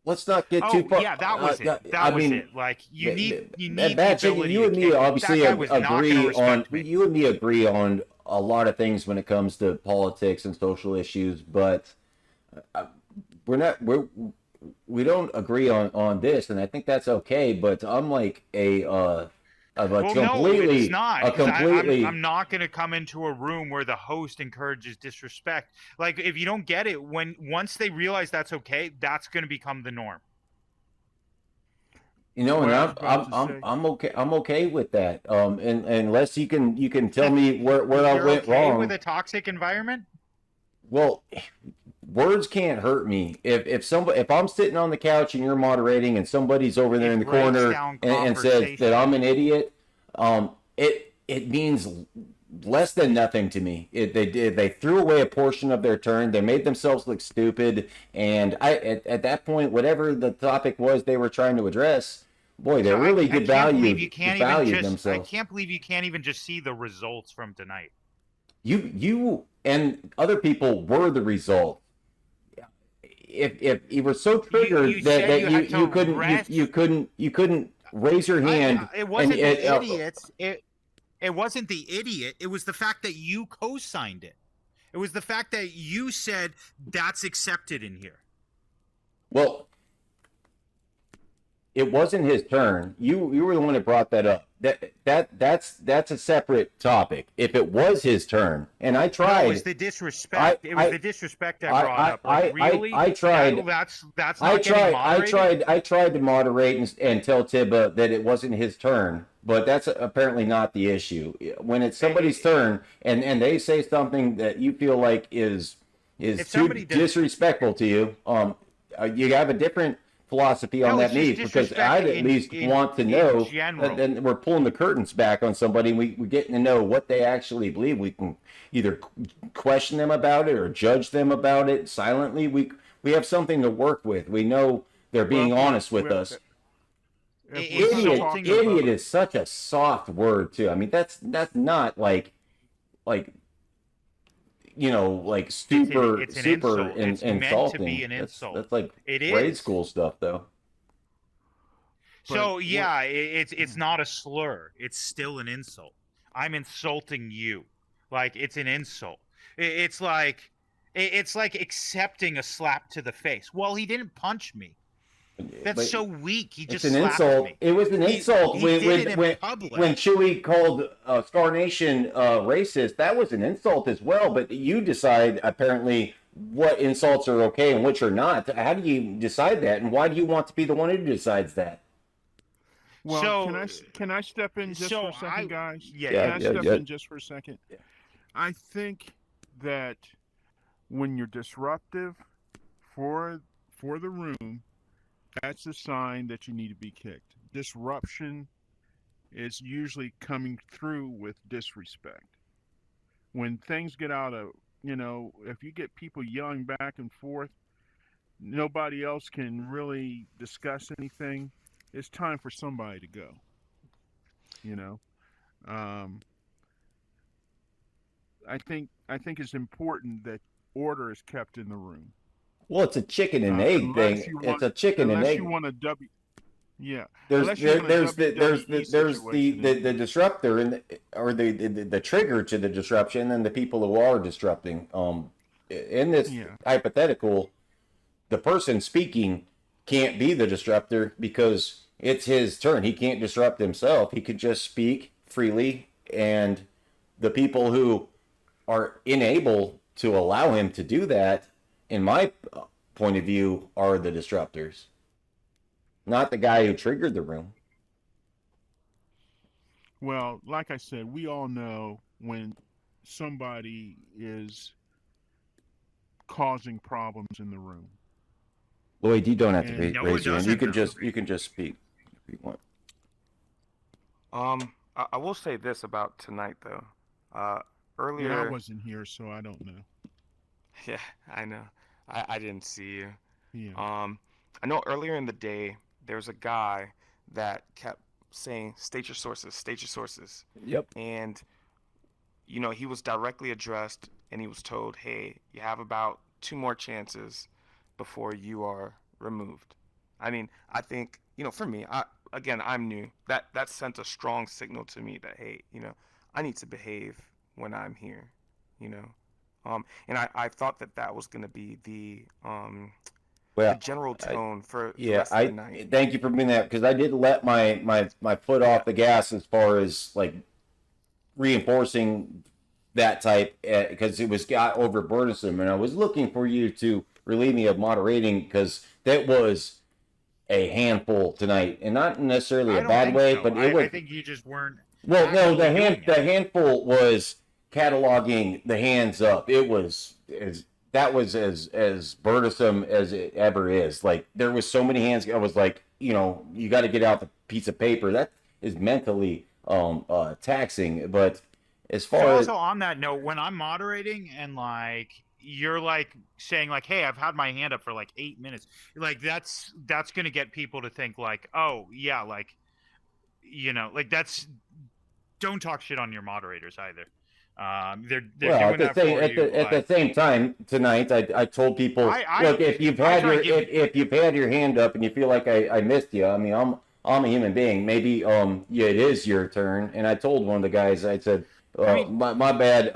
let's not get too far. Yeah, that was it. That was it. Like you need Bad Chicken, you and me obviously you and me agree on a lot of things when it comes to politics and social issues, but we don't agree on this, and I think that's okay. But I'm like completely. It's not. I'm not going to come into a room where the host encourages disrespect. Like if you don't get it, once they realize that's okay, that's going to become the norm. You know, and I'm okay. I'm okay with that. And unless you can tell me where I went wrong. With a toxic environment. Well, words can't hurt me. If I'm sitting on the couch and you're moderating and somebody's over there in the corner and says that I'm an idiot, it means less than nothing to me. They threw away a portion of their turn. They made themselves look stupid, and at that point, whatever the topic was they were trying to address, boy, they really devalued themselves. I can't believe you can't even just see the results from tonight. You and other people were the result. If you were so triggered that you couldn't raise your hand. It wasn't the idiots. It wasn't the idiot. It was the fact that you co-signed it. It was the fact that you said that's accepted in here. Well, it wasn't his turn. You were the one that brought that up. That's a separate topic. If it was his turn, and I tried. No, it was the disrespect. It was the disrespect I brought up. Like, really? I tried. That's not getting moderated? I tried to moderate and tell Tibba that it wasn't his turn, but that's apparently not the issue. When it's somebody's turn and they say something that you feel like is too disrespectful to you, you have a different philosophy on that need, because I'd at least want to know, and we're pulling the curtains back on somebody, and we're getting to know what they actually believe. We can either question them about it or judge them about it silently. We have something to work with. We know they're being honest with us. Idiot is such a soft word too. I mean, that's not like you know, like super insulting. Meant to be an insult. That's like grade school stuff, though. So yeah, it's not a slur. It's still an insult. I'm insulting you. Like it's an insult. It's like accepting a slap to the face. Well, he didn't punch me. That's so weak. He just slapped me. It was an insult when Chewy called Star Nation racist. That was an insult as well. But you decide apparently what insults are okay and which are not. How do you decide that, and why do you want to be the one who decides that? Well, So- can I step in just so for a second, I- guys? yeah, Can yeah, I yeah, step yeah. in just for a second? I think that when you're disruptive for the room, that's a sign that you need to be kicked. Disruption is usually coming through with disrespect. When things get out of, if you get people yelling back and forth, nobody else can really discuss anything. It's time for somebody to go. I think it's important that order is kept in the room. Well, it's a chicken and egg thing. It's a chicken and egg. Unless you want a W. Yeah. There's Unless you want a there's WWE situation the disruptor and or the trigger to the disruption, and the people who are disrupting. In this hypothetical, the person speaking can't be the disruptor because it's his turn. He can't disrupt himself. He could just speak freely, and the people who are unable to allow him to do that, in my point of view, are the disruptors. Not the guy who triggered the room. Well, like I said, we all know when somebody is causing problems in the room. Lloyd, you don't have to And- raise your hand. You can just speak if you want. I will say this about tonight though. Earlier, Yeah, I wasn't here, so I don't know. Yeah, I know. I didn't see you. Yeah. I know earlier in the day there was a guy that kept saying, "State your sources, state your sources." Yep. And he was directly addressed, and he was told, "Hey, you have about 2 more chances before you are removed." I mean, I think for me, I'm new. That sent a strong signal to me that hey, I need to behave when I'm here. And I thought that was going to be the general tone for the rest of the night. Thank you for bringing that, because I did let my foot off the gas as far as like reinforcing that type, because it got overburdensome, and I was looking for you to relieve me of moderating, because that was a handful tonight, and not necessarily a bad way, but it was. I think you just weren't. Well, no, the handful was cataloging the hands up. It was as burdensome as it ever is. Like, there was so many hands. I was like, you got to get out the piece of paper. That is mentally taxing. But as far as also on that note, when I'm moderating and like you're like saying like, "Hey, I've had my hand up for like 8 minutes," like that's gonna get people to think like, "Oh yeah, like like that's." Don't talk shit on your moderators either. They're doing that for you. At the same time tonight, I told people, look, if you've had your hand up and you feel like I missed you, I mean, I'm a human being. Maybe it is your turn. And I told one of the guys, I said, my bad.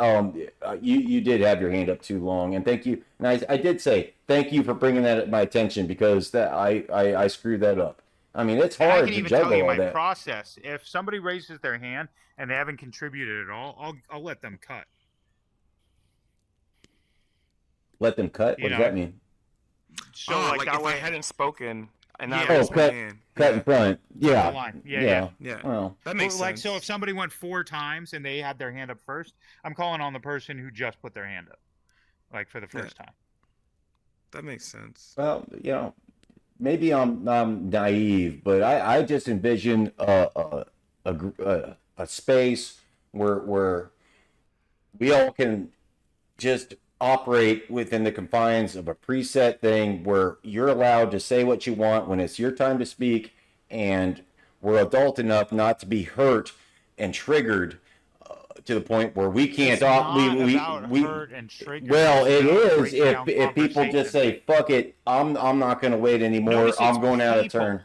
You did have your hand up too long, and thank you. And I did say thank you for bringing that to my attention, because that I screwed that up. I mean, it's hard to juggle all that. I can even tell you my process. If somebody raises their hand and they haven't contributed at all, I'll let them cut. Let them cut? What does that mean? So like if I hadn't spoken and I cut in front. Yeah. Yeah. Well, that makes sense. Like, so if somebody went 4 times and they had their hand up first, I'm calling on the person who just put their hand up, like for the first time. That makes sense. Well, maybe I'm naive, but I just envision a space where we all can just operate within the confines of a preset thing, where you're allowed to say what you want when it's your time to speak, and we're adult enough not to be hurt and triggered to the point where we can't hurt and triggered. Well, it is if people just say fuck it, I'm not going to wait anymore. I'm going out of turn.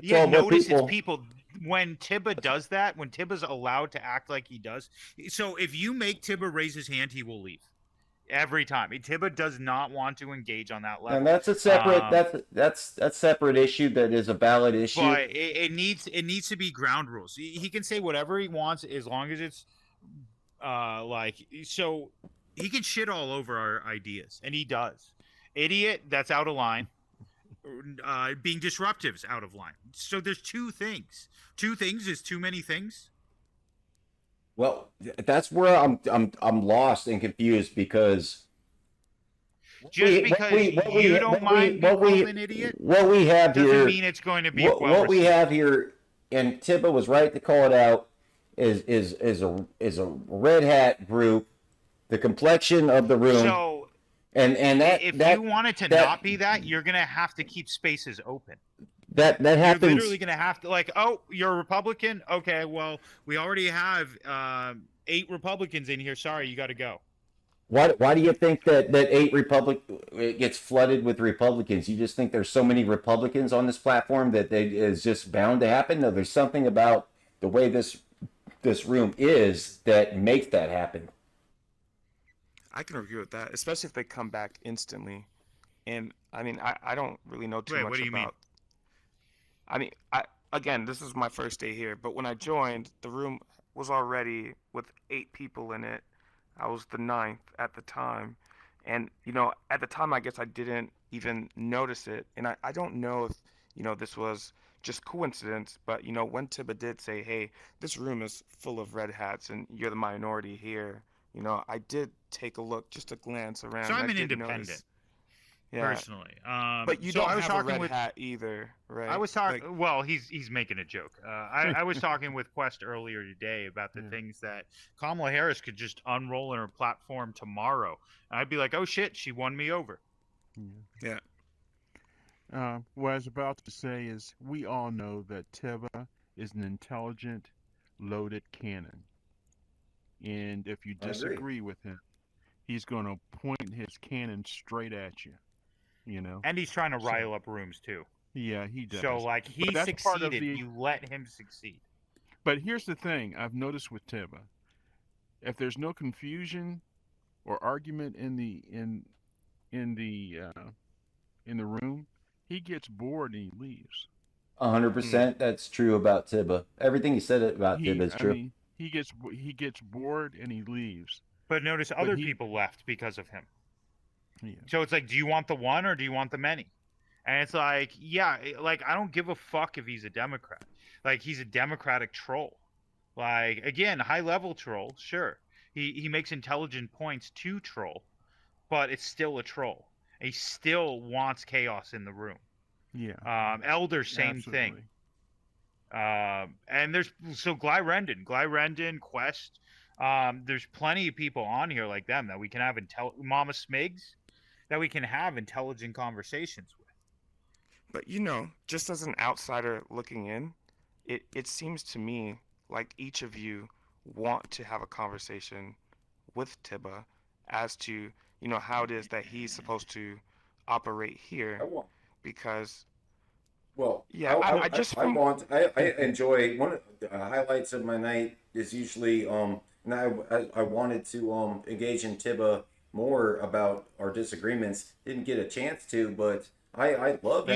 It's people. When Tibba does that, when Tibba's allowed to act like he does, so if you make Tibba raise his hand, he will leave every time. Tibba does not want to engage on that level, and that's a separate that's separate issue. That is a valid issue. But it needs to be ground rules. He can say whatever he wants as long as it's like so. he can shit all over our ideas, and he does. Idiot, that's out of line. Being disruptive is out of line. So there's two things. Two things is too many things. Well, that's where I'm lost and confused because Just because you don't mind being called an idiot, what we have doesn't here, mean it's going to be what we have here, and Tibba was right to call it out, is a red hat group, the complexion of the room. So, and that if that, you want it to that, not be that, you're gonna have to keep spaces open. that happens. You're literally gonna have to, like, oh, you're a Republican? Okay, well, we already have 8 Republicans in here. Sorry, you got to go. Why do you think that 8 it gets flooded with Republicans? You just think there's so many Republicans on this platform that it is just bound to happen? No, there's something about the way this room is that makes that happen. I can agree with that, especially if they come back instantly. And I mean, I don't really know too much what do you about. mean? I mean, again, this is my first day here, but when I joined, the room was already with 8 people in it. I was the 9th at the time, and at the time, I guess I didn't even notice it, and I don't know if this was just coincidence, but when Tibba did say, "Hey, this room is full of red hats, and you're the minority here," I did take a look, just a glance around. So I'm I an did independent. notice. Personally, but you so don't I was have a talking red with hat either, right? I was talking. Like, Well, he's making a joke. I was talking with Quest earlier today about the things that Kamala Harris could just unroll in her platform tomorrow. And I'd be like, oh shit, she won me over. Yeah. What I was about to say is we all know that Tibba is an intelligent, loaded cannon. And if you I agree. disagree with him, he's going to point his cannon straight at you. And he's trying to rile up rooms too. Yeah, he does. So like he But that's part of succeeded. You let him succeed. But here's the thing I've noticed with Tibba. If there's no confusion or argument in the room, he gets bored and he leaves. 100%. That's true about Tibba. Everything he said about Tibba is true. I mean, he gets bored and he leaves. But notice other people left because of him. Yeah. So it's like, do you want the one or do you want the many? And it's like, yeah, like I don't give a fuck if he's a Democrat. Like he's a Democratic troll. Like again, high level troll, sure. He makes intelligent points to troll, but it's still a troll. He still wants chaos in the room. Yeah. Elder, same thing. And there's Gly Rendon, Quest. There's plenty of people on here like them that we can have Mama Smigs, that we can have intelligent conversations with. But just as an outsider looking in, it seems to me like each of you want to have a conversation with Tibba as to how it is that he's supposed to operate here, because I enjoy one of the highlights of my night is usually and I wanted to engage in Tibba more about our disagreements. Didn't get a chance to, but I love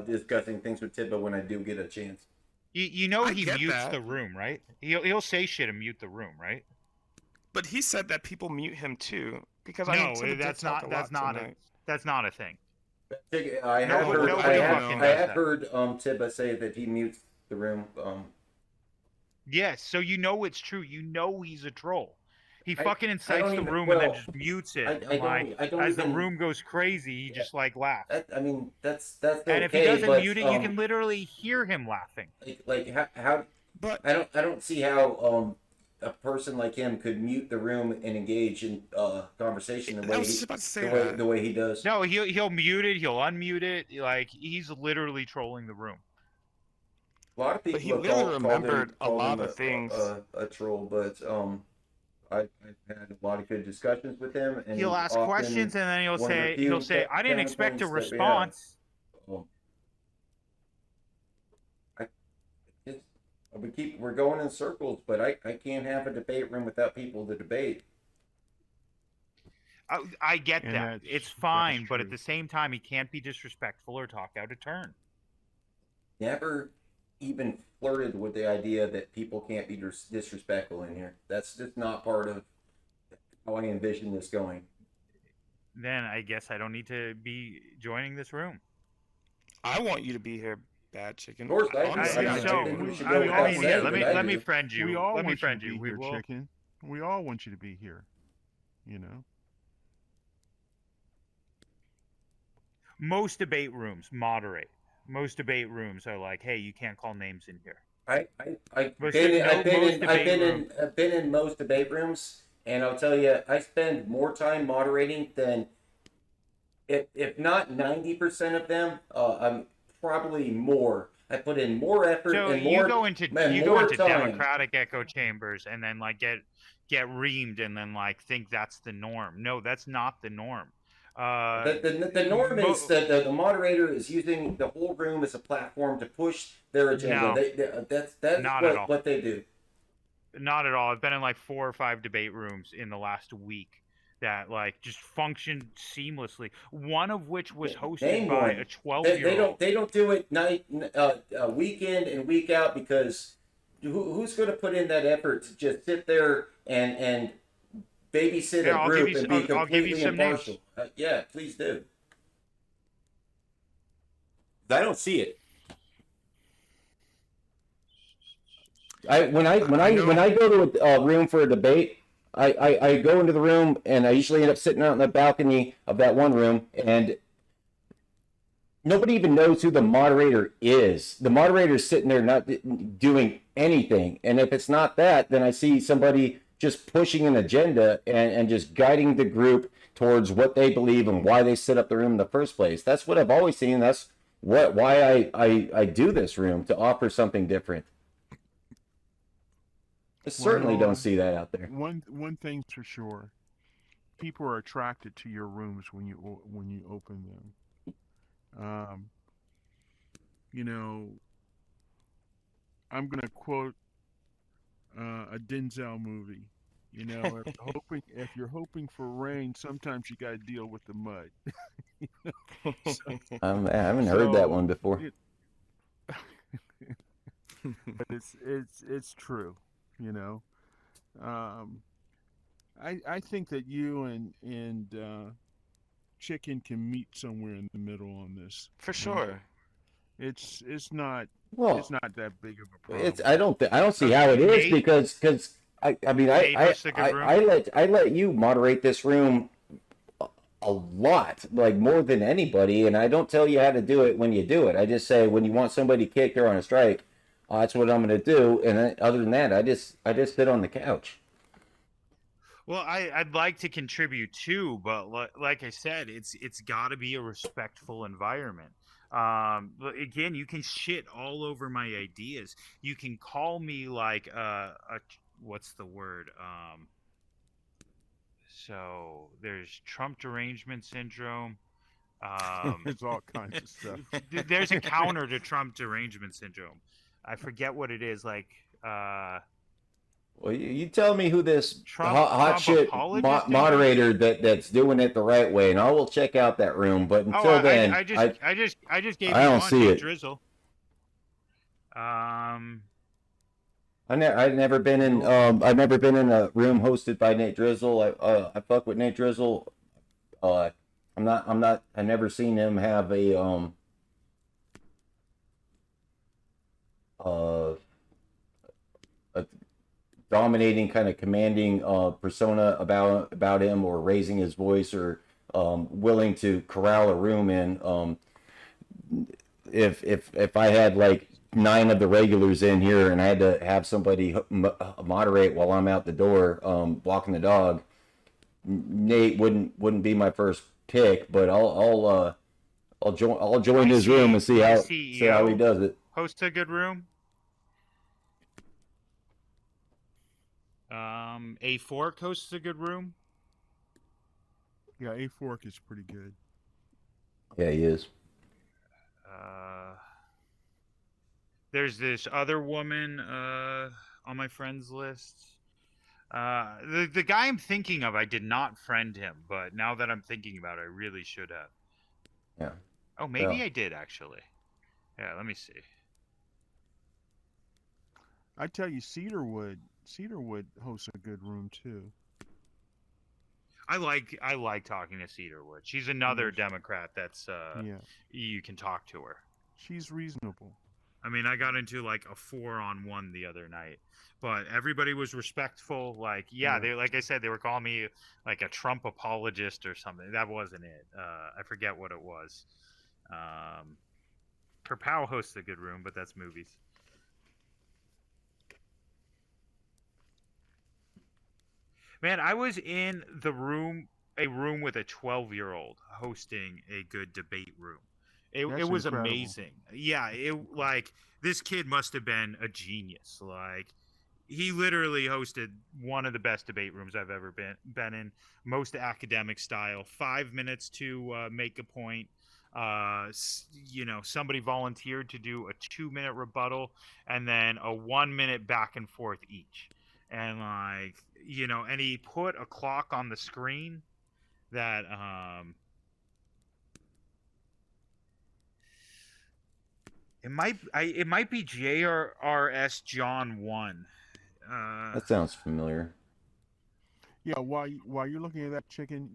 discussing things with Tibba when I do get a chance. He mutes the room, right? He'll say shit and mute the room, right? But he said that people mute him too, because that's not a thing. I have heard Tibba say that he mutes the room. Yes, so it's true. He's a troll. He fucking incites the room and then just mutes it. As the room goes crazy, he just laughs. That's and if he doesn't mute it, you can literally hear him laughing. How? But I don't see how a person like him could mute the room and engage in conversation the way he does. No, he'll mute it. He'll unmute it. Like he's literally trolling the room. A lot of people. But he literally remembered a lot of things. A troll, but I've had a lot of good discussions with him. And he'll ask questions and then he'll say, "I didn't expect a response." We're going in circles, but I can't have a debate room without people to debate. I get that. It's fine, but at the same time, he can't be disrespectful or talk out of turn. Never even flirted with the idea that people can't be disrespectful in here. That's just not part of how I envision this going. Then I guess I don't need to be joining this room. I want you to be here, Bad Chicken. Of course, I do. Honestly, I So, think we should I go mean, without yeah, saying, let but me I let me do. friend you. We all Let me want you friend to you. be We here, will. Chicken. We all want you to be here. You know. Most debate rooms moderate. Most debate rooms are like, hey, you can't call names in here. I've been in most debate rooms, and I'll tell you, I spend more time moderating than, if not 90% of them, I'm probably more. I put in more effort So and you more go into time. Democratic echo chambers and then like get reamed and then like think that's the norm. No, that's not the norm. The norm is that the moderator is using the whole room as a platform to push their agenda. No. That's Not at all. what they do. Not at all. I've been in like 4 or 5 debate rooms in the last week that like just functioned seamlessly. One of which was hosted by a 12-year-old. They don't do it week in and week out, because who's going to put in that effort to just sit there and babysit a group and be completely impartial? Yeah, please do. I don't see it. When I go to a room for a debate, I go into the room and I usually end up sitting out on the balcony of that one room, and nobody even knows who the moderator is. The moderator is sitting there not doing anything, and if it's not that, then I see somebody just pushing an agenda and just guiding the group towards what they believe and why they set up the room in the first place. That's what I've always seen. That's why I do this room, to offer something different. I certainly don't see that out there. One thing's for sure, people are attracted to your rooms when you open them. You know, I'm gonna quote a Denzel movie. You know, if you're hoping for rain, sometimes you got to deal with the mud. You know? I haven't heard that one before. But it's true. You know, I think that you and Chicken can meet somewhere in the middle on this. For sure. It's not that big of a problem. I don't see how it is, because I let you moderate this room a lot, like more than anybody, and I don't tell you how to do it when you do it. I just say, when you want somebody kicked or on a strike, that's what I'm going to do, and then, other than that, I just sit on the couch. Well, I'd like to contribute too, but like I said, it's got to be a respectful environment. Again, you can shit all over my ideas. You can call me like what's the word? So there's Trump derangement syndrome. There's all kinds of stuff. There's a counter to Trump derangement syndrome. I forget what it is. Like, well, you tell me who this Trump hot shit moderator that's doing it the right way, and I will check out that room. But until then, I just gave. I don't see it. Drizzle. I've never been in a room hosted by Nate Drizzle. I fuck with Nate Drizzle. I've never seen him have a dominating, kind of commanding persona about him, or raising his voice, or willing to corral a room in. If I had like 9 of the regulars in here and I had to have somebody moderate while I'm out the door walking the dog, Nate wouldn't be my first pick, but I'll join his room and see how he does it. Host a good room. A Fork hosts a good room. Yeah, A Fork is pretty good. Yeah, he is. There's this other woman on my friends list. The guy I'm thinking of, I did not friend him, but now that I'm thinking about it, I really should have. Yeah. Oh, maybe I did actually. Yeah, let me see. I tell you, Cedarwood hosts a good room too. I like talking to Cedarwood. She's another Democrat that's you can talk to her. She's reasonable. I mean, I got into like a 4-on-1 the other night, but everybody was respectful. Like, they, like I said, they were calling me like a Trump apologist or something. That wasn't it. I forget what it was. Her pal hosts a good room, but that's movies. Man, I was in a room with a 12-year-old hosting a good debate room. It was incredible. amazing. Yeah, this kid must have been a genius. Like, he literally hosted one of the best debate rooms I've ever been in. Most academic style. 5 minutes to make a point. Somebody volunteered to do a 2-minute rebuttal and then a 1-minute back and forth each. And and he put a clock on the screen that it might be JRS John 1. That sounds familiar. Yeah, while you're looking at that, chicken,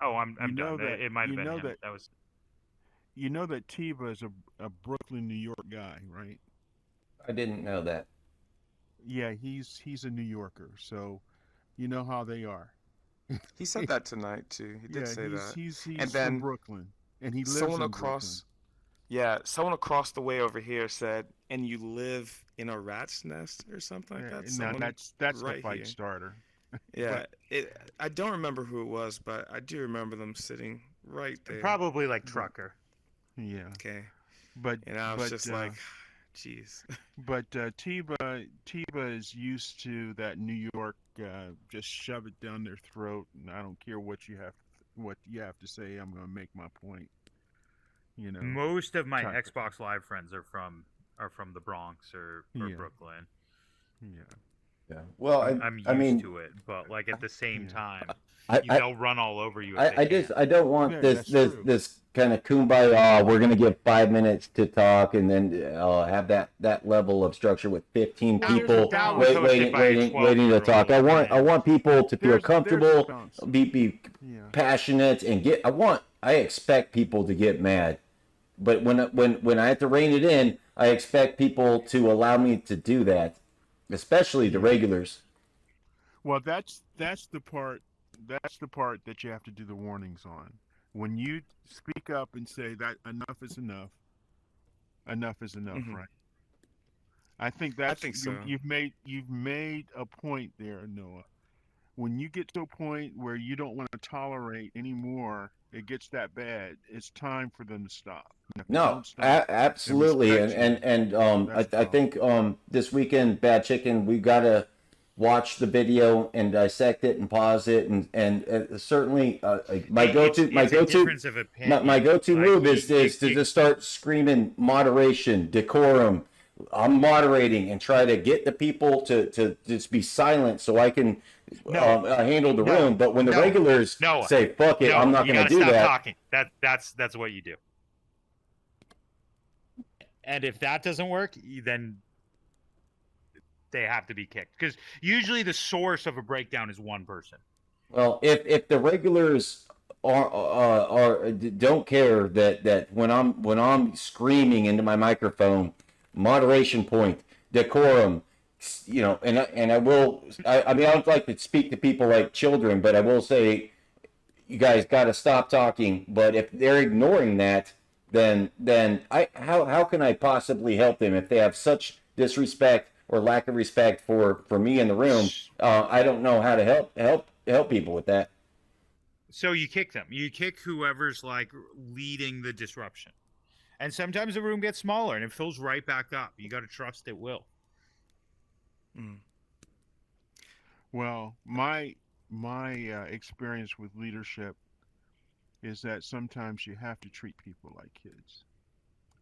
Oh, I'm done. It might have been him. That was. You know that Tiba is a Brooklyn, New York guy, right? I didn't know that. Yeah, he's a New Yorker, so you know how they are. He said that tonight too. He did say that. He's and then from Brooklyn, and he lives someone in across. Brooklyn. Yeah, someone across the way over here said, "And you live in a rat's nest or something like that." No, Someone that's right the fight here. starter. Yeah, I don't remember who it was, but I do remember them sitting right there. Probably like Trucker. Yeah. Okay. But I was just like, jeez. But Tiba is used to that New York, just shove it down their throat, and I don't care what you have to say. I'm going to make my point. You know. Most of my Xbox Live friends are from the Bronx or Brooklyn. Yeah. Yeah. Well, I'm used to it, but like at the same time, they'll run all over you. I don't want this kind of kumbaya. We're gonna give 5 minutes to talk, and then have that level of structure with 15 people waiting to talk. I want people to feel comfortable, be passionate, and I expect people to get mad, but when I have to rein it in, I expect people to allow me to do that. Especially the regulars. Well, that's the part that you have to do the warnings on. When you speak up and say that enough is enough, right? I think so. You've made a point there, Noah. When you get to a point where you don't want to tolerate anymore, it gets that bad. It's time for them to stop. No, absolutely, and I think this weekend, Bad Chicken, we gotta watch the video and dissect it and pause it, and certainly my go-to move is to just start screaming moderation, decorum. I'm moderating and try to get the people to just be silent so I can handle the room. But when the regulars say "fuck it," I'm not going to do stop that. Talking. That's what you do. And if that doesn't work, then they have to be kicked, because usually the source of a breakdown is one person. Well, if the regulars don't care that when I'm screaming into my microphone, moderation point, decorum, and I mean I don't like to speak to people like children, but I will say you guys got to stop talking. But if they're ignoring that, then how can I possibly help them if they have such disrespect or lack of respect for me in the room? I don't know how to help people with that. So you kick them. You kick whoever's like leading the disruption. And sometimes the room gets smaller and it fills right back up. You got to trust it will. Well, my experience with leadership is that sometimes you have to treat people like kids,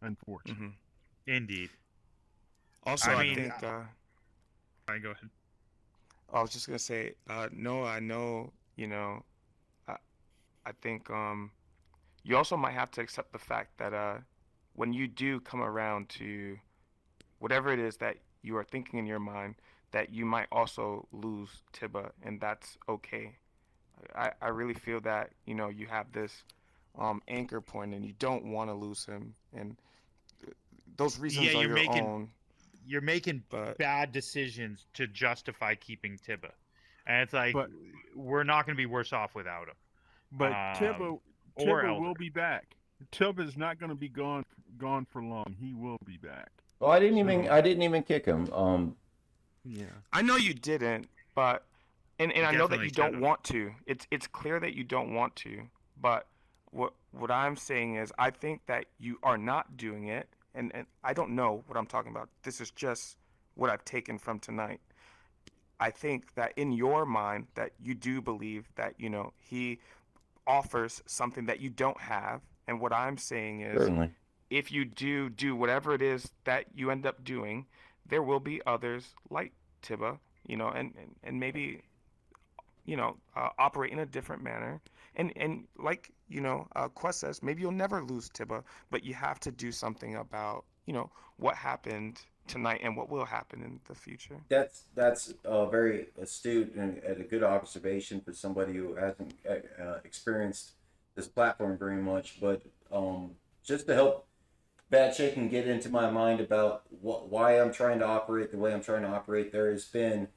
unfortunately. Indeed. Also, I think. Go ahead. I was just gonna say, Noah, I know, I think you also might have to accept the fact that when you do come around to whatever it is that you are thinking in your mind, that you might also lose Tiba, and that's okay. I really feel that you have this anchor point, and you don't want to lose him, and those reasons are your own. You're making bad decisions to justify keeping Tibba, and it's like we're not going to be worse off without him. But Tibba Elder. will be back. Tibba's not going to be gone for long. He will be back. Well, I didn't even kick him. Yeah. I know you didn't, but and I know that you don't want to. It's clear that you don't want to, but what I'm saying is I think that you are not doing it, and I don't know what I'm talking about. This is just what I've taken from tonight. I think that in your mind that you do believe that, he offers something that you don't have, and what I'm saying is Certainly. if you do whatever it is that you end up doing, there will be others like Tibba, and maybe operate in a different manner. And like, Quest says, maybe you'll never lose Tibba, but you have to do something about, what happened tonight and what will happen in the future. That's very astute and a good observation for somebody who hasn't experienced this platform very much. But just to help Bad Chicken get into my mind about why I'm trying to operate the way I'm trying to operate, there has been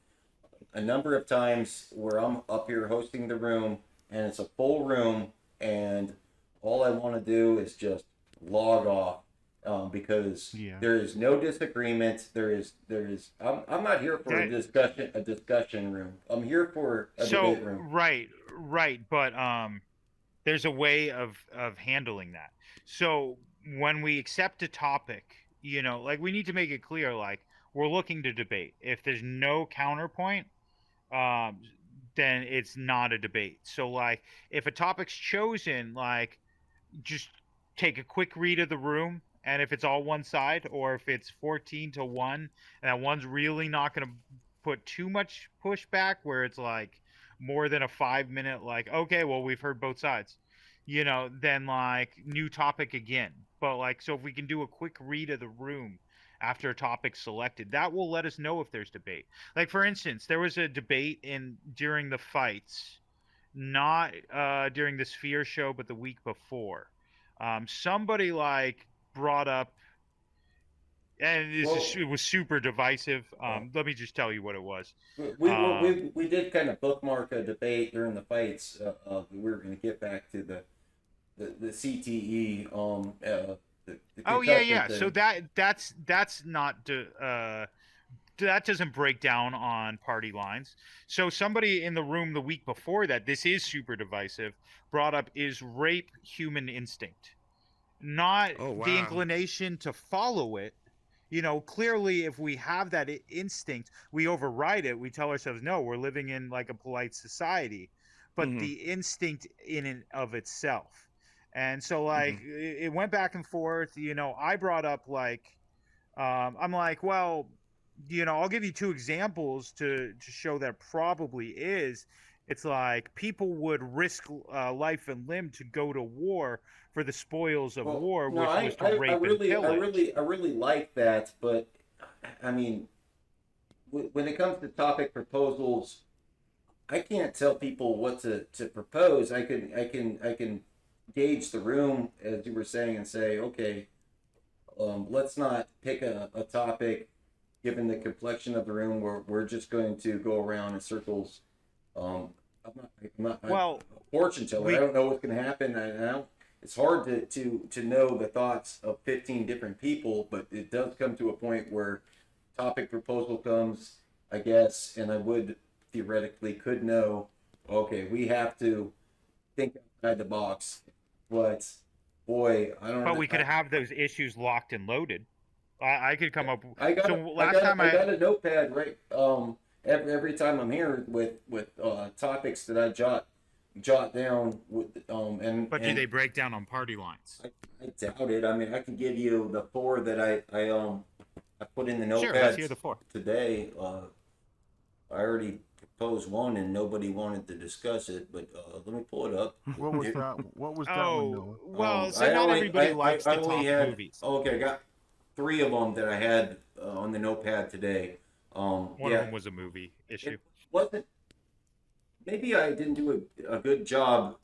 a number of times where I'm up here hosting the room and it's a full room and all I want to do is just log off because there is no disagreement. I'm not here for a discussion room. I'm here for a debate room. Right, but there's a way of handling that. So when we accept a topic, like we need to make it clear, like we're looking to debate. If there's no counterpoint, then it's not a debate. So like if a topic's chosen, like just take a quick read of the room, and if it's all one side, or if it's 14-1 and that one's really not going to put too much pushback where it's like more than a 5-minute like, okay, well, we've heard both sides, then like new topic again. But like, so if we can do a quick read of the room after a topic's selected, that will let us know if there's debate. Like for instance, there was a debate during the fights, not during the Sphere show, but the week before. Somebody like brought up, and it was super divisive. Let me just tell you what it was. We did kind of bookmark a debate during the fights. We were going to get back to the CTE. Yeah. So that's not that doesn't break down on party lines. So somebody in the room the week before that, this is super divisive, brought up, is rape human instinct? Not the inclination to follow it. Clearly if we have that instinct, we override it. We tell ourselves, no, we're living in like a polite society. But the instinct in and of itself. And so like it went back and forth. I brought up like I'm like, well, I'll give you 2 examples to show that probably is. It's like people would risk life and limb to go to war for the spoils of war, which was to rape and pillage. I really like that, but I mean, when it comes to topic proposals, I can't tell people what to propose. I can gauge the room, as you were saying, and say, okay, let's not pick a topic given the complexion of the room where we're just going to go around in circles. I'm not a fortune teller. I don't know what's going to happen. It's hard to know the thoughts of 15 different people, but it does come to a point where topic proposal comes, I guess, and I would theoretically could know, okay, we have to think outside the box. But boy, I don't know. But we could have those issues locked and loaded. I could come up. I got a notepad, right? Every time I'm here with topics that I jot down But do they break down on party lines? I doubt it. I mean, I can give you the 4 that I put in the notepad. Sure, let's hear the 4 today. I already proposed one and nobody wanted to discuss it, but let me pull it up. What was that? What was that one, Noah? Well, so not everybody likes to talk movies. Okay, I got 3 of them that I had on the notepad today. One of them was a movie issue. It wasn't. maybe I didn't do a good job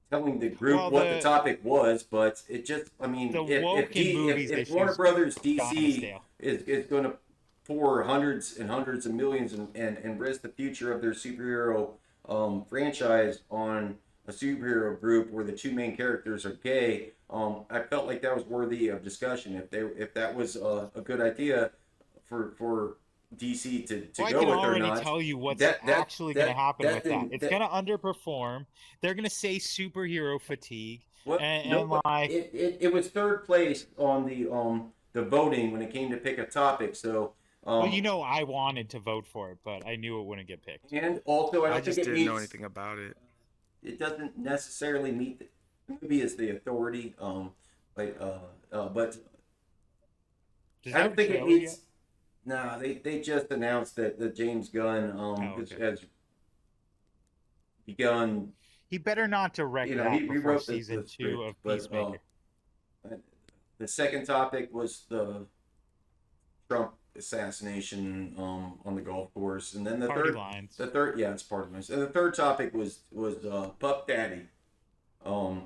telling the group what the topic was, but it just, I mean, if Warner Brothers DC is going to pour hundreds and hundreds of millions and risk the future of their superhero franchise on a superhero group where the two main characters are gay, I felt like that was worthy of discussion. If that was a good idea for DC to go with or not. I can already tell you what's actually going to happen with that. It's going to underperform. They're going to say superhero fatigue. It was third place on the voting when it came to pick a topic. So well, I wanted to vote for it, but I knew it wouldn't get picked. And also, I just didn't know anything about it. It doesn't necessarily meet the movie as the authority, but I don't think it needs. No, they just announced that the James Gunn has begun. He better not direct that he before wrote season 2 of but, Peacemaker. The second topic was the Trump assassination on the golf course, and then the Party third lines. The third, yeah, it's part of mine. And the third topic was Puff Daddy. You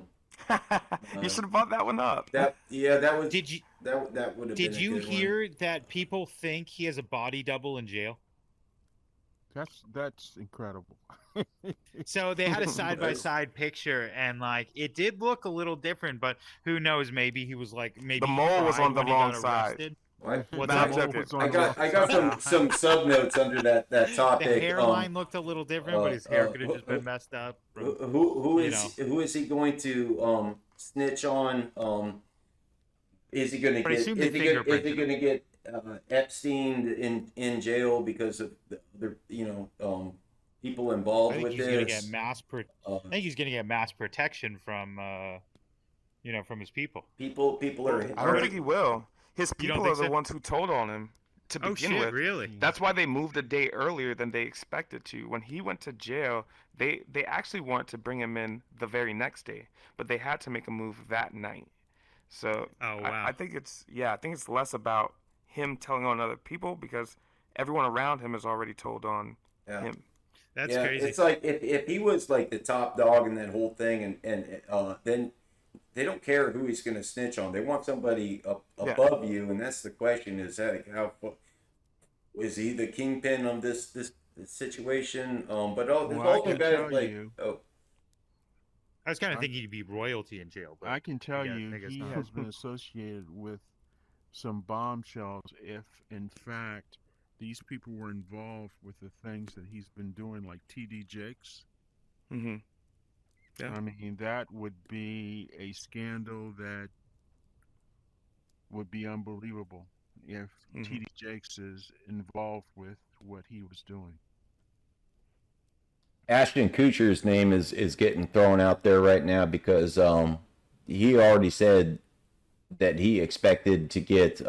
should have brought that one up. That was. Did you? That would have. Did been you a good hear one. that people think he has a body double in jail? That's incredible. So they had a side-by-side picture, and it did look a little different. But who knows? Maybe he was maybe the mole was on the wrong side. What's I got some sub notes under that topic. The hairline looked a little different, but his hair could have just been messed up. Who is he going to snitch on? Is he going to get Epstein in jail because of the people involved with this? I think he's going to get mass protection from from his people. People are. I don't think he will. His people are the ones who told on him to begin with. Really? That's why they moved a day earlier than they expected to. When he went to jail, they actually wanted to bring him in the very next day, but they had to make a move that night. So I think it's less about him telling on other people because everyone around him has already told on him. That's crazy. It's like if he was the top dog in that whole thing, and then they don't care who he's going to snitch on. They want somebody above you, and that's the question: is how is he the kingpin of this situation? But also guys I was kind of thinking he'd be royalty in jail. But I can tell you he has been associated with some bombshells if, in fact, these people were involved with the things that he's been doing, like T.D. Jakes. Mm-hmm. Yeah. I mean, that would be a scandal that would be unbelievable if T.D. Jakes is involved with what he was doing. Ashton Kutcher's name is getting thrown out there right now because he already said that he expected to get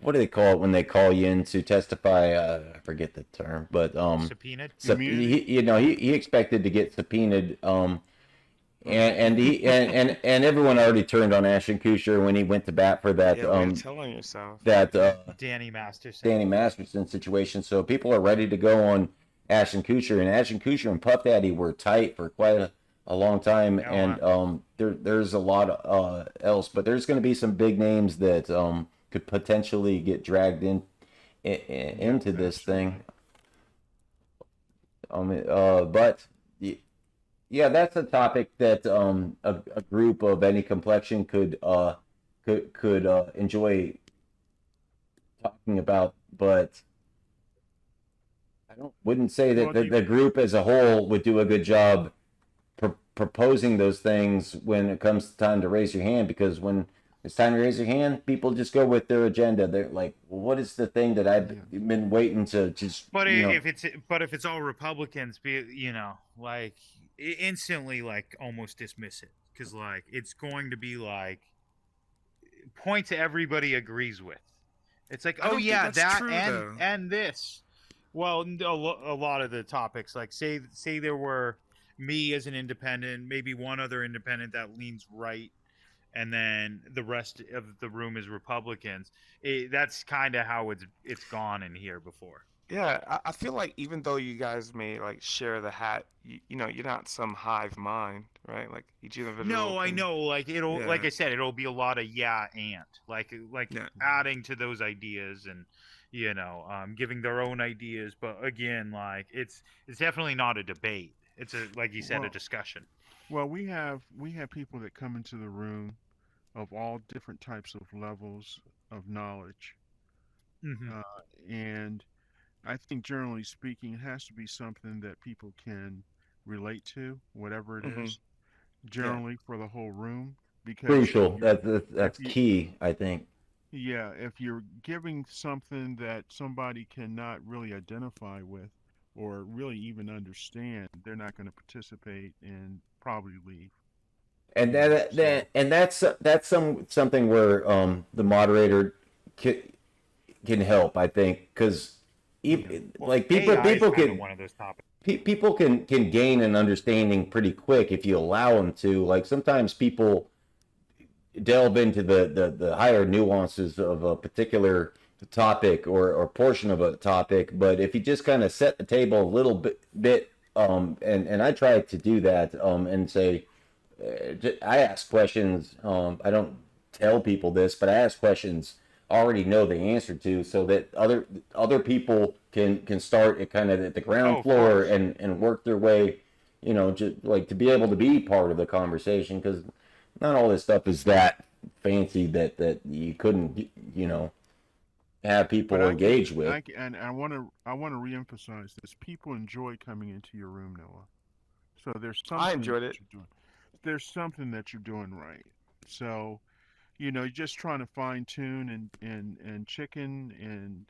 what do they call it when they call you in to testify? I forget the term, but subpoenaed. He expected to get subpoenaed. And everyone already turned on Ashton Kutcher when he went to bat for that. You're telling yourself that Danny Masterson situation. So people are ready to go on Ashton Kutcher, and Ashton Kutcher and Puff Daddy were tight for quite a long time, there's a lot else, but there's going to be some big names that could potentially get dragged into this thing. But yeah, that's a topic that a group of any complexion could enjoy talking about, but wouldn't say that the group as a whole would do a good job proposing those things when it comes time to raise your hand, because when it's time to raise your hand, people just go with their agenda. They're like, well, what is the thing that I've been waiting to just if it's all Republicans, instantly almost dismiss it, because it's going to be points everybody agrees with. It's like, oh yeah, that true, and this. Well, a lot of the topics, say there were me as an independent, maybe one other independent that leans right, and then the rest of the room is Republicans. That's kind of how it's gone in here before. Yeah, I feel like even though you guys may like share the hat, you know, you're not some hive mind, right? Like each individual No, I can, know. Like it'll, yeah, like I said, it'll be a lot of yeah and like yeah. adding to those ideas and giving their own ideas. But again, like it's definitely not a debate. It's a like you said, a Well, discussion. well, we have people that come into the room of all different types of levels of knowledge, Hmm. uh, and I think generally speaking, it has to be something that people can relate to, whatever it Hmm. is. Yeah. Generally, for the whole room, because if Crucial. you That's if you key, I think. yeah, if you're giving something that somebody cannot really identify with or really even understand, they're not going to participate and probably leave. And You know, that so and that's something where the moderator can, can help, I think, because yeah. Well, like AI is people kind of can one of those topics. people can gain an understanding pretty quick if you allow them to. Like sometimes people delve into the higher nuances of a particular topic or portion of a topic, but if you just kind of set the table a little bit and I try to do that and say I ask questions. I don't tell people this, but I ask questions I already know the answer to, so that other people can start at kind of at the ground Oh, of floor course. and work their way, just like to be able to be part of the conversation, because not all this stuff is that fancy that you couldn't have But people engage with. and I want to reemphasize this. People enjoy coming into your room, Noah. So there's I something enjoyed that it. you're doing. There's something that you're doing right. So, you're just trying to fine tune and chicken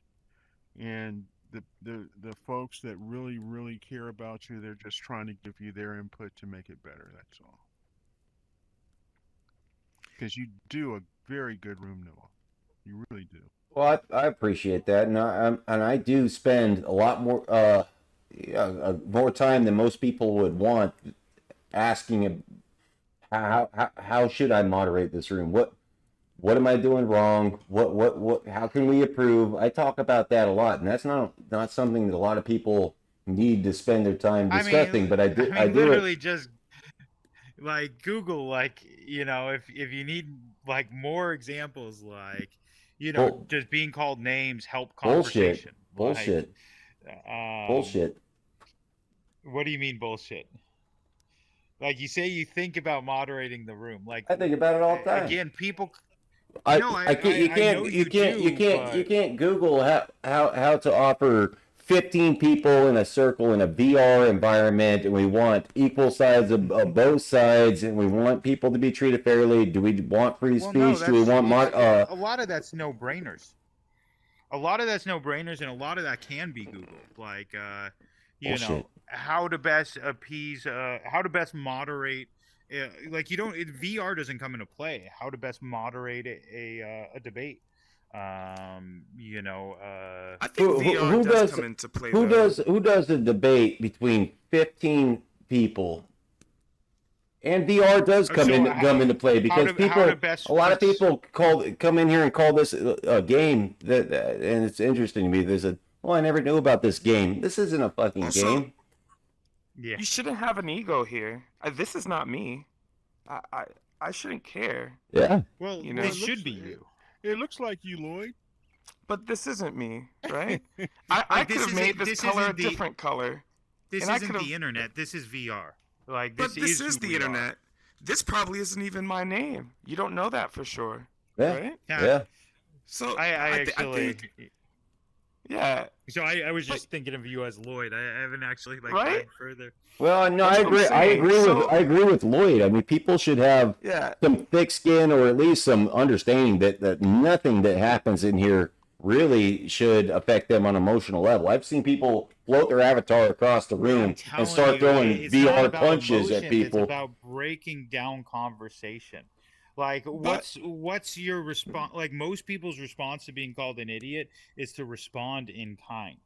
and the folks that really really care about you, they're just trying to give you their input to make it better. That's all. Because you do a very good room, Noah. You really do. Well, I appreciate that, and I do spend a lot more more time than most people would want asking how should I moderate this room? What am I doing wrong? What how can we improve? I talk about that a lot, and that's not something that a lot of people need to spend their time discussing. But I do it. Literally just like Google, like if you need like more examples, like Bull, just being called names help bullshit, conversation. Like, bullshit, um, bullshit. what do you mean bullshit? Like you say you think about moderating the room. Like I think about it all the time. again, people. I, No, I can't you I can't know you can't you do, can't you but can't Google how to offer 15 people in a circle in a VR environment, and we want equal sides of both sides, and we want people to be treated fairly. Do we want free well, no, speech? Do we that's want a lot of that's no brainers. A lot of that's no brainers, and a lot of that can be Googled. Like bullshit? how to best appease, how to best moderate. Like VR doesn't come into play. How to best moderate a debate. I think VR Who does does come into play who though. does a debate between 15 people? And VR does come into play, because a lot of people come in here and call this a game and it's interesting to me. There's I never knew about this game. This isn't a fucking Also, game. Yeah. You shouldn't have an ego here. This is not me. I shouldn't care. Yeah. Well, You know? this should be you. It looks like you, Lloyd. But this isn't me, right? I could have made this color a different color. This and I isn't could've- the internet. This is VR. Like But this is who the we are. internet. This probably isn't even my name. You don't know that for sure. Yeah. Right? Yeah. So I I actually. think, yeah. So I was just thinking of you as Lloyd. I haven't actually like Right? read further. Well, no, That's I what I'm agree. saying. I agree with Lloyd. I mean, people should have Yeah. some thick skin, or at least some understanding that nothing that happens in here really should affect them on an emotional level. I've seen people float their avatar across the room and start throwing it's not VR about punches at emotions, people. It's about breaking down conversation. Like what's your response? Like most people's response to being called an idiot is to respond in kind.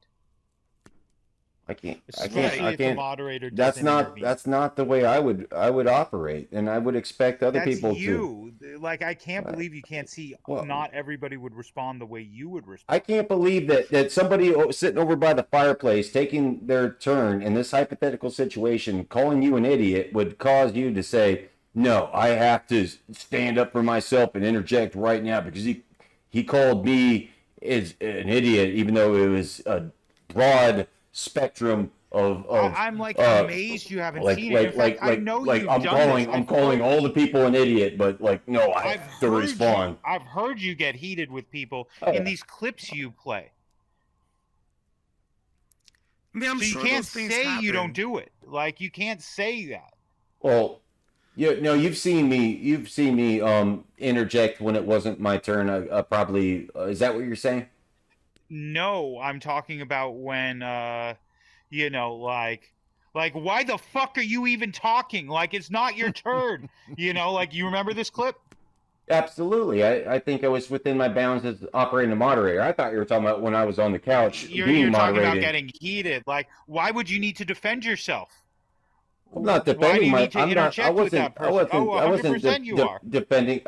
I can't. Especially if the moderator That's doesn't not. intervene. That's not the way I would operate, and I would expect other That's people you. Like, I can't believe you can't see. well- Not everybody would respond the way you would respond. I can't believe that somebody sitting over by the fireplace taking their turn in this hypothetical situation, calling you an idiot, would cause you to say, "No, I have to stand up for myself and interject right now because he called me as an idiot, even though it was a broad spectrum of I'm like amazed you haven't seen it. In fact, I know you've done this. I'm calling all the people an idiot, but like, no, I have to respond. I've heard you get heated with people in these clips you play. I mean, I'm so sure you can't those things say happen. you don't do it. Like, you can't say that. Well, you've seen me interject when it wasn't my turn. Probably is that what you're saying? No, I'm talking about when, like, why the fuck are you even talking? Like, it's not your turn. Like, you remember this clip? Absolutely. I think I was within my bounds as operating a moderator. I thought you were talking about when I was on the couch You're being talking moderated. about getting heated. Like, why would you need to defend yourself? I'm not Why do defending you my. need to I'm not. interject with that person? I wasn't 100% you are. defending.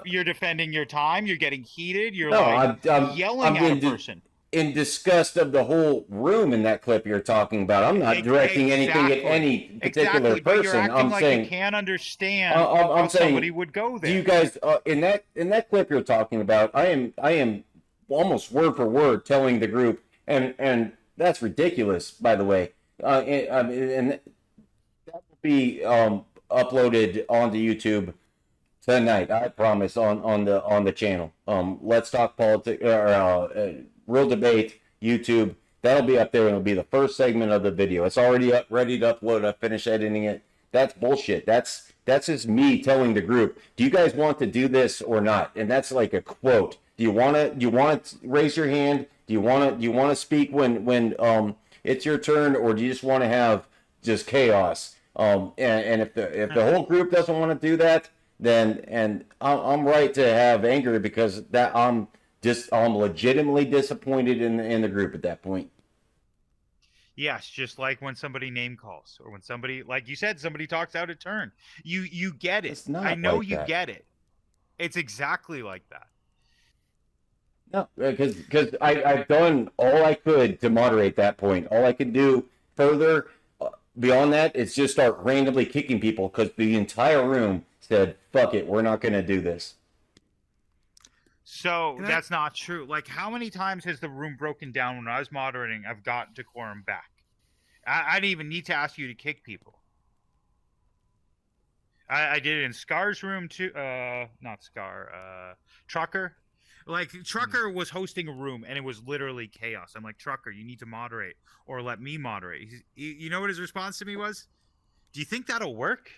You're defending your time. You're getting heated. You're No, like yelling at a person. In disgust of the whole room in that clip you're talking about. I'm not directing anything at any particular Exactly, but you're person. acting I'm like saying you can't understand I'm how saying, somebody would go there. You guys in that clip you're talking about, I am almost word for word telling the group, and that's ridiculous, by the way. And that will be uploaded onto YouTube tonight, I promise, on the channel. Let's Talk Politics, Real Debate, YouTube. That'll be up there, and it'll be the first segment of the video. It's already up, ready to upload. I finished editing it. That's bullshit. That's just me telling the group, do you guys want to do this or not? And that's like a quote. Do you want to raise your hand? Do you want to speak when it's your turn, or do you just want to have just chaos? And if the whole group doesn't want to do that, then I'm right to have anger, because that I'm legitimately disappointed in the group at that point. Yes, just like when somebody name calls, or when somebody, like you said, somebody talks out of turn. You get it. It's not I know like you that. get it. It's exactly like that. No, because I've done all I could to moderate that point. All I could do further beyond that is just start randomly kicking people, because the entire room said, fuck it, we're not going to do this. So that's not true. Like, how many times has the room broken down when I was moderating? I've got decorum back. I didn't even need to ask you to kick people. I did it in Scar's room too. Not Scar. Trucker. Like, Trucker was hosting a room, and it was literally chaos. I'm like, Trucker, you need to moderate, or let me moderate. You know what his response to me was? Do you think that'll work?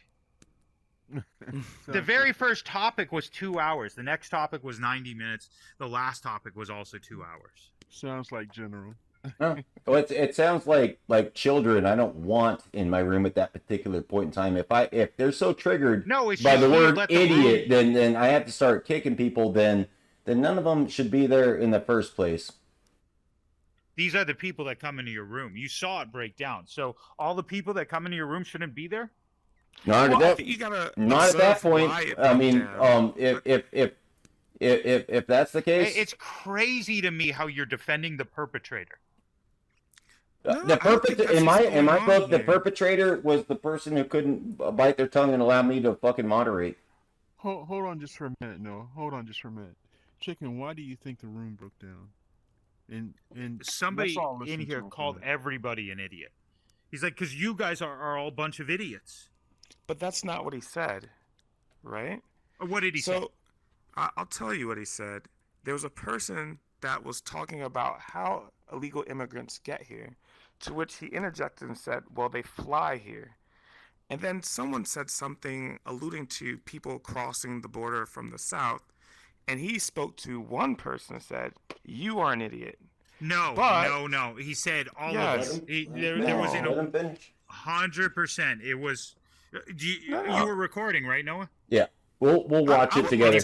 The very first topic was 2 hours. The next topic was 90 minutes. The last topic was also 2 hours. Sounds like General. No. Well, it sounds like children I don't want in my room at that particular point in time. If they're so triggered by the word idiot, then I have to start kicking people. Then none of them should be there in the first place. These are the people that come into your room. You saw it break down. So all the people that come into your room shouldn't be there? Not at that point. I mean, if that's the case, it's crazy to me how you're defending the perpetrator. In my book, the perpetrator was the person who couldn't bite their tongue and allow me to fucking moderate. Hold on just for a minute, Noah. Hold on just for a minute. Chicken, why do you think the room broke down? And somebody in here called everybody an idiot. He's like, because you guys are all a bunch of idiots. But that's not what he said, right? Or what did he say? So, I'll tell you what he said. There was a person that was talking about how illegal immigrants get here, to which he interjected and said, well, they fly here. And then someone said something alluding to people crossing the border from the south, and he spoke to one person and said, you are an idiot. No. He said all of us. There was 100%. It was... You were recording, right, Noah? Yeah, we'll watch it together.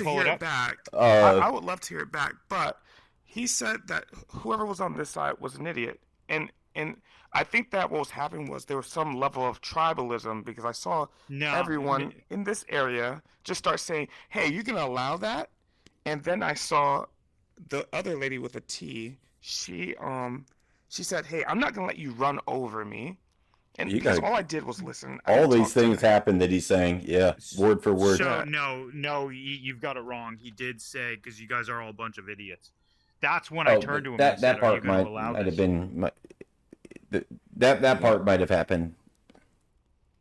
I would love to hear it back, but he said that whoever was on this side was an idiot, and I think that what was happening was there was some level of tribalism because I saw everyone in this area just start saying, "Hey, you can allow that," and then I saw the other lady with a T. She said, "Hey, I'm not gonna let you run over me," and You because gotta- all I did was listen. I All didn't these talk to things happen that he's saying, yeah, word for word. So no, you've got it wrong. He did say because you guys are all a bunch of idiots. That's when I turned to him and said, "Are you going to allow might this?" have been that part might have happened.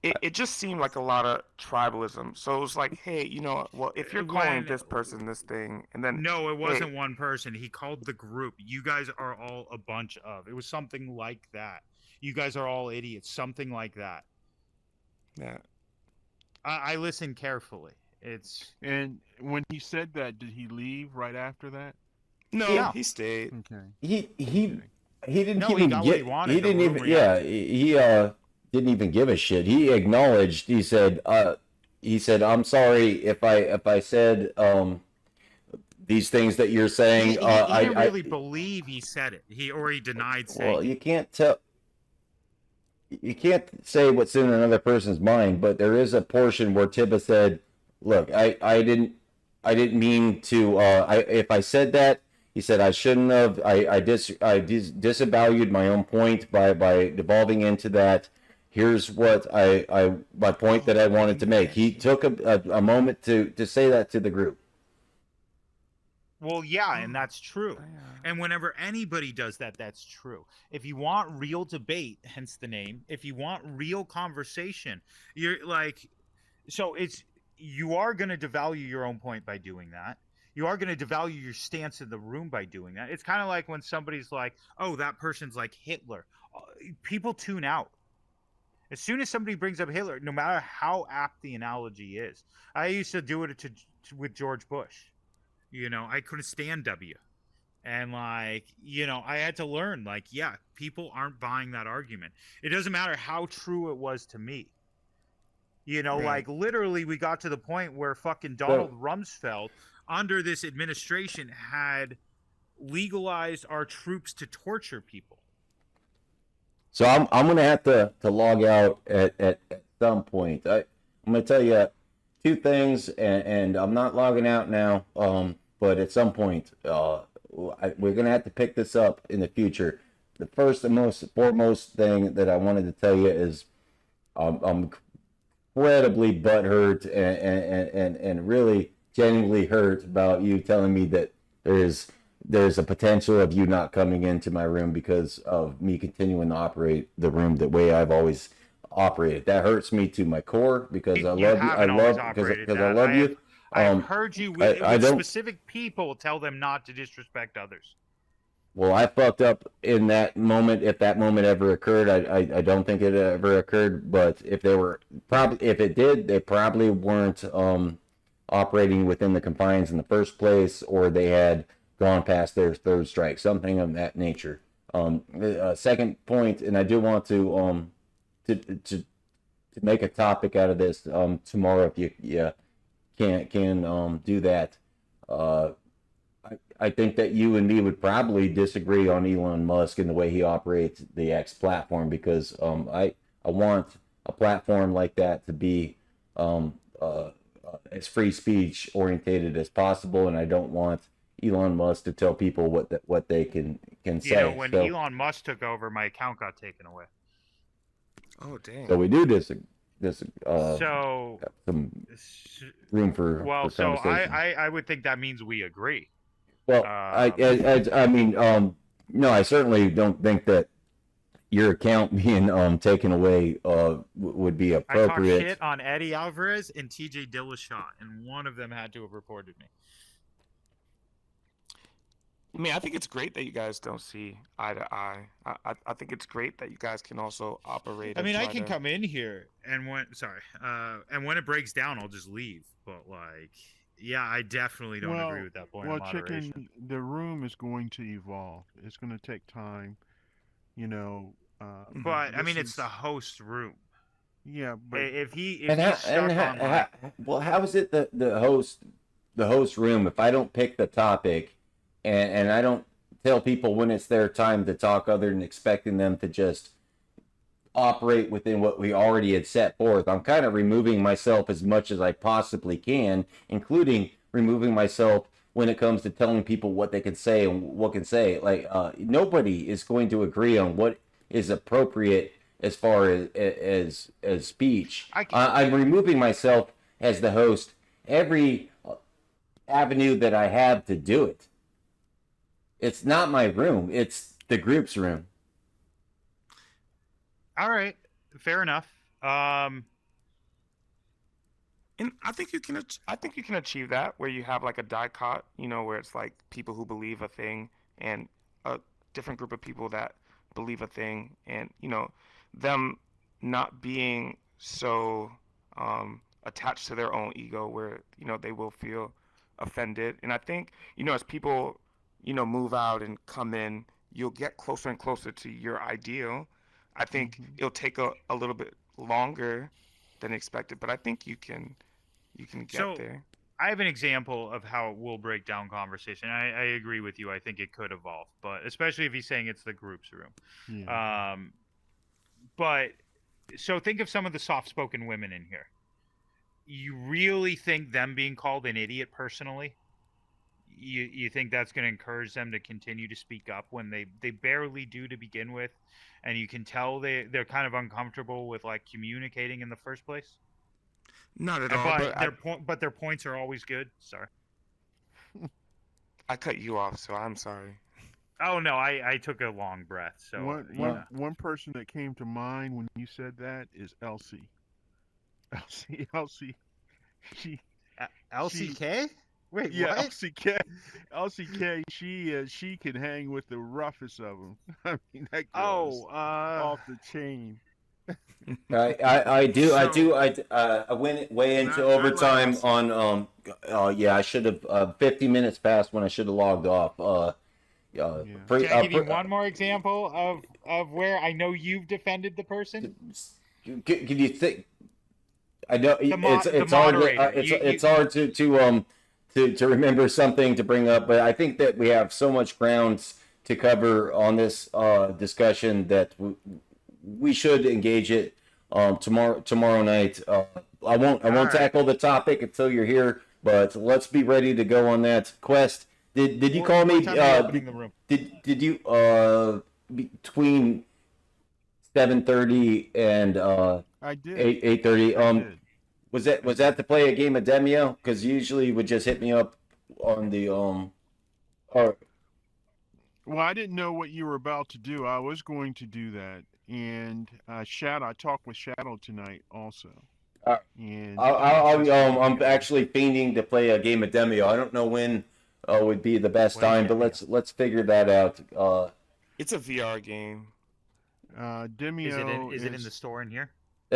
It just seemed like a lot of tribalism. So it was like, hey, you know, well, if you're calling this person this thing, and then No, it wasn't hey, one person. He called the group. You guys are all a bunch of. It was something like that. You guys are all idiots. Something like that. Yeah. I listened carefully. And when he said that, did he leave right after that? No, he stayed. Okay. He didn't No, he even got what get. he wanted, He the didn't room even. Yeah, he didn't even give a shit. He acknowledged. He said. I'm sorry if I said these things that you're saying. He didn't really believe he said it. He denied saying. Well, you can't tell. You can't say what's in another person's mind, but there is a portion where Tibba said, "Look, I didn't mean to. If I said that, he said I shouldn't have. I disavowed my own point by devolving into that. Here's what my point that I wanted to make. He took a moment to say that to the group. Well, yeah, and that's true. And whenever anybody does that, that's true. If you want real debate, hence the name, if you want real conversation, you're like, so you are going to devalue your own point by doing that. You are going to devalue your stance in the room by doing that. It's kind of like when somebody's like, oh, that person's like Hitler. People tune out. As soon as somebody brings up Hitler, no matter how apt the analogy is. I used to do it with George Bush. You know, I couldn't stand W. And like, you know, I had to learn, like, yeah, people aren't buying that argument. It doesn't matter how true it was to me. You know, like literally we got to the point where fucking Donald Rumsfeld under this administration had legalized our troops to torture people. So I'm gonna have to log out at some point. I'm gonna tell you two things, and I'm not logging out now. But at some point, we're gonna have to pick this up in the future. The first and most foremost thing that I wanted to tell you is I'm incredibly butthurt and really genuinely hurt about you telling me that there's a potential of you not coming into my room because of me continuing to operate the room the way I've always operated. That hurts me to my core because I love you. I love you. I've heard you with specific people tell them not to disrespect others. Well, I fucked up in that moment. If that moment ever occurred, I don't think it ever occurred. But if it did, they probably weren't operating within the confines in the first place, or they had gone past their third strike, something of that nature. Second point, and I do want to make a topic out of this tomorrow if you can do that. I think that you and me would probably disagree on Elon Musk and the way he operates the X platform, because I want a platform like that to be as free speech orientated as possible, and I don't want Elon Musk to tell people what they can say. You know, when Elon Musk took over, my account got taken away. Oh, dang. So we do disagree. So some room for so conversation. I would think that means we agree. Well, I mean, no, I certainly don't think that your account being taken away would be appropriate. I talked shit on Eddie Alvarez and TJ Dillashaw, and one of them had to have reported me. I mean, I think it's great that you guys don't see eye to eye. I think it's great that you guys can also operate. I mean, I can come in here and when it breaks down, I'll just leave. But like, yeah, I definitely don't agree with that point of moderation. Chicken, the room is going to evolve. It's going to take time, you know. But I mean, it's the host room. Yeah, but if he's well, how is it the host room if I don't pick the topic? And I don't tell people when it's their time to talk, other than expecting them to just operate within what we already had set forth. I'm kind of removing myself as much as I possibly can, including removing myself when it comes to telling people what they can say and what can say. Like, nobody is going to agree on what is appropriate as far as speech. I'm removing myself as the host every avenue that I have to do it. It's not my room. It's the group's room. All right, fair enough. And I think you can achieve that where you have like a dicot, where it's like people who believe a thing and a different group of people that believe a thing, and them not being so attached to their own ego where they will feel offended. And I think as people move out and come in, you'll get closer and closer to your ideal. I think it'll take a little bit longer than expected, but I think you can get there. I have an example of how it will break down conversation. I agree with you. I think it could evolve, but especially if he's saying it's the group's room. Yeah. But so think of some of the soft-spoken women in here. You really think them being called an idiot personally? You think that's going to encourage them to continue to speak up when they barely do to begin with, and you can tell they're kind of uncomfortable with like communicating in the first place? Not at all. But their points are always good. Sorry. I cut you off, so I'm sorry. Oh no, I took a long breath. So one person that came to mind when you said that is Elsie. Elsie. LCK? Wait, yeah, what? LCK. She can hang with the roughest of them. I mean, that girl is off the chain. I went way into overtime on I should have 50 minutes past when I should have logged off. Can I give you one more example of where I know you've defended the person? Can you think? I know it's hard. It's hard to remember something to bring up, but I think that we have so much grounds to cover on this discussion that we should engage it tomorrow night. I won't tackle the topic until you're here, but let's be ready to go on that quest. Did you call me? Did you between 7:30 and I did 8:30? Was that to play a game of Demio? Because usually you would just hit me up on the Well, I didn't know what you were about to do. I was going to do that, and Shadow. I talked with Shadow tonight also. And I'm actually fiending to play a game of Demio. I don't know when would be the best time, but let's figure that out. It's a VR game. Demio is it in the store in here?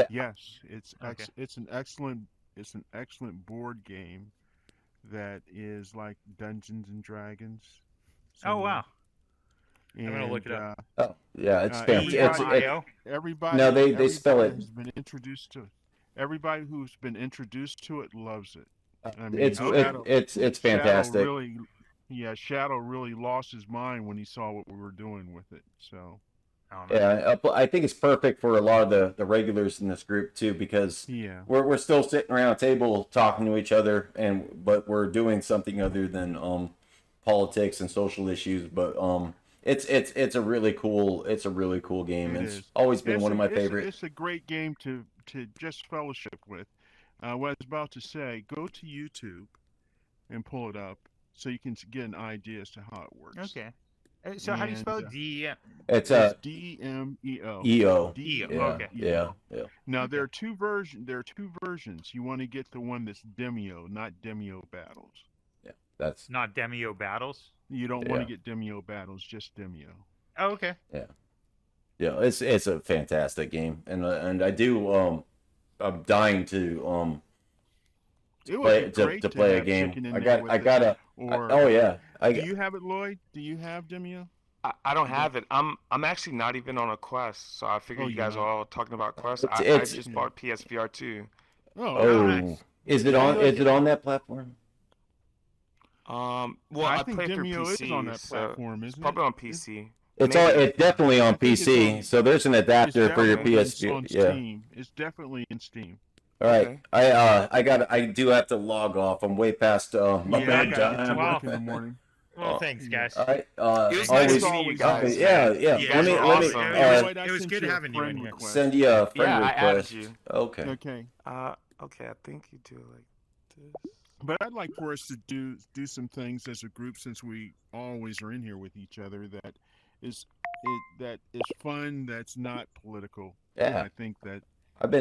Yes, it's an excellent board game that is like Dungeons and Dragons. Oh wow! I'm gonna look it up. Oh yeah, it's fantastic. Everybody. No, they spell it. Everybody who's been introduced to it loves it. I mean, it's fantastic. Shadow really lost his mind when he saw what we were doing with it. So. Yeah, I think it's perfect for a lot of the regulars in this group too, because we're still sitting around a table talking to each other, but we're doing something other than politics and social issues. But it's a really cool game. It's always been one of my favorites. It's a great game to just fellowship with. What I was about to say, go to YouTube and pull it up so you can get an idea as to how it works. Okay. So how do you spell it? D? It's D-E-M-E-O. E-O. Okay. Yeah. Now there are two versions. You want to get the one that's Demio, not Demio Battles. Yeah, that's not Demio Battles. You don't want to get Demio Battles, just Demio. Oh, okay. Yeah. It's a fantastic game, and I do I'm dying to play a game. I gotta. Do you have it, Lloyd? Do you have Demio? I don't have it. I'm actually not even on a Quest, so I figured you guys are all talking about Quest. I just bought PSVR 2. Nice. Is it on that platform? Well, I I think play through Demio PC, is on that so platform, it's isn't probably it? on PC. It's definitely on I think it's PC. on- So there's an adapter for your definitely PS. on Yeah. Steam. It's definitely in Steam. All right. I do have to log off. I'm way past my Yeah, I bedtime. gotta get to work in the morning. Well, thanks, guys. All right. It was always, nice meeting you guys. okay, yeah. Yeah, let me. it was good having you in here. Send you a friend Yeah, I request. added you. Okay. Okay. Okay, I think you do like this. But I'd like for us to do some things as a group, since we always are in here with each other. That is fun. That's not political. Yeah. I think that I've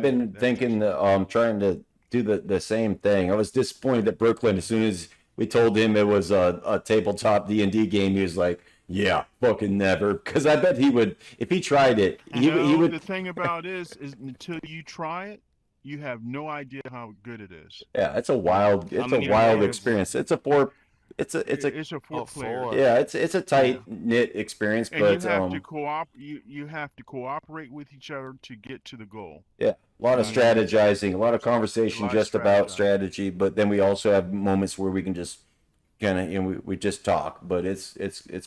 been thinking that trying to do the same thing. I was disappointed that Brooklyn, as soon as we told him it was a tabletop D&D game, he was like, "Yeah, fucking never." Because I bet he would, if he tried it, he would. The thing about is until you try it, you have no idea how good it is. Yeah, it's a wild experience. It's a four player. Yeah, it's a tight knit experience, and but you have to cooperate with each other to get to the goal. yeah, a lot of strategizing, a lot of conversation just about strategy, but then we also have moments where we can just kind of we just talk, but it's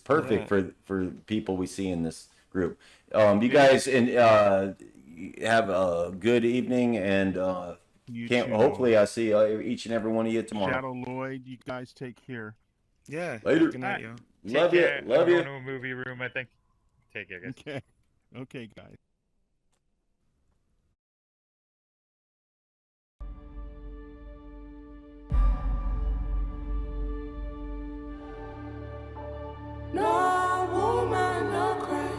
perfect for people we see in this group. You guys have a good evening, and hopefully I see each and every one of you tomorrow. Shadow Lloyd, you guys take care. Yeah. Later. Good night, yo. Love you. Love you. I'm going to a movie room, I think. Take care, guys. Okay, guys. No woman, no cry.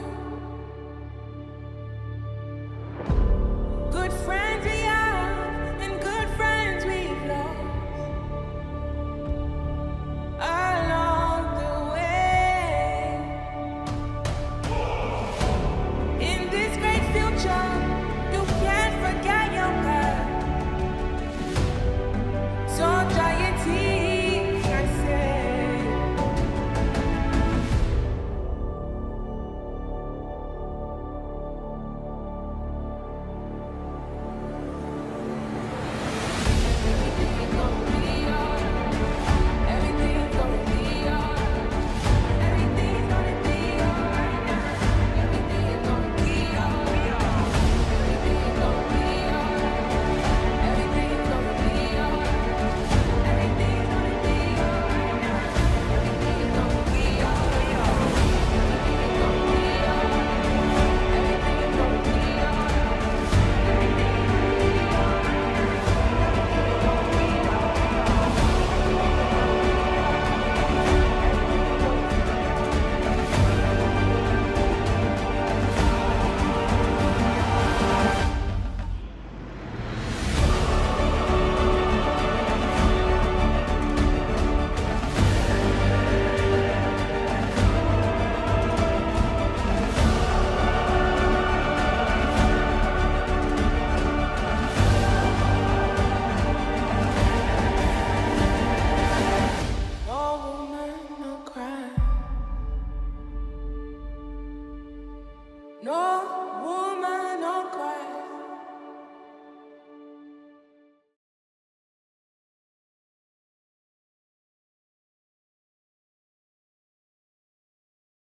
Good friends we have, and good friends we've lost along the way. In this great future, you can't forget your past. So dry your tears, I say. No woman, no cry. No